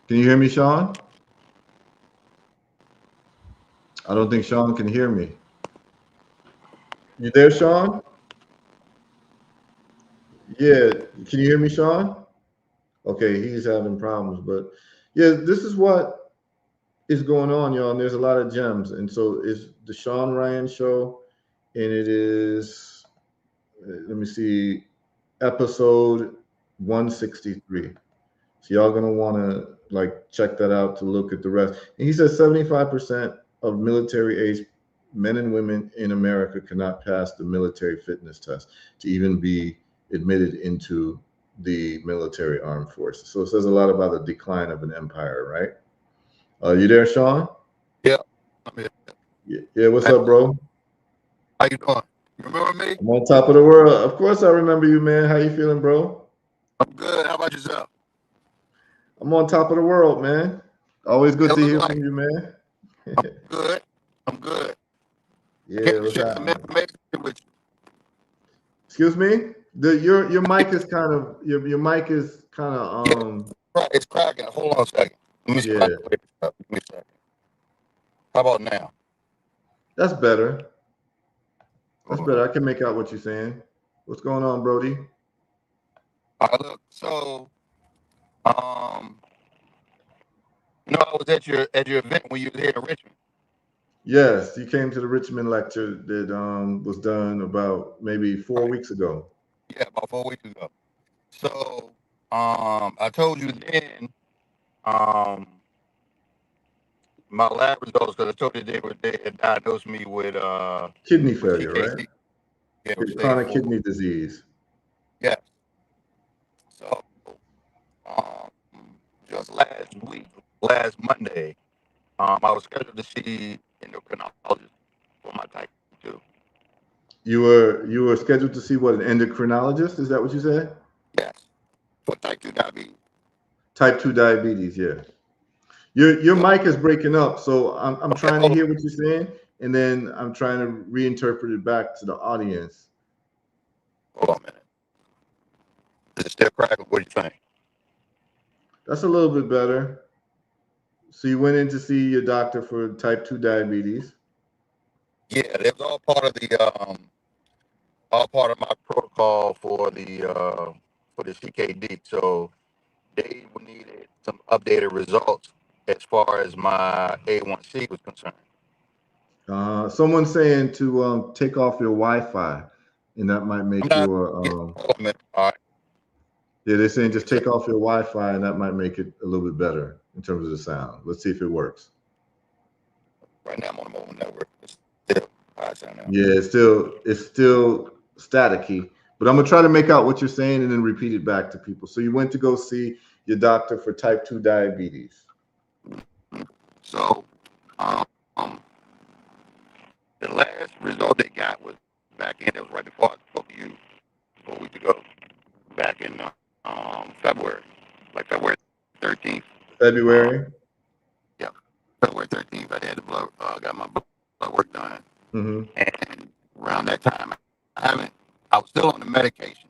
Can you hear me, Sean? I don't think Sean can hear me. You there, Sean? Yeah, can you hear me, Sean? Okay, he's having problems, but yeah, this is what is going on, y'all. And there's a lot of gems. And so it's the Sean Ryan Show, and it is, let me see, episode 163. So y'all gonna want to check that out to look at the rest. And he says 75% of military age men and women in America cannot pass the military fitness test to even be admitted into the military armed forces. So it says a lot about the decline of an empire, right? You there, Sean? Yeah, I'm here. Yeah, what's up, bro? How you doing? You remember me? I'm on top of the world. Of course I remember you, man. How you feeling, bro? I'm good. How about yourself? I'm on top of the world, man. Always good to hear from you, man. I'm good. I'm good. Yeah, what's share some happening? information with you. Excuse me? Your mic is kind of your mic is kind of It's cracking. Hold on a second. Let me see if I can clear this up. Give me a second. How about now? That's better. That's better. I can make out what you're saying. What's going on, Brody? Look, so I was at your event when you were here in Richmond. Yes, you came to the Richmond lecture that was done about maybe 4 weeks ago. Yeah, about 4 weeks ago. So I told you then my lab results, because I told you they had diagnosed me with kidney failure, right? Yeah, chronic kidney disease. Yeah. So just last Monday, I was scheduled to see endocrinologist for my type 2. You were scheduled to see what, an endocrinologist? Is that what you said? Yes, for type 2 diabetes. Type 2 diabetes, yeah. Your mic is breaking up, so I'm trying to hear what you're saying, and then I'm trying to reinterpret it back to the audience. Hold on a minute. Is it still cracking? What do you think? That's a little bit better. So you went in to see your doctor for type 2 diabetes. Yeah, it was all part of my protocol for the CKD. So they needed some updated results as far as my A1C was concerned. Someone's saying to take off your Wi-Fi, and that might make your All right. Yeah, they're saying just take off your Wi-Fi, and that might make it a little bit better in terms of the sound. Let's see if it works. Right now I'm on the mobile network. It's still high sound now. Yeah, it's still staticky, but I'm gonna try to make out what you're saying and then repeat it back to people. So you went to go see your doctor for type 2 diabetes. So the last result they got was back in. It was right before I spoke to you 4 weeks ago. Back in February, like February 13th. February? Yeah, February 13th. I had the blood, got my blood work done. Mm-hmm. And around that time, I was still on the medication.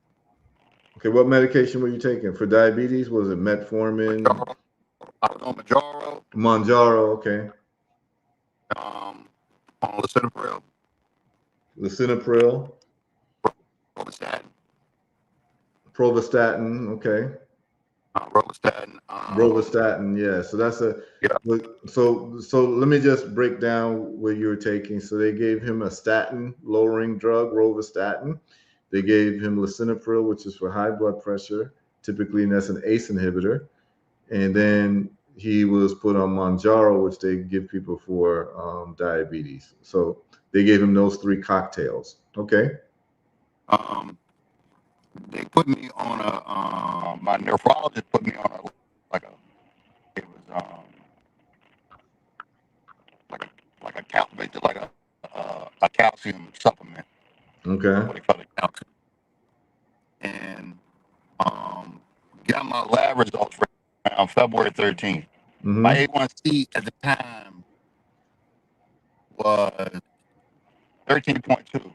Okay, what medication were you taking for diabetes? Was it metformin, Majoro, I was on Majoro, Monjaro? Okay, on lisinopril, lisinopril, rovastatin, provastatin. Okay, rovastatin. rovastatin. Yeah, so that's a. Yeah. So let me just break down what you were taking. So they gave him a statin lowering drug, rovastatin. They gave him lisinopril, which is for high blood pressure, typically, and that's an ACE inhibitor. And then he was put on Monjaro, which they give people for diabetes. So they gave him those three cocktails. Okay. They put me on my nephrologist put me on like a, it was like a basically like a calcium supplement. Okay. What they call it, calcium. And got my lab results around February 13th. My Mm-hmm. A1C at the time was 13.2.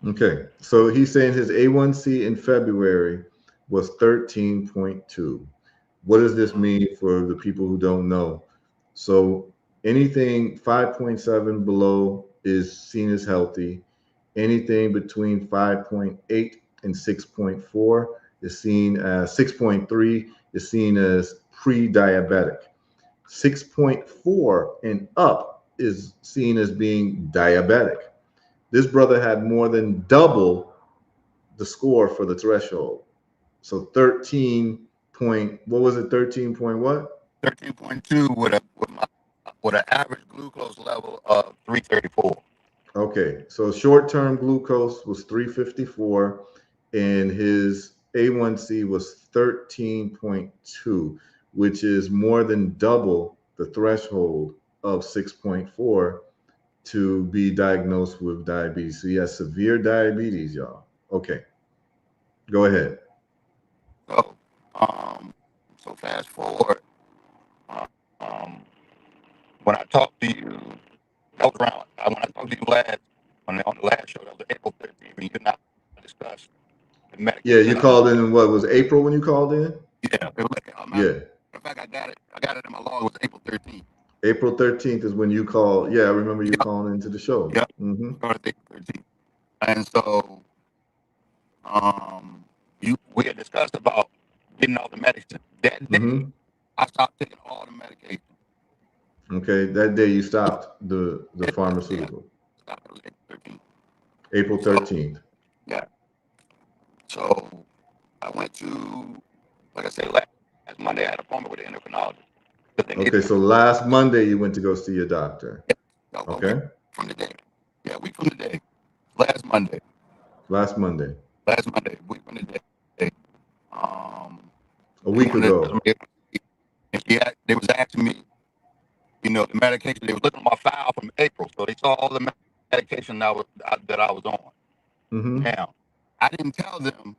Okay. So he's saying his A1C in February was 13.2. What does this mean for the people who don't know? So anything 5.7 below is seen as healthy. Anything between 5.8 and 6.4 is seen as 6.3 is seen as pre-diabetic. 6.4 and up is seen as being diabetic. This brother had more than double the score for the threshold. So 13 point, what was it? 13 point what? 13.2 with an average glucose level of 334. Okay, so short-term glucose was 354 and his A1C was 13.2, which is more than double the threshold of 6.4 to be diagnosed with diabetes. So he has severe diabetes, y'all. Okay, go ahead. So so fast forward, um, when I talked to you, that was around when I talked to you last on the last show, that was April 13th, and you and I discussed the Yeah, medication you that I'm called on. in, what was April when you called in? Yeah, it was like, Yeah. in fact, I got it in my log. It was April 13th. April 13th is when you called. Yeah, I remember you Yeah, calling into the show. yeah, Mm-hmm. started April 13th. And so, we had discussed about getting all the medicine. That day, Mm-hmm. I stopped taking all the medication. Okay, that day you stopped the Yeah, pharmaceutical. stopped. It was April 13th. April So, 13th. yeah. So I went to, like I said, last Monday I had an appointment with the endocrinologist because they Okay, needed me so to go. last Monday you went to go see your doctor. A week Okay, from the day. Yeah, a week from the day. Last Monday. last Monday, Last Monday, a week from the day. Um, a they week wanted to, ago. and they was asking me, the medication. They was looking at my file from April, so they saw all the medication that I was on. Mm-hmm. Now, I didn't tell them.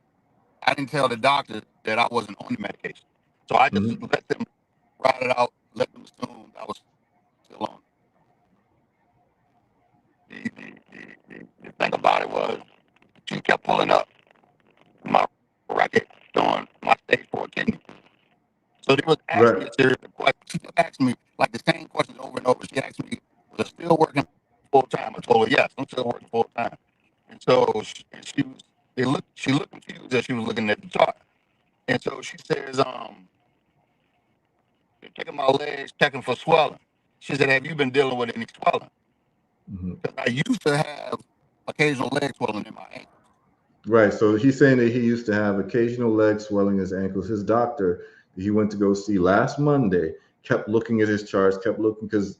I didn't tell the doctor that I wasn't on the medication, so I just Mm-hmm. let them write it out. Let them assume I was still on. The thing about it was she kept pulling up my record on my stage 4 kidney. So they was asking Right. me a series of questions. She kept asking me like the same questions over and over. She asked me, "Was I still working full time?" I told her, "Yes, I'm still working full time." And so she was. She looked confused as she was looking at the chart. And so she says, "They're checking my legs, checking for swelling." She said, "Have you been dealing with any swelling?" Mm-hmm. Because I used to have occasional leg swelling in my ankle. Right. So he's saying that he used to have occasional leg swelling in his ankles. His doctor that he went to go see last Monday kept looking at his charts, kept looking because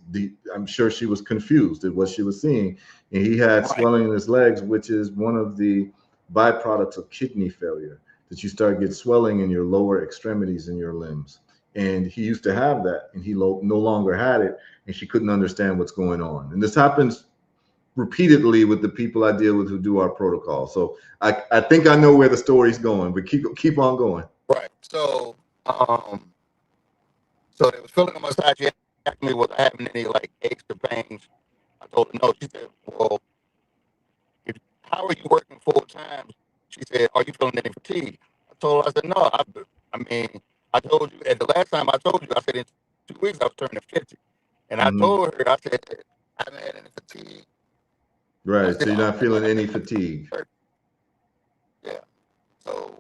I'm sure she was confused at what she was seeing. And he had Right. swelling in his legs, which is one of the byproducts of kidney failure, that you start get swelling in your lower extremities in your limbs. And he used to have that and he no longer had it. And she couldn't understand what's going on. And this happens repeatedly with the people I deal with who do our protocol. So I think I know where the story's going, but keep on going. Right. So they was filling on my side. She asked me was I having any like aches or pains. I told her no. She said, "Well, full time, she said, "Are you feeling any fatigue?" I told her, I said, "No. I mean, I told you at the last time I told you, I said in 2 weeks I was turning 50, and I told her, I said I haven't had any fatigue." Right. Said, So you're not feeling any I fatigue. Yeah. So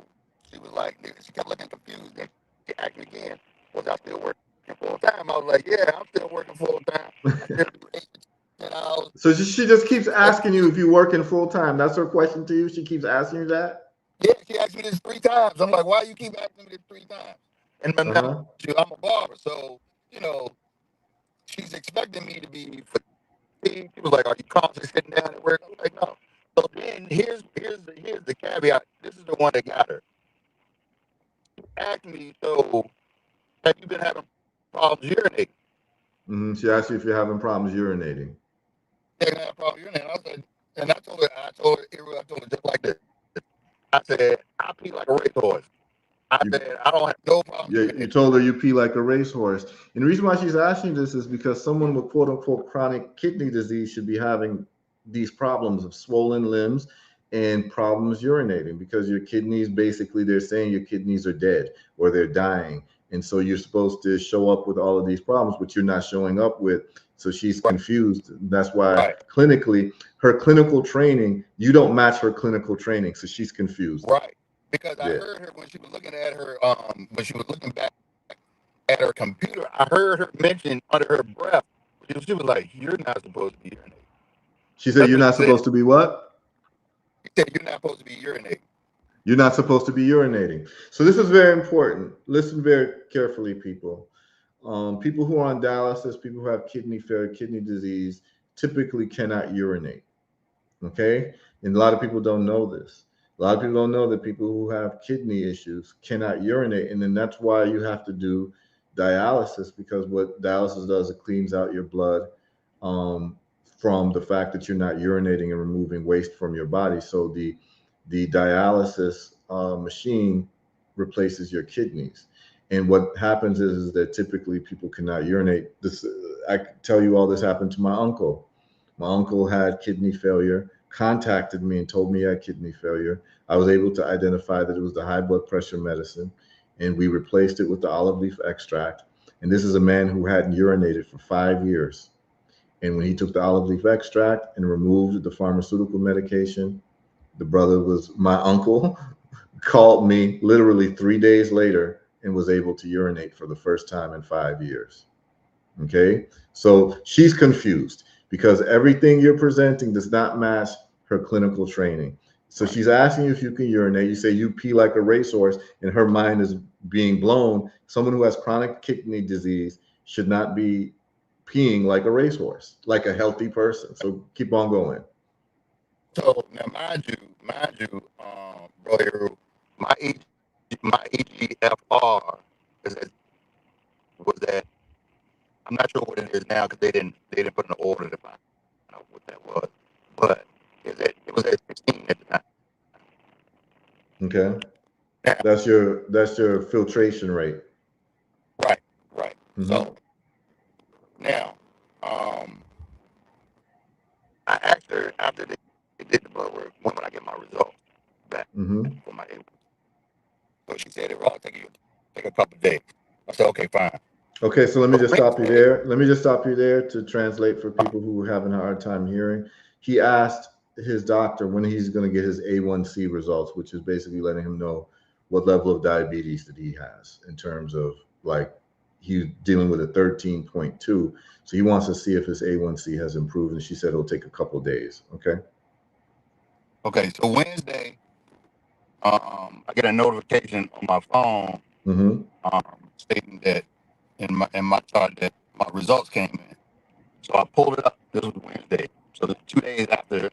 she was like, she kept looking confused. Then she asked me again, was I still working full time? I was like, yeah, I'm still working full time. I still do 8 to 10 hours. So she just She keeps was asking you if you're working full time. That's her question to you. She keeps asking you that. yeah, she asked me this 3 times. I'm like, why you keep asking me this 3 times? And now I'm a barber, so you know she's expecting me to be fatigued. She was like, "Are you constantly sitting down at work?" I'm like, "No." So then here's the caveat. This is the one that got her. Asked me, "So have you been having problems urinating?" She asked you if you're having problems urinating. They didn't have problems urinating. I said, and I told her just like this. I said, "I pee like a racehorse." I You, said, "I don't have no problem yeah, you urinating." told her you pee like a racehorse. And the reason why she's asking this is because someone with quote unquote chronic kidney disease should be having these problems of swollen limbs and problems urinating because your kidneys, basically, they're saying your kidneys are dead or they're dying. And so you're supposed to show up with all of these problems, but you're not showing up with. So she's Right. confused. That's why Right. clinically, her clinical training, you don't match her clinical training. So she's confused. Right. Because I Yeah. heard her when she was looking at her, when she was looking back at her computer, I heard her mention under her breath. She was like, "You're not supposed to be urinating." She said, That's you're what not she said. supposed to be what? She said, "You're not supposed to be urinating." You're not supposed to be urinating. So this is very important. Listen very carefully, people. People who are on dialysis, people who have kidney failure, kidney disease, typically cannot urinate. Okay? And a lot of people don't know this. A lot of people don't know that people who have kidney issues cannot urinate. And then that's why you have to do dialysis, because what dialysis does, it cleans out your blood um, from the fact that you're not urinating and removing waste from your body. So the dialysis machine replaces your kidneys. And what happens is that typically people cannot urinate. This, I can tell you, all this happened to my uncle. My uncle had kidney failure, contacted me and told me he had kidney failure. I was able to identify that it was the high blood pressure medicine, and we replaced it with the olive leaf extract. And this is a man who hadn't urinated for 5 years. And when he took the olive leaf extract and removed the pharmaceutical medication, the brother was my uncle, called me literally 3 days later and was able to urinate for the first time in 5 years. Okay. So she's confused because everything you're presenting does not match her clinical training. So she's asking you if you can urinate. You say you pee like a racehorse, and her mind is being blown. Someone who has chronic kidney disease should not be peeing like a racehorse, like a healthy person. So keep on going. So now, mind you, bro, Heru, my my EGFR is at, was at, I'm not sure what it is now because they didn't put in the order to find out what that was, but it was at 16 at the time. Okay. Now, That's your filtration rate. right, right. Mm-hmm. So now, I asked her after they did the blood work, when would I get my results back Mm-hmm. for my A1? So she said it will take a couple of days. I said, okay, fine. Okay, so let me So just stop you Wednesday, there. Let me just stop you there to translate for people who are having a hard time hearing. He asked his doctor when he's going to get his A1C results, which is basically letting him know what level of diabetes that he has in terms of, like, he's dealing with a 13.2. So he wants to see if his A1C has improved. And she said it'll take a couple of days. Okay. okay, so Wednesday, I get a notification on my phone Mm-hmm. stating that in my chart that my results came in. So I pulled it up. This was Wednesday. So the 2 days after the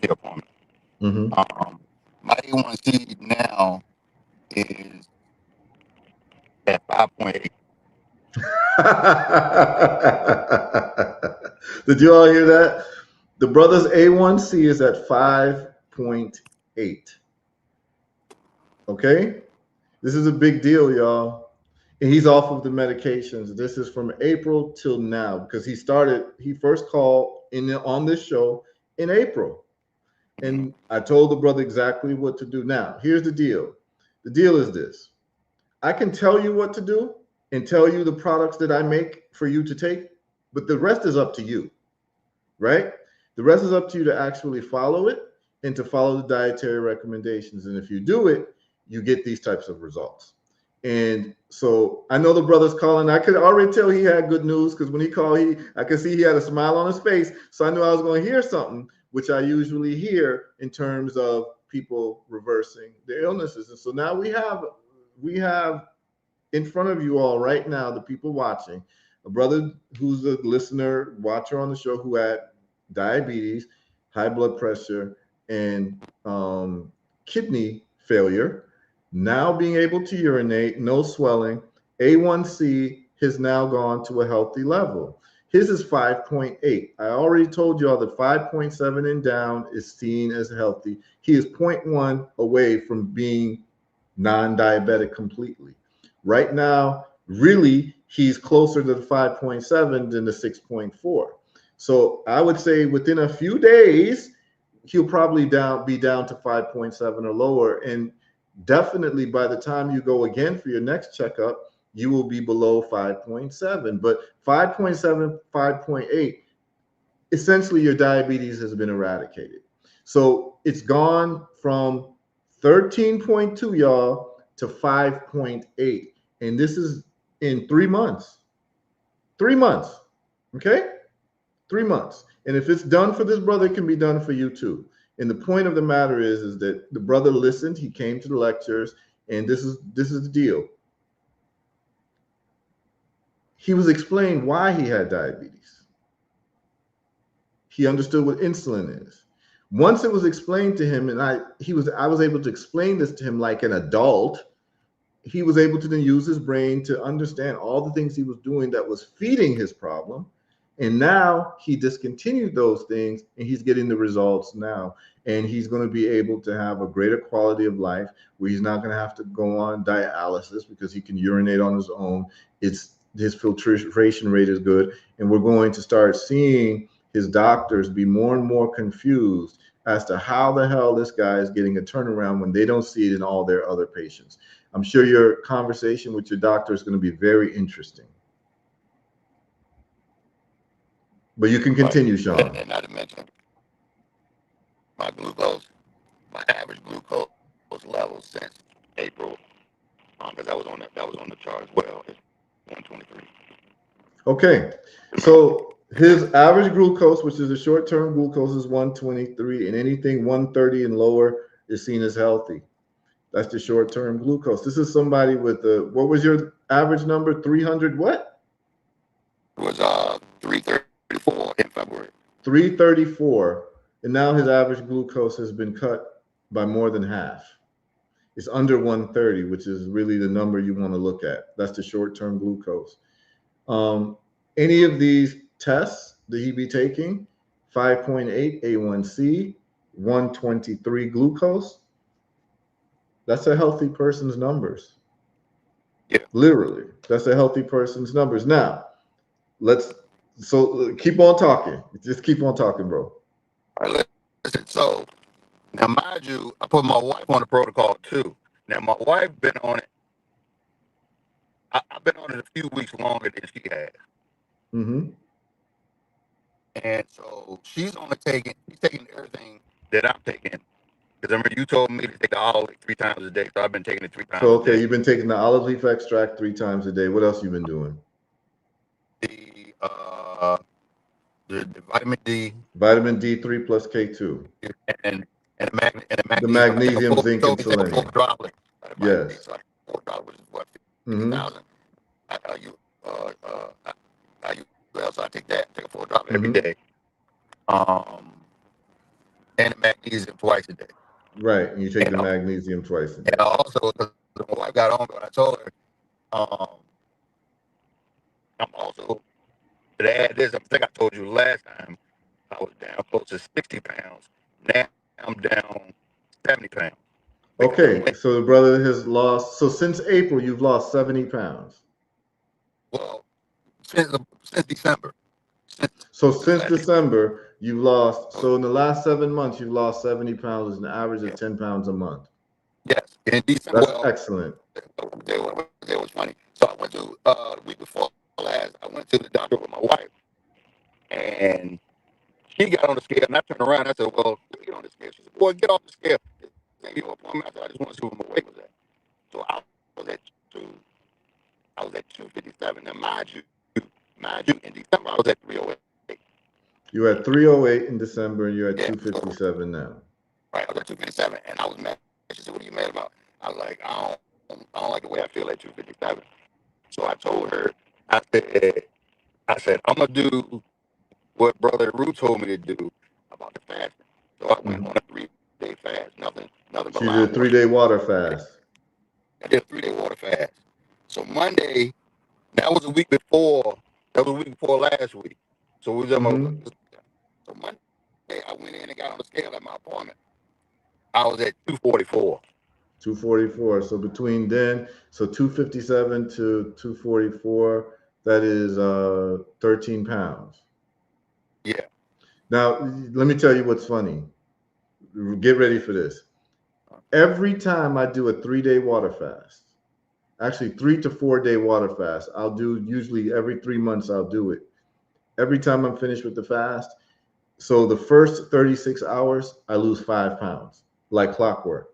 appointment. Mm-hmm. My A1C now is at 5.8. Did you all hear that? The brother's A1C is at 5.8. Okay? This is a big deal, y'all. And he's off of the medications. This is from April till now because he first called on this show in April. And I told the brother exactly what to do. Now, here's the deal. The deal is this. I can tell you what to do and tell you the products that I make for you to take, but the rest is up to you, right? The rest is up to you to actually follow it and to follow the dietary recommendations. And if you do it, you get these types of results. And so I know the brother's calling. I could already tell he had good news because when he called, I could see he had a smile on his face. So I knew I was going to hear something, which I usually hear in terms of people reversing their illnesses. And so now we have in front of you all right now, the people watching, a brother who's a listener, watcher on the show who had diabetes, high blood pressure, and kidney failure, now being able to urinate, no swelling, A1C has now gone to a healthy level. His is 5.8. I already told y'all that 5.7 and down is seen as healthy. He is 0.1 away from being non-diabetic completely. Right now, really, he's closer to the 5.7 than the 6.4. So I would say within a few days, he'll probably be down to 5.7 or lower. And definitely by the time you go again for your next checkup, you will be below 5.7. But 5.7, 5.8, essentially your diabetes has been eradicated. So it's gone from 13.2, y'all, to 5.8. And this is in 3 months. 3 months. Okay? 3 months. And if it's done for this brother, it can be done for you too. And the point of the matter is that the brother listened, he came to the lectures, and this is the deal. He was explained why he had diabetes. He understood what insulin is. Once it was explained to him, and I was able to explain this to him like an adult, he was able to then use his brain to understand all the things he was doing that was feeding his problem. And now he discontinued those things and he's getting the results now. And he's going to be able to have a greater quality of life where he's not going to have to go on dialysis because he can urinate on his own. His filtration rate is good. And we're going to start seeing his doctors be more and more confused as to how the hell this guy is getting a turnaround when they don't see it in all their other patients. I'm sure your conversation with your doctor is going to be very interesting. But you can continue, Sean. And not to mention my glucose, my average glucose level since April, because that was on the chart as well, is 123. Okay, so his average glucose, which is a short-term glucose, is 123, and anything 130 and lower is seen as healthy. That's the short-term glucose. This is somebody with what was your average number? 300 what? It was 334 in February. 334, and now his average glucose has been cut by more than half. It's under 130, which is really the number you want to look at. That's the short-term glucose. Any of these tests that he be taking, 5.8 A1C, 123 glucose, that's a healthy person's numbers. Yeah. Literally, that's a healthy person's numbers. Now, keep on talking. Just keep on talking, bro. All right, listen, so now mind you, I put my wife on the protocol too. Now my wife been on it. I've been on it a few weeks longer than she has. Mm-hmm. And so she's taking everything that I'm taking. Because I remember you told me to take the olive 3 times a day, so I've been taking it 3 times So a day. you've been taking the olive leaf extract 3 times a day. What else you been doing? The vitamin D. Vitamin D3 plus K2. And the The magnesium, zinc, and selenium. 4 droplets. Yes. Like 4 droplets is what, 50,000. 50,000. So I take that, take a 4 droplet every day. And the magnesium twice a day. Right, and you take the magnesium twice a day. And also, because my wife got on, I told her, I'm also, to add this, I think I told you last time, I was down close to 60 pounds. Now I'm down 70 pounds. Okay, so the brother has lost, so since April, you've lost 70 pounds. Well, since December. Since December, you've lost. So in the last 7 months, you've lost 70 pounds, an average of Yes. 10 pounds a month. Yes. In December, That's well, excellent. it was funny. So I went to the week before last. I went to the doctor with my wife, and she got on the scale, and I turned around. And I said, "Well, let me get on the scale." She said, "Boy, get off the scale." Thank you. I said, "I just want to see what my weight was at." So I was at two. I was at 257. Now, mind you, in December I was at 308. You were at 308 in December, and you're at Yeah. 257 now. Right, I was at 257, and I was mad. She said, "What are you mad about?" I was like, I don't like the way I feel at 257. So I told her, I said, I'm gonna do what Brother Heru told me to do about the fasting. So I went on a 3-day fast, nothing So but you lime did a water. 3-day water fast. I did a 3-day water fast. So Monday, that was a week before. That was a week before last week. So we was so Monday, I went in and got on the scale at my appointment. I was at 244. 244. So between then, so 257 to 244, that is 13 pounds. Yeah. Now, let me tell you what's funny. Get ready for this. Every time I do a 3-day water fast, actually 3 to 4-day water fast, I'll do usually every 3 months, I'll do it. Every time I'm finished with the fast, so the first 36 hours, I lose 5 pounds like clockwork.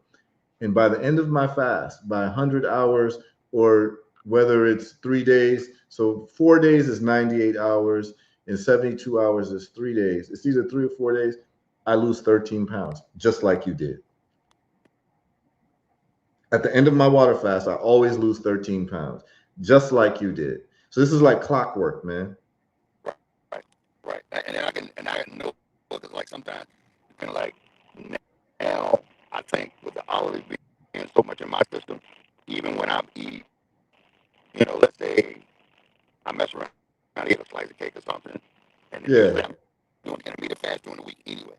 And by the end of my fast, by 100 hours, or whether it's 3 days, so 4 days is 98 hours, and 72 hours is 3 days. It's either 3 or 4 days. I lose 13 pounds, just like you did. At the end of my water fast, I always lose 13 pounds, just like you did. So this is like clockwork, man. Right. And then I can know, because like sometimes, and like now, I think with the olive being so much in my system, even when I eat, let's say I mess around, I eat a slice of cake or something, and then usually Yeah. I'm doing intermittent fast during the week anyway.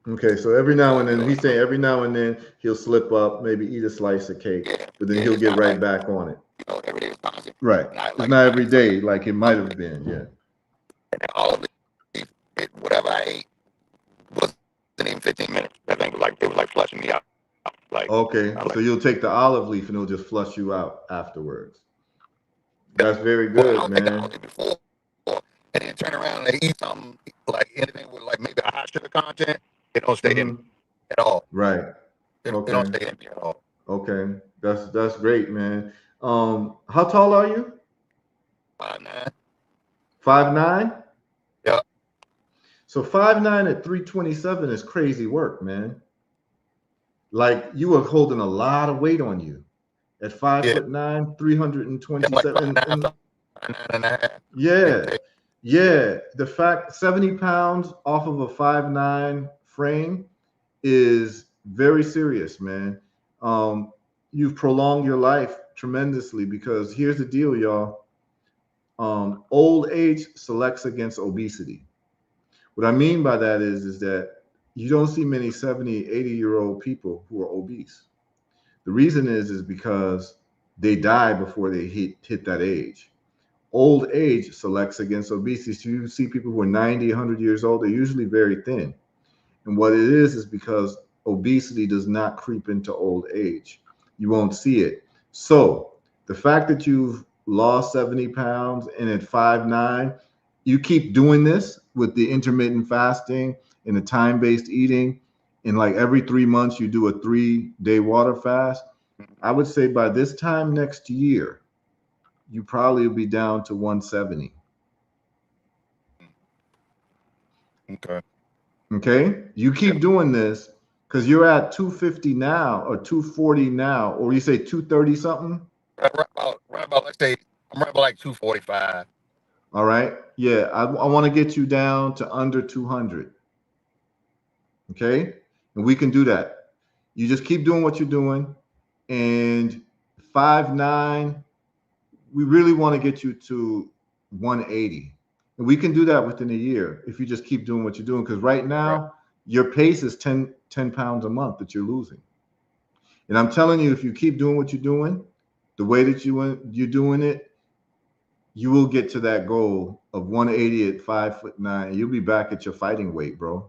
Okay, so every now and So, then, he's saying every now and then he'll slip up, maybe eat a slice of cake, but then he'll it's get not right like, back on it. every day is constant. Right. It's not every day like it might have been. Yeah. And then all of whatever I ate wasn't even 15 minutes. That thing was like, it was like flushing me out. Like, Okay, so you'll take the olive leaf and it'll just flush you out afterwards. That's very good, I'll take the man. olive before, and then turn around and eat something like anything with like maybe a high sugar content. It don't stay in me at all. Right. It don't Okay. stay in me at all. Okay. That's great, man. How tall are you? 5'9". 5'9"? Yeah. So 5'9" at 327 is crazy work, man. Like you were holding a lot of weight on you at 5'9", Yeah, like 327. 5'9", 5'9.5". Yeah. Yeah. The fact 70 pounds off of a 5'9" frame is very serious, man. You've prolonged your life tremendously because here's the deal, y'all. Old age selects against obesity. What I mean by that is that you don't see many 70, 80-year-old people who are obese. The reason is because they die before they hit that age. Old age selects against obesity. So you see people who are 90, 100 years old, they're usually very thin. And what it is because obesity does not creep into old age. You won't see it. So the fact that you've lost 70 pounds and at 5'9", you keep doing this with the intermittent fasting and the time-based eating, and like every 3 months you do a 3-day water fast, I would say by this time next year, you probably will be down to 170. Okay. Okay, you keep doing this because you're at 250 now or 240 now, or you say 230 something. Right about, let's say I'm right about like 245. All right, yeah, I want to get you down to under 200. Okay, and we can do that. You just keep doing what you're doing, and 5'9", we really want to get you to 180, and we can do that within a year if you just keep doing what you're doing. Because right now your pace is 10 pounds a month that you're losing. And I'm telling you, if you keep doing what you're doing, the way that you're doing it, you will get to that goal of 180 at 5'9". You'll be back at your fighting weight, bro.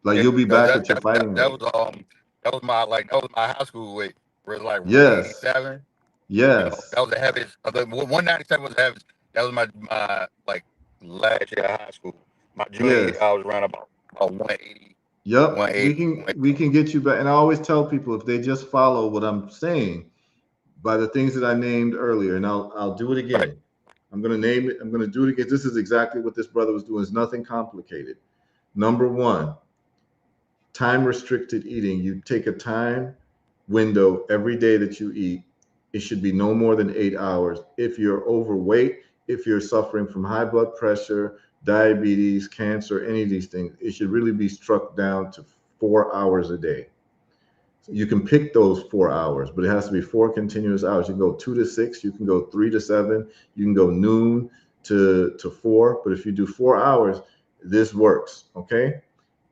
Like Yeah, you'll be because back at your fighting weight. that was my high school weight. Where it's like Yes. 187. Yes. That was the heaviest. 197 was the heaviest. That was my like last year of high school. My junior Yes. year, I was around about 180. Yep. 180. We can get you back. And I always tell people if they just follow what I'm saying by the things that I named earlier, and I'll do it again. Right. I'm gonna name it. I'm gonna do it again. This is exactly what this brother was doing. It's nothing complicated. Number one, time restricted eating. You take a time window every day that you eat. It should be no more than 8 hours. If you're overweight, if you're suffering from high blood pressure, diabetes, cancer, any of these things, it should really be struck down to 4 hours a day. You can pick those 4 hours, but it has to be 4 continuous hours. You can go 2 to 6, you can go 3 to 7, you can go noon to 4. But if you do 4 hours, this works. Okay.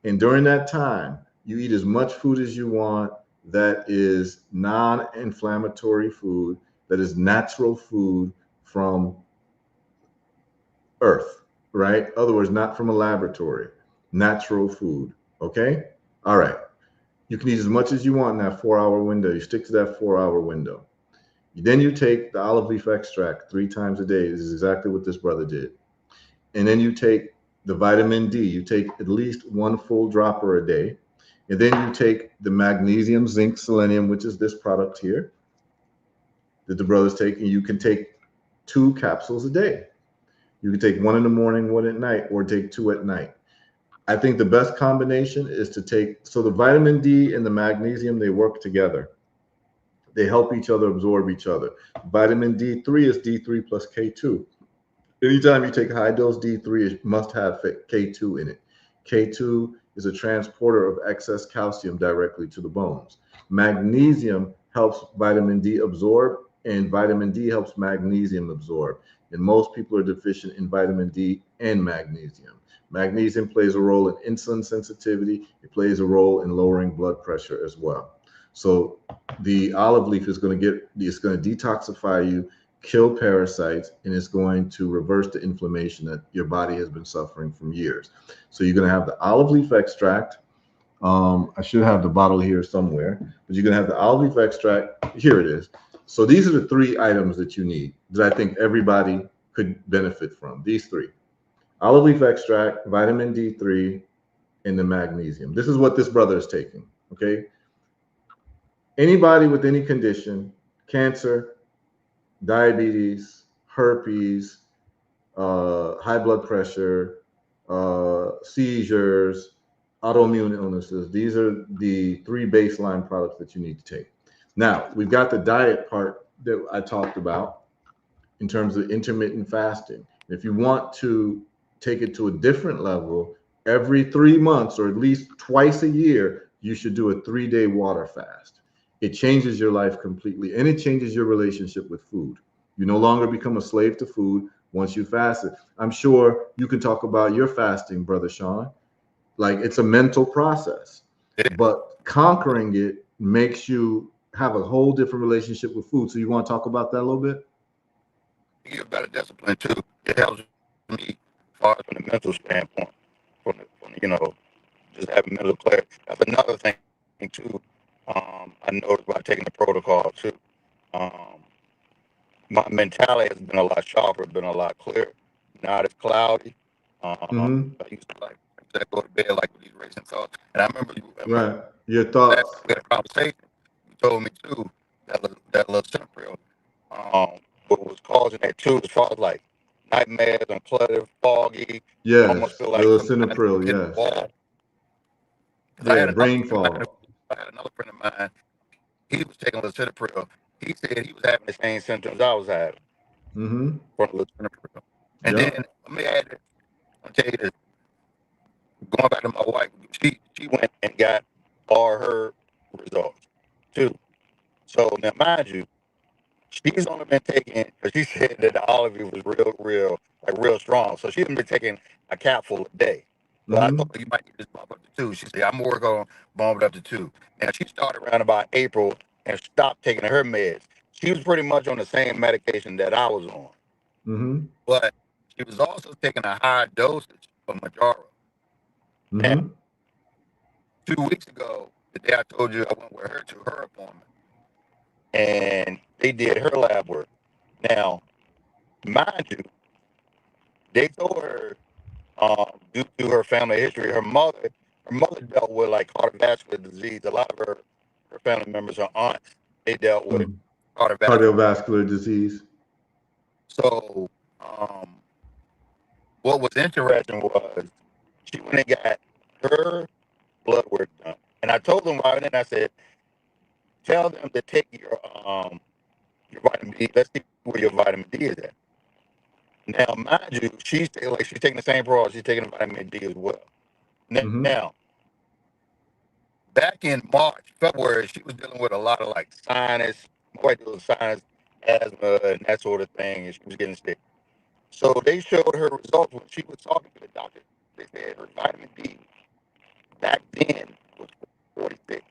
And during that time, you eat as much food as you want that is non-inflammatory food, that is natural food from earth, right? In other words, not from a laboratory, natural food. Okay. All right. You can eat as much as you want in that 4 hour window. You stick to that 4 hour window. Then you take the olive leaf extract 3 times a day. This is exactly what this brother did. And then you take the vitamin D. You take at least 1 full dropper a day. And then you take the magnesium, zinc, selenium, which is this product here that the brother's taking. You can take 2 capsules a day. You can take 1 in the morning, 1 at night, or take 2 at night. I think the best combination is to take, so the vitamin D and the magnesium, they work together. They help each other absorb each other. Vitamin D3 is D3 plus K2. Anytime you take high dose D3, it must have K2 in it. K2 is a transporter of excess calcium directly to the bones. Magnesium helps vitamin D absorb, and vitamin D helps magnesium absorb. And most people are deficient in vitamin D and magnesium. Magnesium plays a role in insulin sensitivity. It plays a role in lowering blood pressure as well. So the olive leaf is going to detoxify you, kill parasites, and it's going to reverse the inflammation that your body has been suffering from years. So you're going to have the olive leaf extract. I should have the bottle here somewhere, but you're going to have the olive leaf extract. Here it is. So these are the 3 items that you need that I think everybody could benefit from. These 3. Olive leaf extract, vitamin D3, and the magnesium. This is what this brother is taking, okay? Anybody with any condition, cancer, diabetes, herpes, high blood pressure, seizures, autoimmune illnesses. These are the 3 baseline products that you need to take. Now, we've got the diet part that I talked about in terms of intermittent fasting. If you want to take it to a different level, every 3 months or at least twice a year, you should do a 3-day water fast. It changes your life completely, and it changes your relationship with food. You no longer become a slave to food once you fast it. I'm sure you can talk about your fasting, Brother Sean. Like, it's a mental process, but conquering it makes you have a whole different relationship with food. So you want to talk about that a little bit? You get better discipline too. It helps me as far as from the mental standpoint, from just having mental clarity. That's another thing too. I noticed by taking the protocol too. My mentality has been a lot sharper, been a lot clearer. Not as cloudy. Mm-hmm. I used to go to bed like with these racing thoughts. And I remember Right. Your last thoughts. we had a conversation. You told me too that little Central, what was causing that too, as far as like nightmares and clutter, foggy. You almost Yes. feel The like sometimes lisinopril. hitting the Yes. wall. Because Yeah. Brain fog. I had another friend of mine. He was taking lisinopril. He said he was having the same symptoms I was having Mm-hmm. from lisinopril. And then Yep. let me add this. I'll tell you this. Going back to my wife, she went and got all her results too. So now, mind you, she's only been taking, because she said that the olive oil was real strong. So she's been taking a capful a day. So I Mm-hmm. thought you might need to bump up to 2. She said, I'm working on bumping it up to 2. And she started around about April and stopped taking her meds. She was pretty much on the same medication that I was on. Mm-hmm. but she was also taking a higher dosage of Majaro. Now, Mm-hmm. 2 weeks ago, the day I told you I went with her to her appointment, and they did her lab work. Now, mind you, they told her, due to her family history, her mother dealt with like cardiovascular disease. A lot of her family members, her aunts, they dealt with cardiovascular. Cardiovascular disease. So, what was interesting was she went and got her blood work done, and I told them right then, I said, tell them to take your vitamin D. Let's see where your vitamin D is at. Now, mind you, she's taking the same product. She's taking the vitamin D as well. Mm-hmm. Now, back in March, February, she was dealing with a lot of like sinus, more deal with sinus, asthma, and that sort of thing, and she was getting sick. So they showed her results when she was talking to the doctor. They said her vitamin D back then was 46.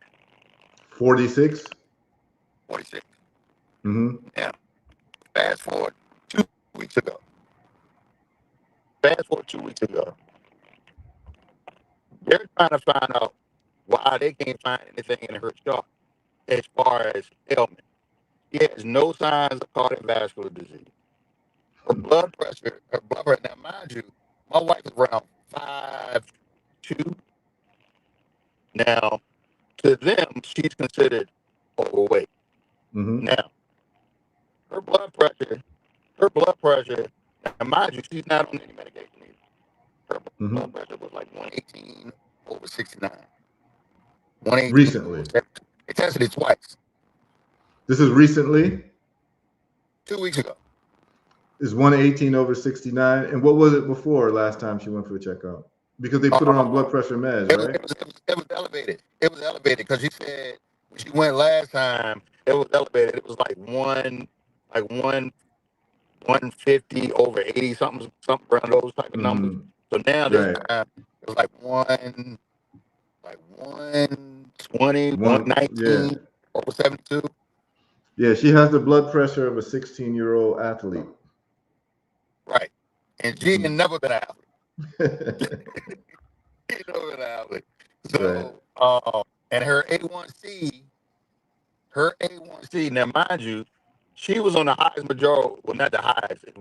46. 46. Mm-hmm. Now, fast forward 2 weeks ago. Fast forward 2 weeks ago. They're trying to find out why they can't find anything in her chart as far as ailment. She has no signs of cardiovascular disease. Her blood pressure, now mind you, my wife is around 5'2". Now, to them, she's considered overweight. Mm-hmm. Now, her blood pressure, now mind you, she's not on any medication either. Her Mm-hmm. blood pressure was like 118 over 69. 118 Recently. over 72. They tested it twice. This is recently. 2 weeks ago. Is 118 over 69. And what was it before last time she went for a checkup? Because they put her on blood pressure meds, right? It was elevated. It was elevated because she said when she went last time, it was elevated. It was like 150 over 80, something around those type of numbers. Mm-hmm. So now this Right. time it was like 120, Yeah. 119 over 72. Yeah, she has the blood pressure of a 16-year-old athlete. Right. And she Mhm. had never been an athlete. She had never been an athlete. Right. So, and her A1C, now mind you, she was on the highest majority, well, not the highest, it's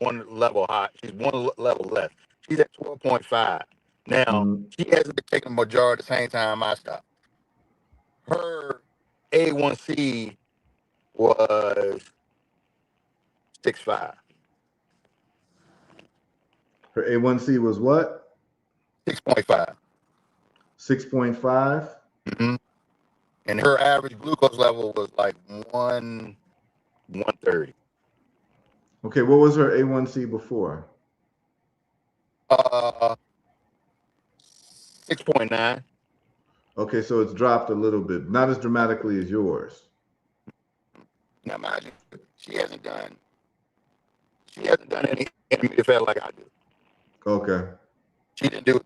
one level high. She's one level less. She's at 12.5. Now, Mm-hmm. she hasn't been taking the majority at the same time I stopped. Her A1C was 6.5. Her A1C was what? 6.5. 6.5. Mm-hmm. And her average glucose level was like 130. Okay, what was her A1C before? 6.9. Okay, so it's dropped a little bit, not as dramatically as yours. Now, mind you, she hasn't done any intermittent fast like I do. Okay. She didn't do a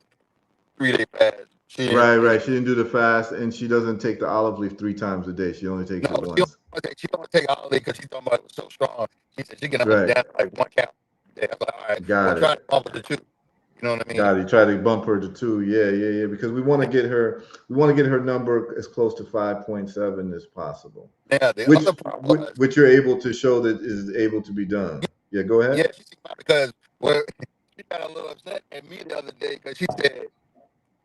3-day fast. Right. She didn't do the fast, and she doesn't take the olive leaf 3 times a day. She only takes it once. She don't take all of it because she talking about it was so strong. She said she can only Right. down like 1 calorie a day. I was like, all right, Got we'll try it. to bump it to 2. You know what I mean? Got it. Try to bump her to 2. Yeah. Because we want to get her number as close to 5.7 as possible. Now, the other problem was, which you're able to show that is able to be done. Yeah, go ahead. yeah, she because she got a little upset at me the other day because she said,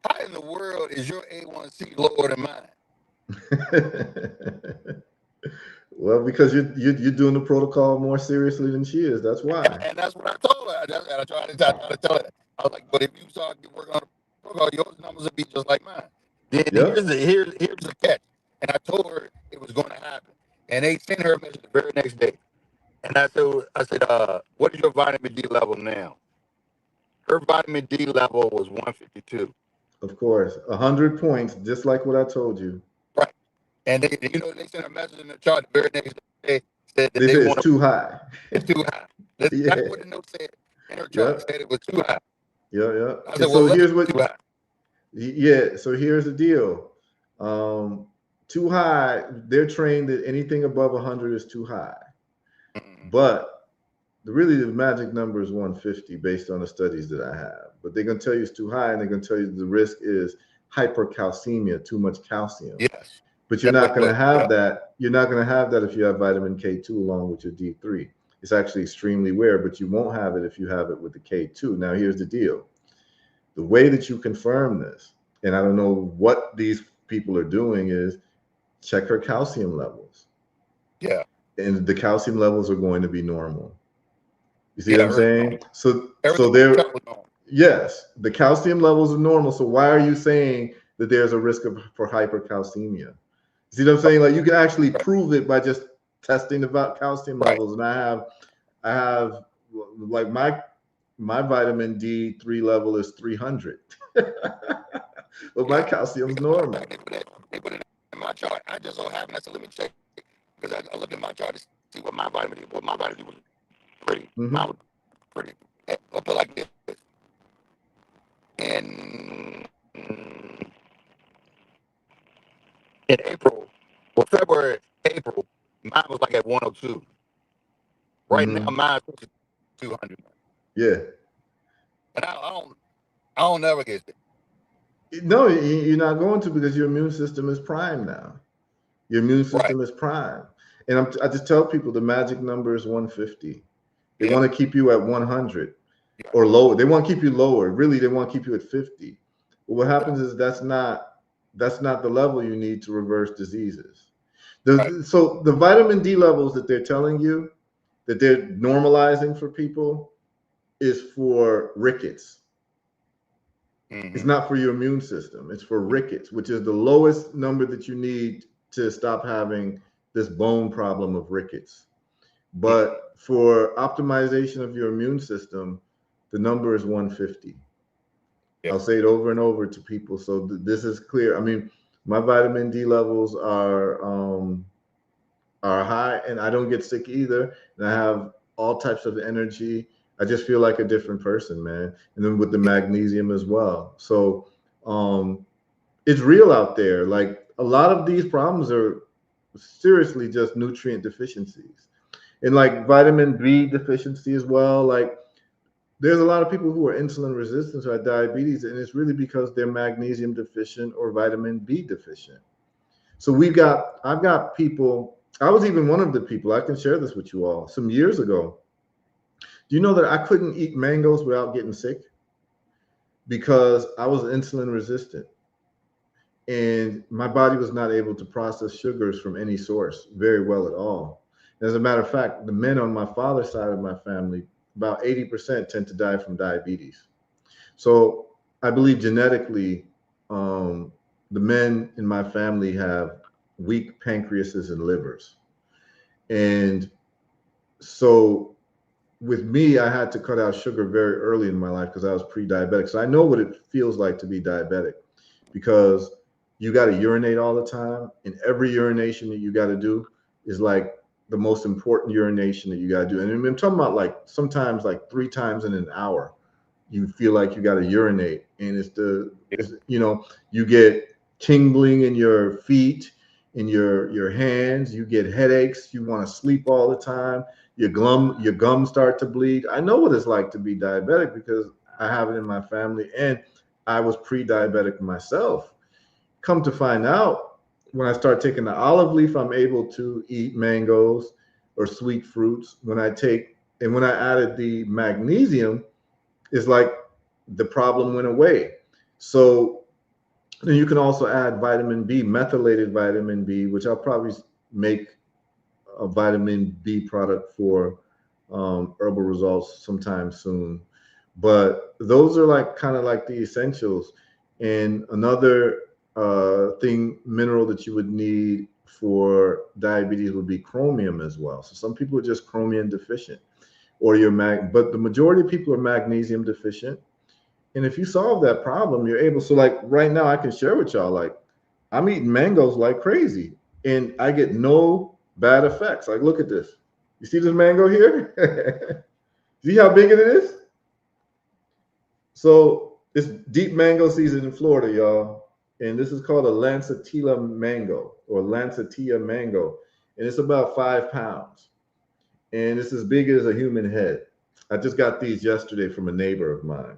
how in the world is your A1C lower than mine? Well, because you're doing the protocol more seriously than she is. That's why. And that's what I told her. And I tried to tell her. I was like, but if you start working on the protocol, your numbers will be just like mine. Then Yep. here's the catch. And I told her it was going to happen. And they sent her a message the very next day. And I said, what is your vitamin D level now? Her vitamin D level was 152. Of course, 100 points, just like what I told you. Right. And they sent a message in the chart the very next day, said that They they said want it's too high. it's too high. That's Yeah. what the note said in her chart. Yep. Said it was too high. Yeah. I And said, so well, here's let's what. too high. Yeah. So here's the deal. Too high. They're trained that anything above 100 is too high. Mm-hmm. But really the magic number is 150 based on the studies that I have. But they're going to tell you it's too high, and they're going to tell you the risk is hypercalcemia, too much calcium. Yes. But you're That's not what going it to was. have that. You're not going to have that if you have vitamin K2 along with your D3. It's actually extremely rare, but you won't have it if you have it with the K2. Now, here's the deal. The way that you confirm this, and I don't know what these people are doing, is check her calcium levels. Yeah. And the calcium levels are going to be normal. You see Yeah, what I'm saying? So everything there, was on. yes, the calcium levels are normal. So why are you saying that there's a risk for hypercalcemia? See what I'm saying? Like you can actually prove it by just testing the calcium Right. levels. And I have like my vitamin D3 level is 300, but my calcium's normal. They put it in my chart. I just so happen. I said, let me check because I looked at my chart to see what my vitamin was pretty. Mhm. Mine was pretty. I'll put like this. And in April, well, February, April, mine was like at 102. Right now, Mhm. mine's 200. Yeah. And I don't never get it. No, you're not going to, because your immune system is prime now. Your immune Right. system is prime. And I just tell people the magic number is 150. They Yeah. want to keep you at 100 Yeah. or lower. They want to keep you lower. Really, they want to keep you at 50. But what happens is that's not the level you need to reverse diseases. Right. So the vitamin D levels that they're telling you that they're normalizing for people is for rickets. It's Mhm. not for your immune system. It's for rickets, which is the lowest number that you need to stop having this bone problem of rickets. But for optimization of your immune system, the number is 150. Yeah. I'll say it over and over to people, so this is clear. I mean, my vitamin D levels are high, and I don't get sick either, and I have all types of energy. I just feel like a different person, man. And then with the magnesium as well. So it's real out there. Like a lot of these problems are seriously just nutrient deficiencies. And like vitamin B deficiency as well. Like there's a lot of people who are insulin resistant who have diabetes, and it's really because they're magnesium deficient or vitamin B deficient. So I've got people, I was even one of the people, I can share this with you all, some years ago. Do you know that I couldn't eat mangoes without getting sick? Because I was insulin resistant and my body was not able to process sugars from any source very well at all. As a matter of fact, the men on my father's side of my family, about 80% tend to die from diabetes. So I believe genetically, the men in my family have weak pancreases and livers. And so with me, I had to cut out sugar very early in my life because I was pre-diabetic. So I know what it feels like to be diabetic, because you got to urinate all the time, and every urination that you got to do is like the most important urination that you got to do. And I'm talking about like sometimes like 3 times in an hour. You feel like you got to urinate, and you get tingling in your feet, in your hands. You get headaches. You want to sleep all the time. Your gums start to bleed. I know what it's like to be diabetic because I have it in my family, and I was pre-diabetic myself. Come to find out, when I start taking the olive leaf, I'm able to eat mangoes or sweet fruits. When I added the magnesium, it's like the problem went away. So then you can also add vitamin B, methylated vitamin B, which I'll probably make a vitamin B product for herbal results sometime soon. But those are like kind of like the essentials. And another mineral that you would need for diabetes would be chromium as well. So some people are just chromium deficient, or but the majority of people are magnesium deficient. And if you solve that problem, you're able. So like right now, I can share with y'all, like I'm eating mangoes like crazy, and I get no bad effects. Like look at this. You see this mango here? See how big it is? So it's deep mango season in Florida, y'all. And this is called a Lancetilla mango or Lancetilla mango. And it's about 5 pounds. and it's as big as a human head. I just got these yesterday from a neighbor of mine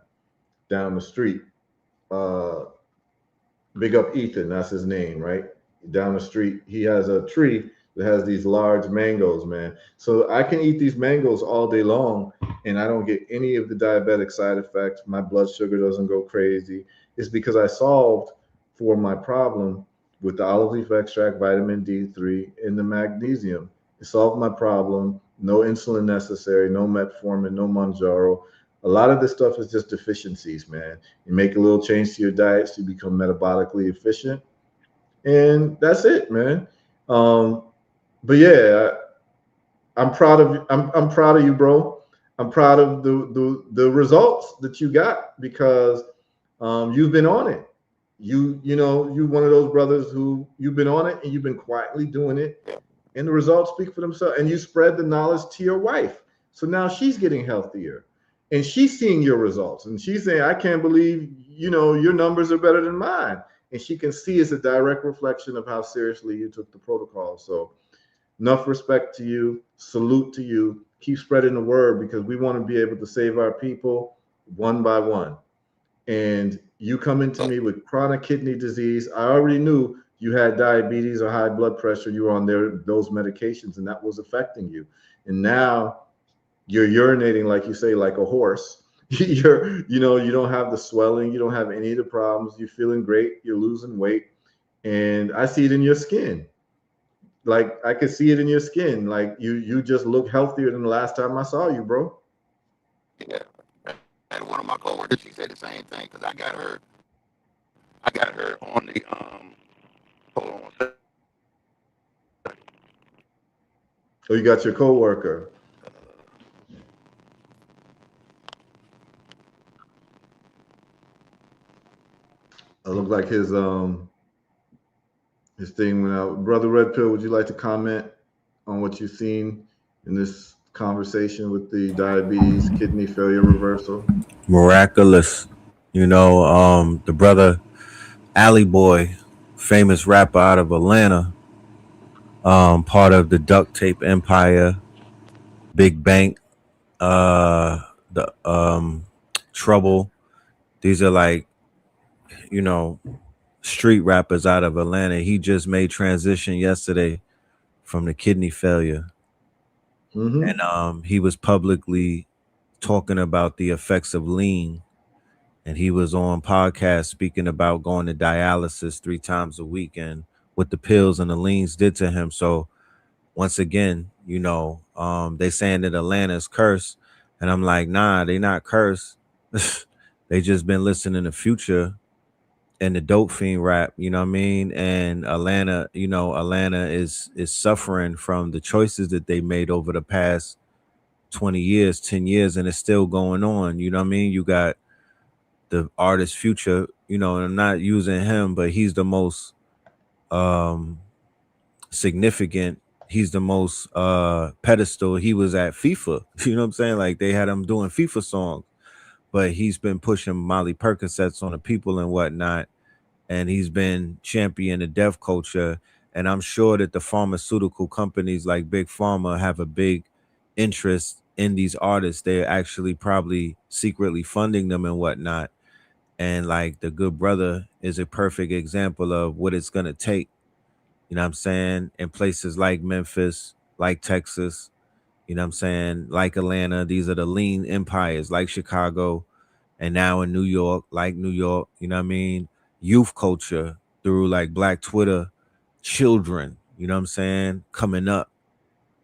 down the street. Uh, Big up Ethan, that's his name, right? Down the street, he has a tree that has these large mangoes, man. So I can eat these mangoes all day long and I don't get any of the diabetic side effects. My blood sugar doesn't go crazy. It's because I solved for my problem with the olive leaf extract, vitamin D3, and the magnesium. It solved my problem. No insulin necessary, no metformin, no Manjaro. A lot of this stuff is just deficiencies, man. You make a little change to your diet so you become metabolically efficient, and that's it, man. Um, but yeah, I'm proud of I'm proud of you, bro. I'm proud of the results that you got because you've been on it. You know you one of those brothers who you've been on it and you've been quietly doing it, and the results speak for themselves. And you spread the knowledge to your wife, so now she's getting healthier, and she's seeing your results, and she's saying, "I can't believe your numbers are better than mine." And she can see it's a direct reflection of how seriously you took the protocol. So enough respect to you. Salute to you. Keep spreading the word because we want to be able to save our people one by one. And you coming to me with chronic kidney disease, I already knew you had diabetes or high blood pressure. You were on those medications, and that was affecting you. And now you're urinating, like you say, like a horse. You don't have the swelling, you don't have any of the problems. You're feeling great. You're losing weight, and I see it in your skin. Like I could see it in your skin. Like you just look healthier than the last time I saw you, bro. Yeah. And one of my coworkers, she said the same thing because I got her. I got her on the hold on one second. Oh, you got your coworker. It looked like his thing went out. Brother Red Pill, would you like to comment on what you've seen in this conversation with the diabetes kidney failure reversal? Miraculous. The brother Alley Boy, famous rapper out of Atlanta, part of the duct tape empire, Big Bank, the Trouble. These are like, you know, street rappers out of Atlanta. He just made transition yesterday from the kidney failure. Mm-hmm. And he was publicly talking about the effects of lean. And he was on podcast speaking about going to dialysis 3 times a week and what the pills and the leans did to him. So once again, they saying that Atlanta's cursed. And I'm like, nah, they not cursed. They just been listening to Future and the dope fiend rap, you know what I mean? And Atlanta is suffering from the choices that they made over the past 20 years, 10 years, and it's still going on. You know what I mean? You got the artist Future, and I'm not using him, but he's the most significant. He's the most pedestal. He was at FIFA. You know what I'm saying? Like they had him doing FIFA songs, but he's been pushing Molly Percocets on the people and whatnot. And he's been championing the deaf culture. And I'm sure that the pharmaceutical companies like Big Pharma have a big interest in these artists. They're actually probably secretly funding them and whatnot. And like the good brother is a perfect example of what it's gonna take. You know what I'm saying? In places like Memphis, like Texas, you know what I'm saying, like Atlanta, these are the lean empires, like Chicago, and now in New York, like New York, you know what I mean? Youth culture through like Black Twitter, children, you know what I'm saying, coming up,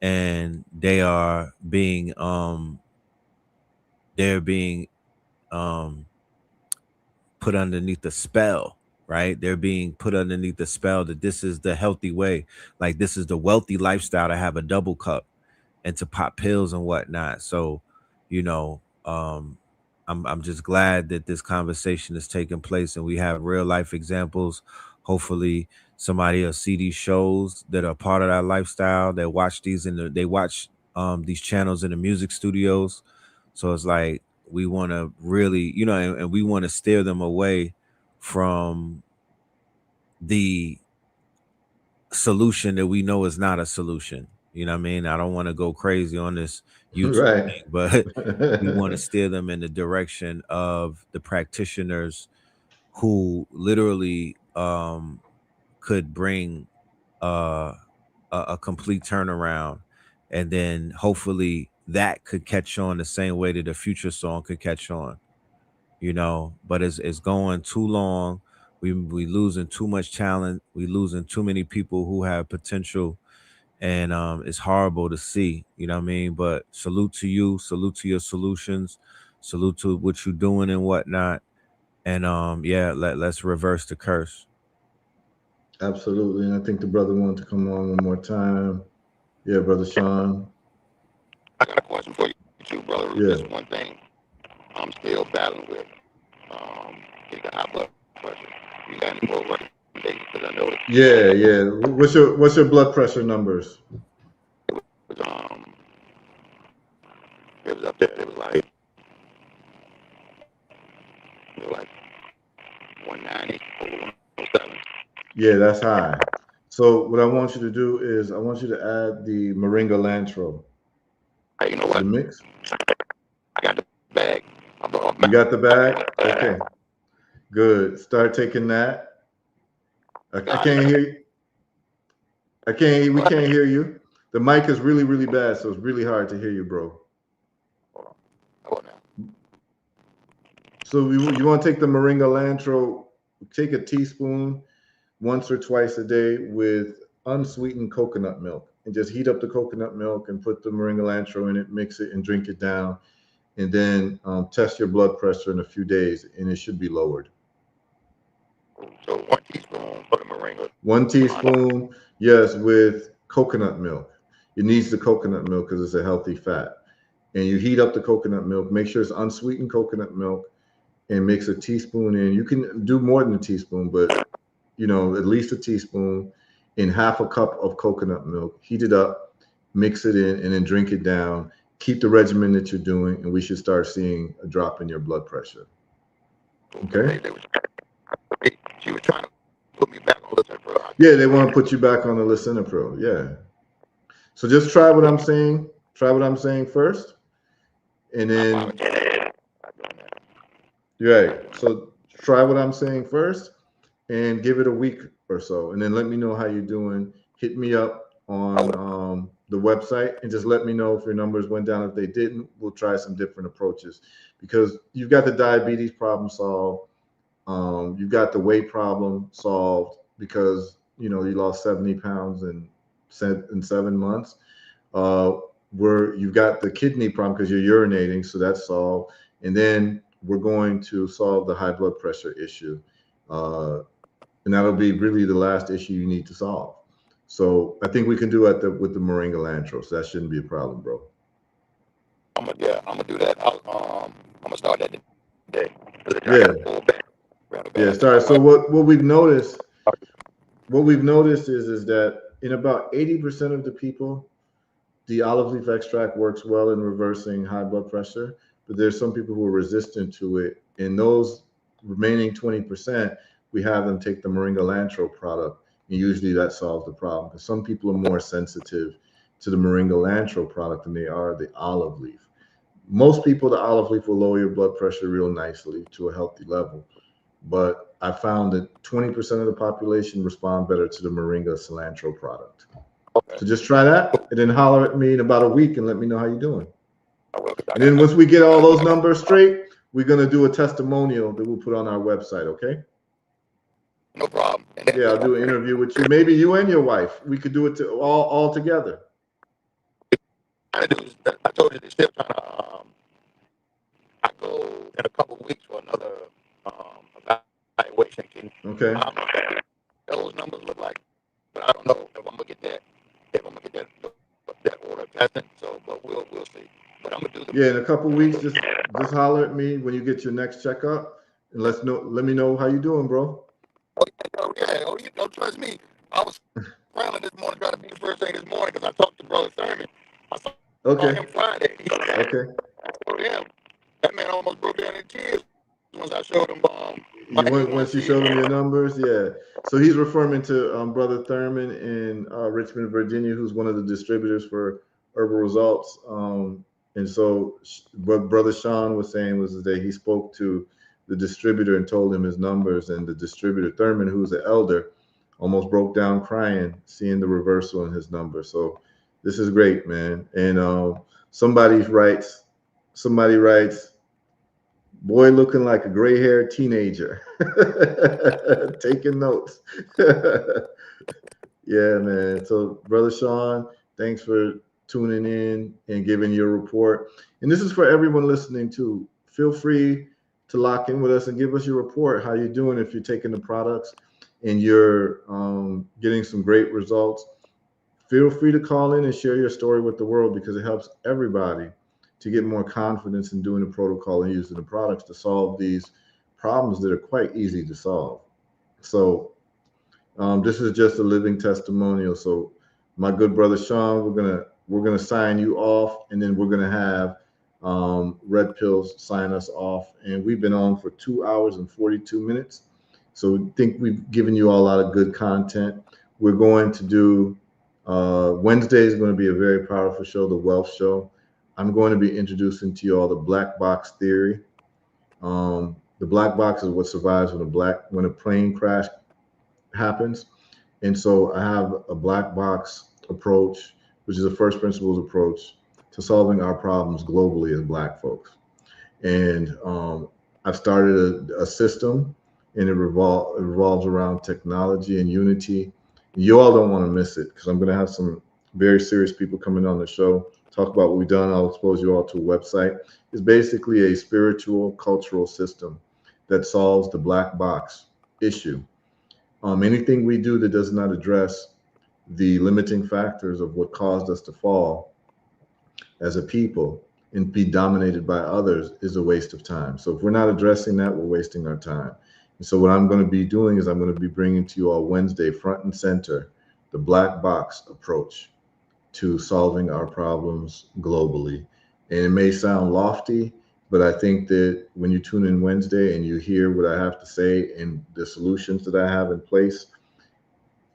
and they're being um put underneath the spell, right? They're being put underneath the spell that this is the healthy way, like this is the wealthy lifestyle to have a double cup and to pop pills and whatnot. So, you know, I'm just glad that this conversation is taking place and we have real life examples. Hopefully, somebody will see these shows that are part of that lifestyle. They watch they watch these channels in the music studios. So it's like we want to really, and we want to steer them away from the solution that we know is not a solution. You know what I mean? I don't want to go crazy on this YouTube Right. thing, but we want to steer them in the direction of the practitioners who literally could bring uh, a complete turnaround, and then hopefully that could catch on the same way that the future song could catch on. But it's going too long. We losing too much talent. We losing too many people who have potential, and it's horrible to see. You know what I mean? But salute to you, salute to your solutions, salute to what you're doing and whatnot. And yeah, let's reverse the curse. Absolutely. And I think the brother wanted to come on one more time. Yeah, brother Sean. I got a question for you too, brother. Yeah. Just one thing I'm still battling with. Is the high blood pressure. You got any more recommendations? Because I know Yeah. What's your blood pressure numbers? was, it was up there. It was like 190 over 107. Yeah, that's high. So what I want you to do is I want you to add the Moringa Lantro Hey, you know to the what? mix. I got the bag. You got the bag? Okay. Good. Start taking that. I can't hear you. We can't hear you. The mic is really, really bad, so it's really hard to hear you, bro. Hold on. Hold on now. So you want to take the Moringa Lantro, take a teaspoon once or twice a day with unsweetened coconut milk, and just heat up the coconut milk and put the Moringa Lantro in it, mix it, and drink it down. And then test your blood pressure in a few days, and it should be lowered. So 1 teaspoon of the moringa. 1 teaspoon, yes, with coconut milk. It needs the coconut milk because it's a healthy fat. And you heat up the coconut milk. Make sure it's unsweetened coconut milk, and mix a teaspoon in. You can do more than a teaspoon, but at least a teaspoon in half a cup of coconut milk. Heat it up, mix it in, and then drink it down. Keep the regimen that you're doing, and we should start seeing a drop in your blood pressure. Okay? She was trying to put me back on lisinopril. Yeah, they want to put you back on the lisinopril. Yeah. So just try what I'm saying. Try what I'm saying first, and then right. So try what I'm saying first, and give it a week or so, and then let me know how you're doing. Hit me up on the website and just let me know if your numbers went down. If they didn't, we'll try some different approaches, because you've got the diabetes problem solved. You've got the weight problem solved because you lost 70 pounds in 7 months. Where you've got the kidney problem because you're urinating, so that's solved. And then we're going to solve the high blood pressure issue. And that'll be really the last issue you need to solve. So I think we can do it with the Moringa Lantro. So that shouldn't be a problem, bro. I'm gonna do that. I'm gonna start that today. Yeah. Yeah. Sorry. So what we've noticed is that in about 80% of the people, the olive leaf extract works well in reversing high blood pressure, but there's some people who are resistant to it. In those remaining 20%, we have them take the Moringa Lantro product, and usually that solves the problem, because some people are more sensitive to the Moringa Lantro product than they are the olive leaf. Most people, the olive leaf will lower your blood pressure real nicely to a healthy level, but I found that 20% of the population respond better to the Moringa Cilantro product. So just try that, and then holler at me in about a week and let me know how you're doing. And then once we get all those numbers straight, we're gonna do a testimonial that we'll put on our website. Okay? No problem. Yeah, I'll do an interview with you. Maybe you and your wife. We could do it all together. I told you this still trying to. I go in a couple of weeks for another evaluation. Okay. Those numbers look like, but I don't know if I'm gonna get that. If I'm gonna get that order of testing. So, but we'll see. But I'm gonna do Yeah, in a couple of weeks, just holler at me when you get your next checkup, and let me know how you doing, bro. You don't trust me. I was scrambling this morning trying to be the first thing this morning because I talked to Brother Thurman. I saw him Friday. Okay. I told him that man almost broke down in tears when once I showed him, Once you showed him your numbers, yeah. So he's referring to Brother Thurman in Richmond, Virginia, who's one of the distributors for Herbal Results. And so what Brother Sean was saying was that he spoke to the distributor and told him his numbers, and the distributor, Thurman, who's an elder, almost broke down crying seeing the reversal in his numbers. So this is great, man. And somebody writes, boy looking like a gray-haired teenager. Taking notes. Yeah, man. So, Brother Sean, thanks for tuning in and giving your report. And this is for everyone listening too. Feel free to lock in with us and give us your report. How you doing if you're taking the products and you're getting some great results. Feel free to call in and share your story with the world, because it helps everybody to get more confidence in doing the protocol and using the products to solve these problems that are quite easy to solve. So this is just a living testimonial. So my good brother Sean, we're gonna sign you off, and then we're gonna have Red Pills sign us off. And we've been on for 2 hours and 42 minutes. So I think we've given you all a lot of good content. We're going to do Wednesday is going to be a very powerful show, the Wealth Show. I'm going to be introducing to you all the black box theory. The black box is what survives when a plane crash happens. And so I have a black box approach, which is a first principles approach to solving our problems globally as Black folks. And I've started a system, and it revolves around technology and unity. You all don't want to miss it, because I'm going to have some very serious people coming on the show, talk about what we've done. I'll expose you all to a website. It's basically a spiritual, cultural system that solves the black box issue. Anything we do that does not address the limiting factors of what caused us to fall as a people and be dominated by others is a waste of time. So if we're not addressing that, we're wasting our time. And so what I'm going to be doing is I'm going to be bringing to you all Wednesday, front and center, the black box approach to solving our problems globally. And it may sound lofty, but I think that when you tune in Wednesday and you hear what I have to say and the solutions that I have in place,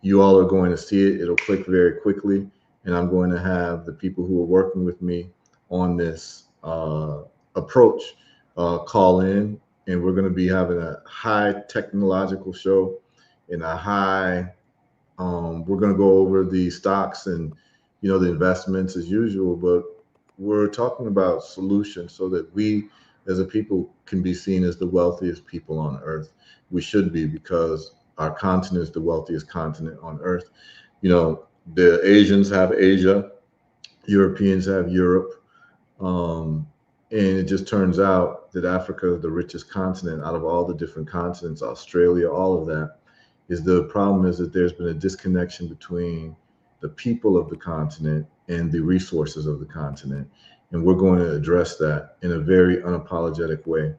you all are going to see it. It'll click very quickly. And I'm going to have the people who are working with me on this approach call in. And we're going to be having a high technological show and a high, we're going to go over the stocks and, the investments as usual, but we're talking about solutions so that we as a people can be seen as the wealthiest people on earth. We should be, because our continent is the wealthiest continent on earth. The Asians have Asia, Europeans have Europe. And it just turns out that Africa is the richest continent out of all the different continents, Australia, all of that. The problem is that there's been a disconnection between the people of the continent and the resources of the continent. And we're going to address that in a very unapologetic way.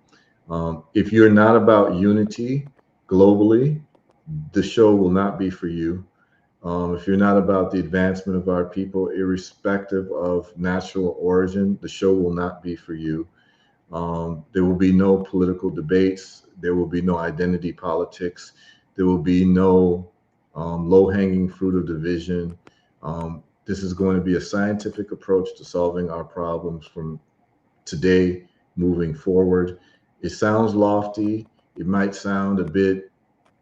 If you're not about unity globally, the show will not be for you. If you're not about the advancement of our people, irrespective of natural origin, the show will not be for you. There will be no political debates. There will be no identity politics. There will be no low-hanging fruit of division. This is going to be a scientific approach to solving our problems from today moving forward. It sounds lofty. It might sound a bit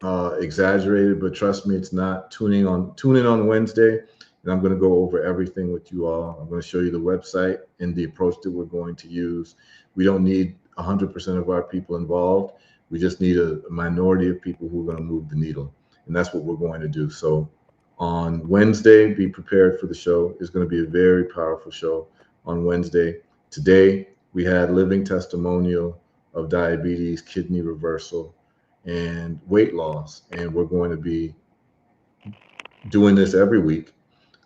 exaggerated, but trust me, it's not. Tune in on Wednesday, and I'm going to go over everything with you all. I'm going to show you the website and the approach that we're going to use. We don't need 100% of our people involved. We just need a minority of people who are going to move the needle, and that's what we're going to do. So on Wednesday, be prepared for the show. It's going to be a very powerful show on Wednesday. Today, we had living testimonial of diabetes, kidney reversal, and weight loss. And we're going to be doing this every week.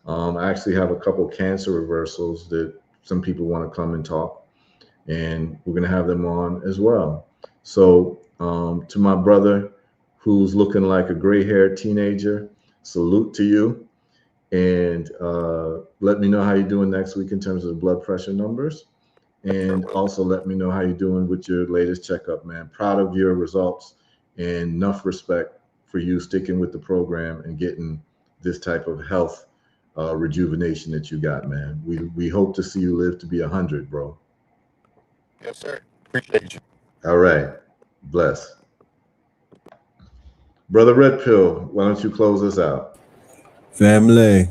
I actually have a couple cancer reversals that some people want to come and talk, and we're going to have them on as well. So to my brother who's looking like a gray-haired teenager, salute to you. And let me know how you're doing next week in terms of the blood pressure numbers. And will. also let me know how you're doing with your latest checkup, man. Proud of your results and enough respect for you sticking with the program and getting this type of health rejuvenation that you got, man. We hope to see you live to be 100, bro. Yes, sir. Appreciate you. All right. Bless. Brother Red Pill, why don't you close us out? Family,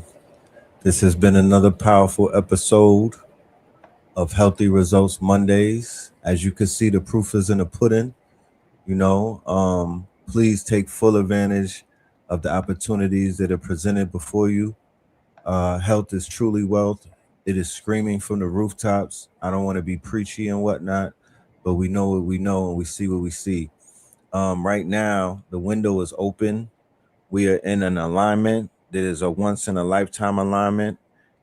this has been another powerful episode of Healthy Results Mondays. As you can see, the proof is in the pudding. Please take full advantage of the opportunities that are presented before you. Health is truly wealth. It is screaming from the rooftops. I don't want to be preachy and whatnot, but we know what we know and we see what we see. Right now, the window is open. We are in an alignment that is a once in a lifetime alignment,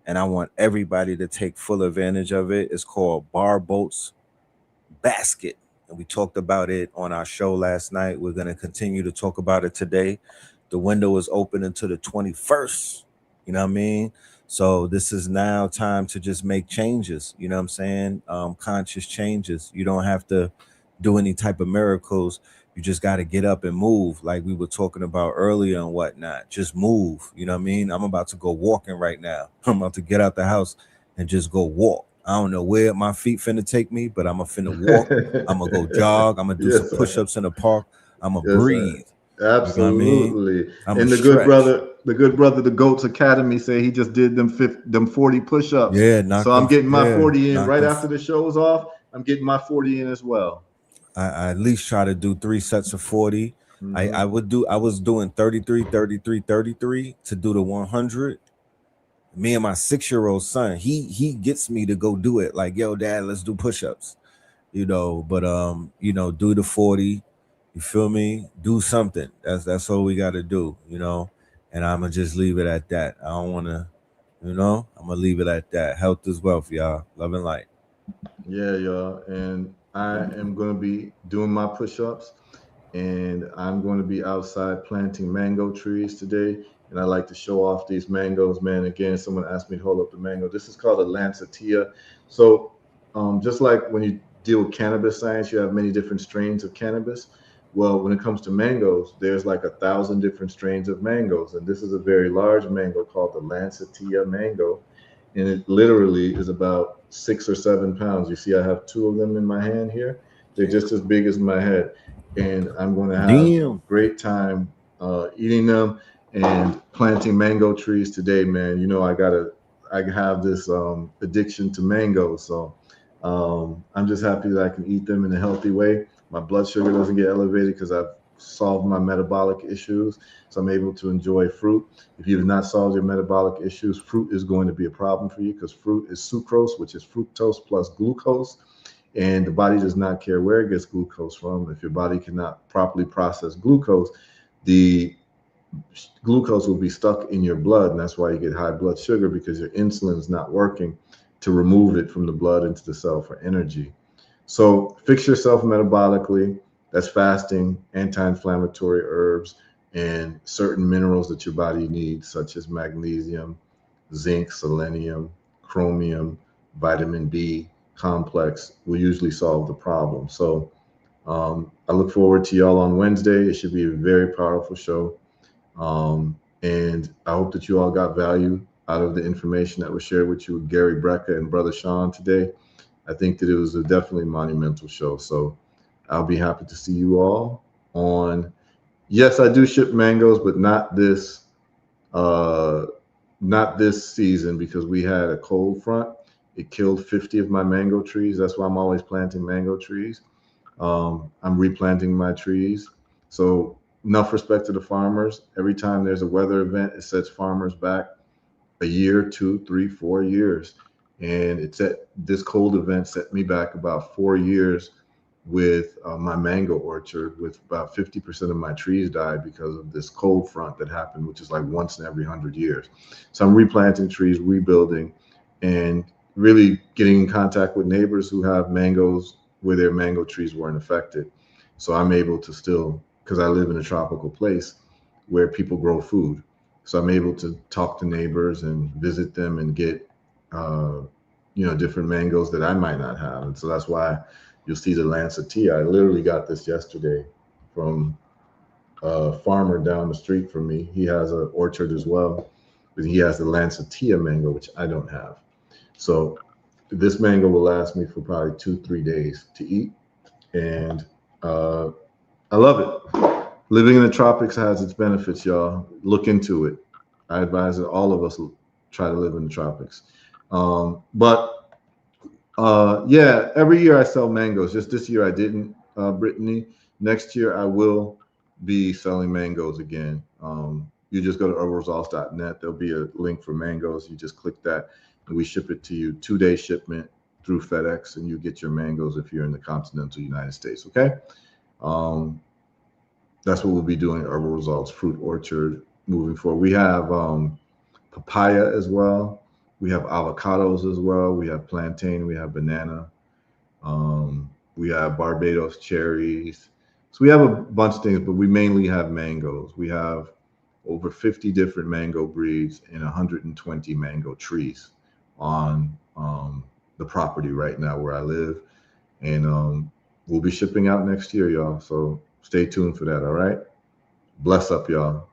and I want everybody to take full advantage of it. It's called Bar Boats Basket, and we talked about it on our show last night. We're going to continue to talk about it today. The window is open until the 21st. You know what I mean? So this is now time to just make changes. You know what I'm saying? Conscious changes. You don't have to do any type of miracles. You just got to get up and move, like we were talking about earlier and whatnot. Just move. You know what I mean? I'm about to go walking right now. I'm about to get out the house and just go walk. I don't know where my feet finna take me, but I'm gonna finna walk. I'm gonna go jog. I'm gonna do some Yes, sir. push-ups in the park. I'm gonna Yes, sir. breathe. You know what I mean? Absolutely. I'm gonna And stretch. the good brother, the Goats Academy say he just did them 40 push-ups. Yeah, So I'm getting my 40 in knock right them. after the show's off. I'm getting my 40 in as well. I at least try to do 3 sets of 40. I Mhm. was doing 33, 33, 33 to do the 100. Me and my 6-year-old son, he gets me to go do it. Like, yo, dad, let's do push-ups. But do the 40. You feel me? Do something. That's all we got to do. And I'm gonna just leave it at that. I don't want to, I'm gonna leave it at that. Health is wealth, y'all. Love and light. Yeah, y'all. And I am going to be doing my push-ups, and I'm going to be outside planting mango trees today. And I like to show off these mangoes, man. Again, someone asked me to hold up the mango. This is called a Lancetilla. So, just like when you deal with cannabis science, you have many different strains of cannabis. Well, when it comes to mangoes, there's like 1,000 different strains of mangoes, and this is a very large mango called the Lancetilla mango, and it literally is about 6 or 7 pounds. You see, I have two of them in my hand here. They're just as big as my head, and I'm going to have a Damn. great time eating them and planting mango trees today, man. I have this addiction to mangoes, so I'm just happy that I can eat them in a healthy way. My blood sugar doesn't get elevated because I've solved my metabolic issues, so I'm able to enjoy fruit. If you have not solved your metabolic issues, fruit is going to be a problem for you because fruit is sucrose, which is fructose plus glucose. And the body does not care where it gets glucose from. If your body cannot properly process glucose, the glucose will be stuck in your blood. And that's why you get high blood sugar, because your insulin is not working to remove it from the blood into the cell for energy. So fix yourself metabolically. That's fasting, anti-inflammatory herbs, and certain minerals that your body needs, such as magnesium, zinc, selenium, chromium, vitamin B complex will usually solve the problem. So I look forward to y'all on Wednesday. It should be a very powerful show. And I hope that you all got value out of the information that was shared with you with Gary Brecka and Brother Sean today. I think that it was a definitely monumental show. So I'll be happy to see you all on. Yes, I do ship mangoes, but uh, not this season, because we had a cold front. It killed 50 of my mango trees. That's why I'm always planting mango trees. I'm replanting my trees. So enough respect to the farmers. Every time there's a weather event, it sets farmers back a year, 2, 3, 4 years. And this cold event set me back about 4 years with my mango orchard, with about 50% of my trees died because of this cold front that happened, which is like once in every 100 years. So I'm replanting trees, rebuilding, and really getting in contact with neighbors who have mangoes where their mango trees weren't affected. So I'm able to still, because I live in a tropical place where people grow food. So I'm able to talk to neighbors and visit them and get different mangoes that I might not have. And so that's why you'll see the Lancetilla. I literally got this yesterday from a farmer down the street from me. He has an orchard as well, but he has the Lancetilla mango, which I don't have. So this mango will last me for probably 2-3 days to eat. And I love it. Living in the tropics has its benefits, y'all. Look into it. I advise that all of us try to live in the tropics. Yeah, every year I sell mangoes. Just this year I didn't, Brittany. Next year I will be selling mangoes again. You just go to herbalresults.net. There'll be a link for mangoes. You just click that, and we ship it to you. 2-day shipment through FedEx, and you get your mangoes if you're in the continental United States. Okay. That's what we'll be doing. Herbal Results Fruit Orchard moving forward. We have papaya as well. We have avocados as well. We have plantain. We have banana. We have Barbados cherries. So we have a bunch of things, but we mainly have mangoes. We have over 50 different mango breeds and 120 mango trees on the property right now where I live. And we'll be shipping out next year, y'all. So stay tuned for that, all right? Bless up, y'all.